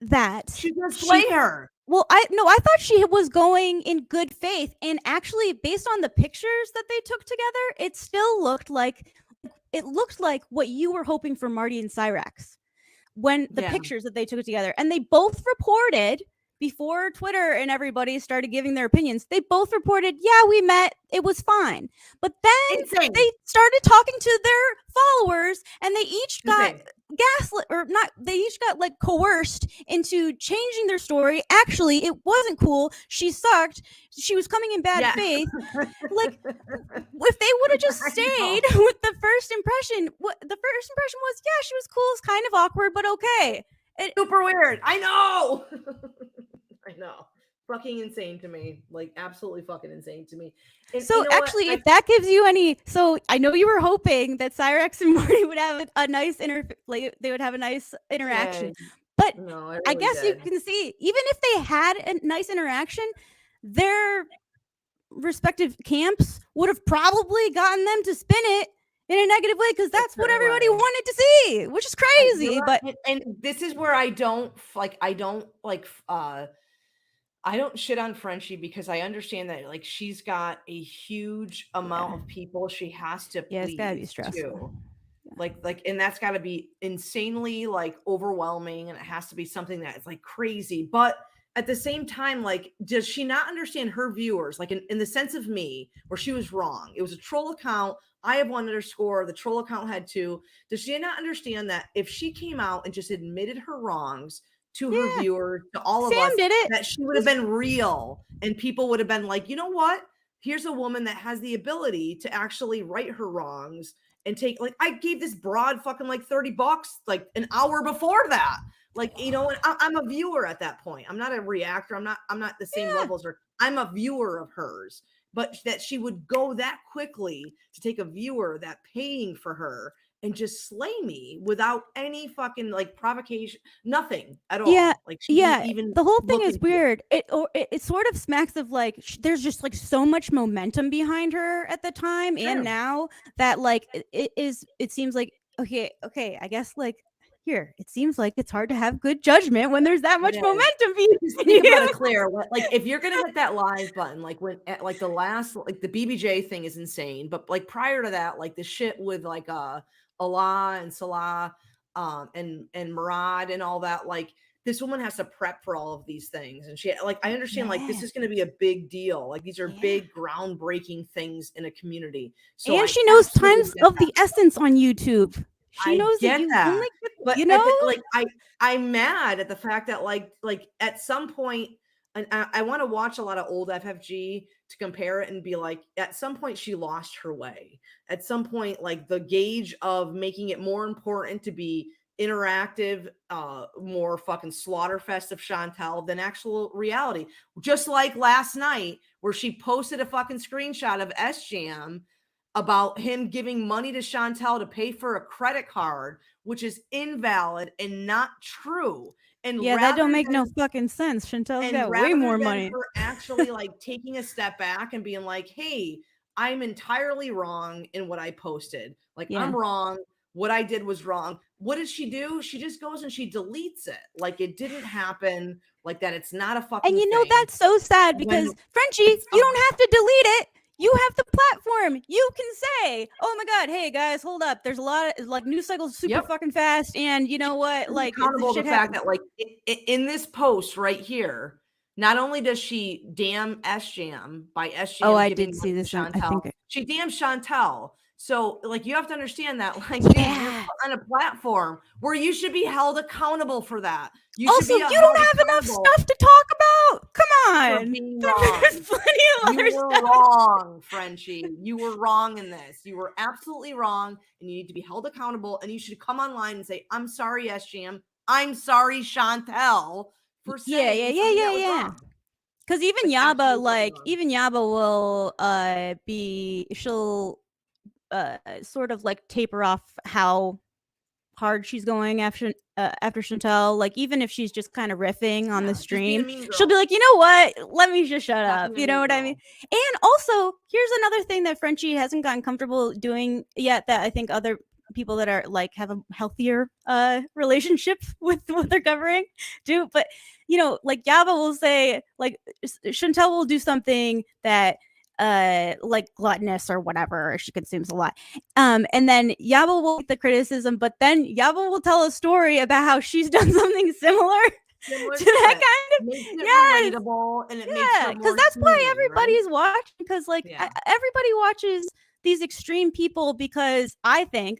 that she's gonna slay her. Well, I thought she was going in good faith, and actually, based on the pictures that they took together, it still looked like what you were hoping for Marty and Cyrax when the pictures that they took together, and they both reported before Twitter and everybody started giving their opinions. They both reported, yeah, we met, it was fine, but then they started talking to their followers, and they each got gaslit, or not, they each got like coerced into changing their story. Actually, it wasn't cool, she sucked, she was coming in bad faith. Like, if they would have just stayed with the first impression, the first impression was, yeah, she was cool, it's kind of awkward, but okay. Super weird. I know. I know. Fucking insane to me. Like absolutely fucking insane to me. And so you know actually, if that gives you any, so I know you were hoping that Cyrax and Marty would have a nice they would have a nice interaction. But no, I guess you can see, even if they had a nice interaction, their respective camps would have probably gotten them to spin it in a negative way, because that's what everybody wanted to see, which is crazy. And this is where I don't shit on Frenchie, because I understand that like she's got a huge amount of people she has to please. It's gotta be stressful. Too. Like, and that's got to be insanely like overwhelming, and it has to be something that is like crazy. But at the same time, like, does she not understand her viewers? Like in the sense of me, where she was wrong. It was a troll account. I have 1_, the troll account had 2. Does she not understand that if she came out and just admitted her wrongs to her viewers, to all of us, that she would have been real, and people would have been like, you know what? Here's a woman that has the ability to actually right her wrongs and take, like, I gave this broad fucking like $30 like an hour before that. Like, you know, and I'm a viewer at that point. I'm not a reactor. I'm not the same level as her. I'm a viewer of hers. But that she would go that quickly to take a viewer that paying for her and just slay me without any fucking like provocation, nothing at all. Yeah, like even the whole thing is weird. It sort of smacks of like there's just like so much momentum behind her at the time and now that like it seems like okay, I guess like here it seems like it's hard to have good judgment when there's that much momentum behind Think about it, Claire. Like if you're gonna hit that live button, like when like the last like the BBJ thing is insane, but like prior to that, like the shit with like Allah and Salah and Murad and all that, like this woman has to prep for all of these things, and she like I understand like this is going to be a big deal, like these are big groundbreaking things in a community, so and she knows times of the essence on YouTube. She knows that you only get, but you know like I'm mad at the fact that like at some point, and I want to watch a lot of old FFG to compare it and be like, at some point she lost her way. At some point, like the gauge of making it more important to be interactive, more fucking slaughterfest of Chantal than actual reality. Just like last night where she posted a fucking screenshot of SJM about him giving money to Chantal to pay for a credit card, which is invalid and not true. And that don't make no fucking sense. Chantal's got way more money. For actually like taking a step back and being like, hey, I'm entirely wrong in what I posted. Like I'm wrong. what I did was wrong. What does she do? She just goes and she deletes it. Like it didn't happen, like that. It's not a fucking And you know, thing. that's so sad because Frenchie, you don't have to delete it. You have the platform. You can say, "Oh my God, hey guys, hold up. There's a lot of like news cycles super fucking fast, and you know what? Like accountable this the shit fact happens." that like in this post right here, not only does she damn S-Jam by S-Jam Oh, I giving did see money to this one. I Chantal, think she damns Chantal. So like you have to understand that like dude, you're on a platform where you should be held accountable for that. You should also, be you held don't have enough accountable stuff to talk about. Come for on. being wrong. There's plenty of You other were stuff. wrong, Frenchie. You were wrong in this. You were absolutely wrong, and you need to be held accountable. And you should come online and say, "I'm sorry, S-Jam. I'm sorry, Chantal, for saying something that was wrong." Because even Yaba, like even Yaba will she'll sort of like taper off how hard she's going after Chantal. Like even if she's just kind of riffing on the stream, she'll be like, you know what? Let me just shut up. You know what I mean? And also, here's another thing that Frenchie hasn't gotten comfortable doing yet that I think other people that are like have a healthier relationship with what they're covering do. But you know, like Yaba will say, like Chantal will do something that like gluttonous or whatever, she consumes a lot, and then Yaba will get the criticism, but then Yaba will tell a story about how she's done something similar to that kind of makes it relatable, and it makes her because more that's why human, everybody's right? watching, because like everybody watches these extreme people, because I think,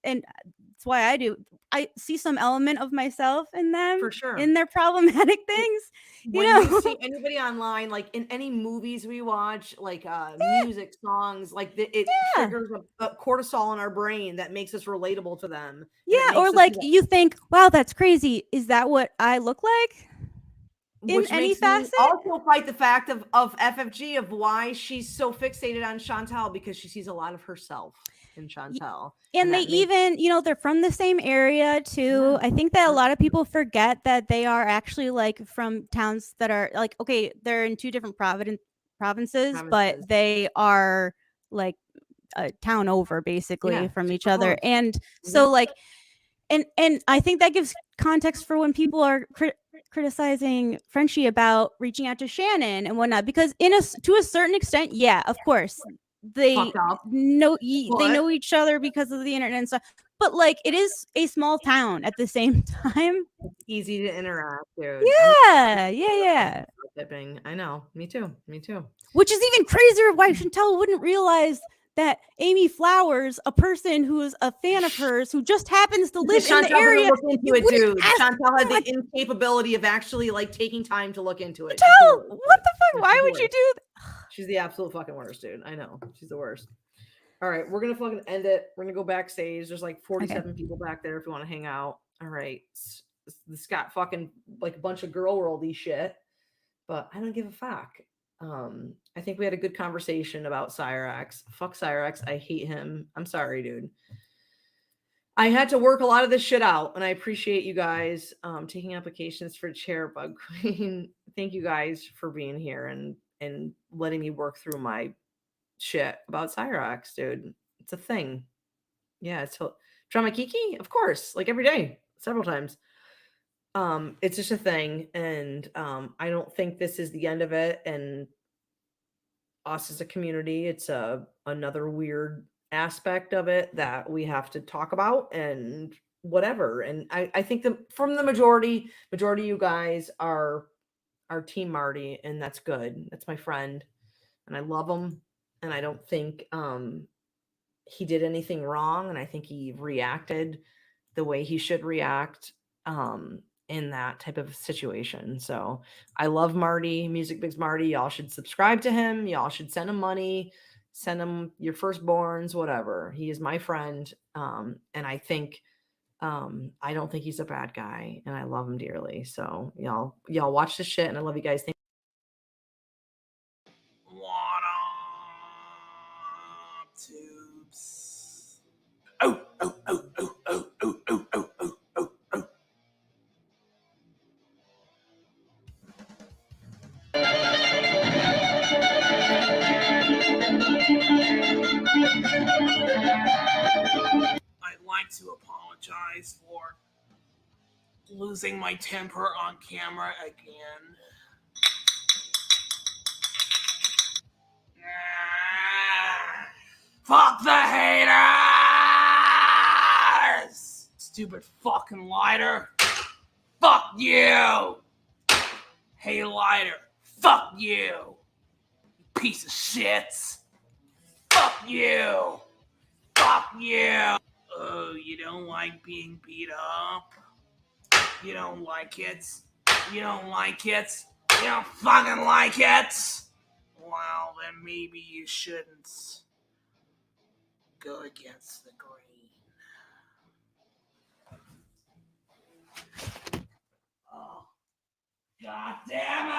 and that's why I see some element of myself in them, For sure, in their problematic things. When you know, you see anybody online, like in any movies we watch, like music, songs, like it triggers a cortisol in our brain that makes us relatable to them. yeah, or like you think, wow, that's crazy. Is that what I look like? In Which any makes me facet? also fight the fact of FFG of why she's so fixated on Chantal, because she sees a lot of herself in Chantal. And they even, you know, they're from the same area too. I think that a lot of people forget that they are actually like from towns that are like, okay, they're in two different provinces, but they are like a town over basically from each other. And so like, and I think that gives context for when people are criticizing Frenchie about reaching out to Shannon and whatnot, because to a certain extent, yeah, of course, they know each other because of the internet and stuff, but like it is a small town at the same time. Easy to interact, dude. Yeah. Tipping. I know. Me too. Which is even crazier why Chantal wouldn't realize that Amy Flowers, a person who is a fan of hers, who just happens to live in the area, look into it, dude. Chantal had the incapability of actually like taking time to look into it. Chantal, what the fuck? Why would you do that? She's the absolute fucking worst, dude. I know. She's the worst. All right, we're gonna fucking end it. We're gonna go backstage. There's like 47 people back there if you want to hang out. All right. This got fucking like a bunch of girl worldy shit, but I don't give a fuck. I think we had a good conversation about Cyrax. Fuck Cyrax. I hate him. I'm sorry, dude. I had to work a lot of this shit out, and I appreciate you guys taking applications for Chair Bug Queen. Thank you guys for being here and letting me work through my shit about Cyrax, dude. It's a thing. Yeah, it's drama kiki, of course, like every day, several times. It's just a thing, and I don't think this is the end of it. And us as a community, it's another weird aspect of it that we have to talk about and whatever. And I think that from the majority of you guys are Team Marty, and that's good. That's my friend, and I love him, and I don't think he did anything wrong, and I think he reacted the way he should react in that type of situation. So I love Marty, Music Bigs Marty. Y'all should subscribe to him. Y'all should send him money, send him your firstborns, whatever. He is my friend. And I think, I don't think he's a bad guy, and I love him dearly. So y'all watch this shit, and I love you guys. Thank Tubes. Oh. I'd like to apologize for losing my temper on camera again. Fuck the haters! Stupid fucking lighter. Fuck you! Hey, lighter. Fuck you! Piece of shit. Fuck you! Fuck you! Oh, you don't like being beat up? You don't like it? You don't like it? You don't fucking like it? Well, then maybe you shouldn't go against the grain. Oh, God damn it!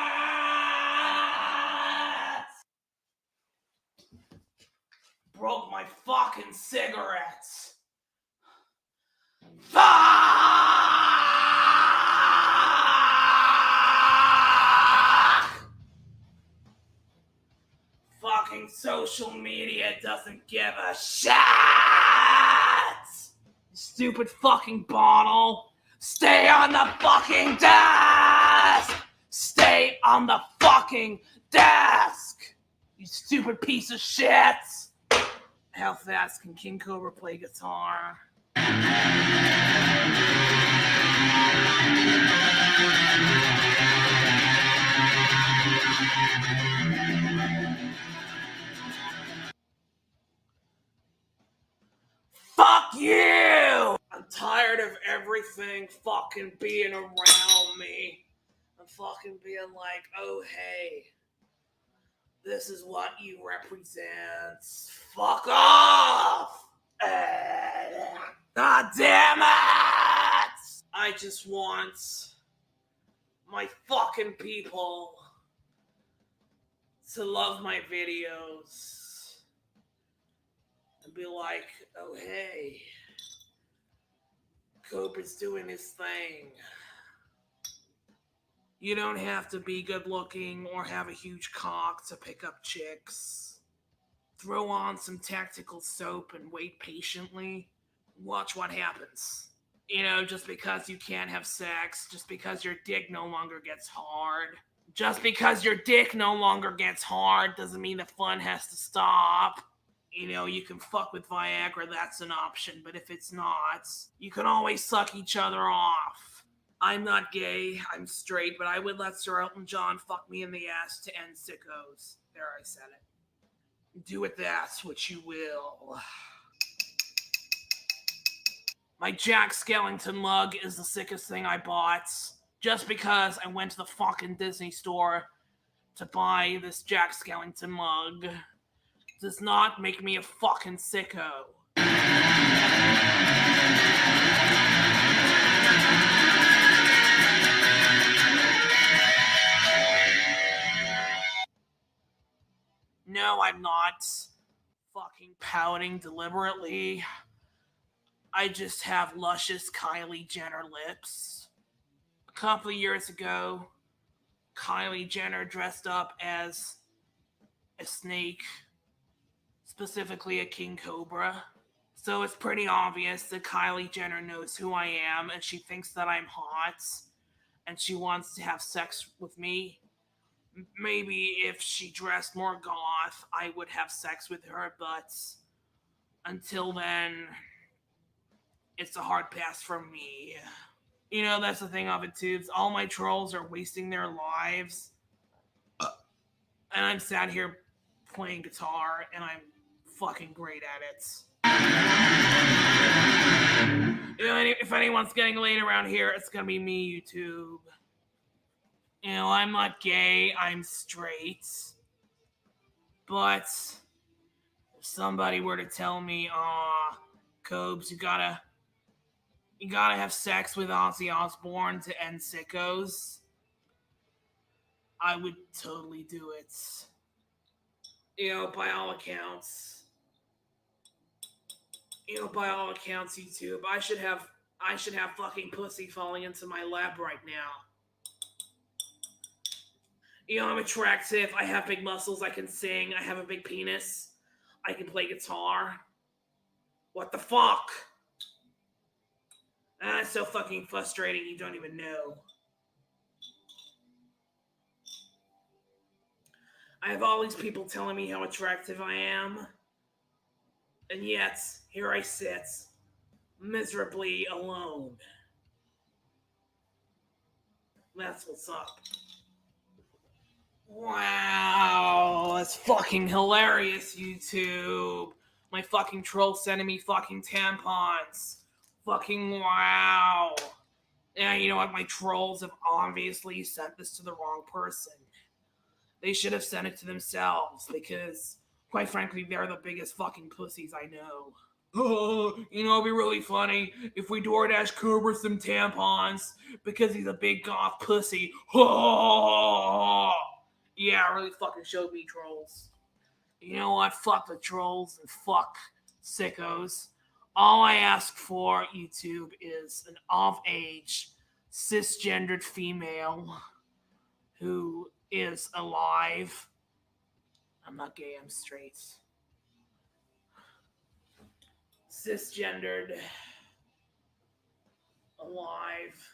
Broke my fucking cigarettes. Fucking social media doesn't give a shit! Stupid fucking bottle. Stay on the fucking desk! Stay on the fucking desk! You stupid piece of shit! How fast can King Cobra play guitar? Fuck you! I'm tired of everything fucking being around me. I'm fucking being like, oh hey, this is what you represent. Fuck off! God damn it! I just want my fucking people to love my videos and be like, oh hey, Cope is doing his thing. You don't have to be good looking or have a huge cock to pick up chicks. Throw on some tactical soap and wait patiently. Watch what happens. You know, just because you can't have sex, just because your dick no longer gets hard. Just because your dick no longer gets hard doesn't mean the fun has to stop. You know, you can fuck with Viagra, that's an option, but if it's not, you can always suck each other off. I'm not gay, I'm straight, but I would let Sir Elton John fuck me in the ass to end sickos. There, I said it. Do with that what you will. My Jack Skellington mug is the sickest thing I bought. Just because I went to the fucking Disney store to buy this Jack Skellington mug does not make me a fucking sicko. No, I'm not fucking pouting deliberately. I just have luscious Kylie Jenner lips. A couple of years ago, Kylie Jenner dressed up as a snake, specifically a king cobra. So it's pretty obvious that Kylie Jenner knows who I am and she thinks that I'm hot and she wants to have sex with me. Maybe if she dressed more goth, I would have sex with her, but until then, it's a hard pass from me. You know, that's the thing of it, too. All my trolls are wasting their lives. And I'm sat here playing guitar, and I'm fucking great at it. You know, if anyone's getting laid around here, it's gonna be me, YouTube. You know, I'm not gay, I'm straight. But if somebody were to tell me, Cobes, you gotta have sex with Ozzy Osbourne to end sickos, I would totally do it. You know, by all accounts, YouTube, I should have fucking pussy falling into my lap right now. You know, I'm attractive, I have big muscles, I can sing, I have a big penis, I can play guitar. What the fuck? That's so fucking frustrating you don't even know. I have all these people telling me how attractive I am. And yet, here I sit, miserably alone. That's what's up. Wow, that's fucking hilarious, YouTube. My fucking troll sending me fucking tampons. Fucking wow. Yeah, you know what? My trolls have obviously sent this to the wrong person. They should have sent it to themselves because, quite frankly, they're the biggest fucking pussies I know. Oh, you know, it'd be really funny if we DoorDash Cobra some tampons because he's a big goth pussy. Oh, yeah, really fucking showed me, trolls. You know what? Fuck the trolls and fuck sickos. All I ask for, YouTube, is an off-age, cisgendered female who is alive. I'm not gay, I'm straight. Cisgendered, alive,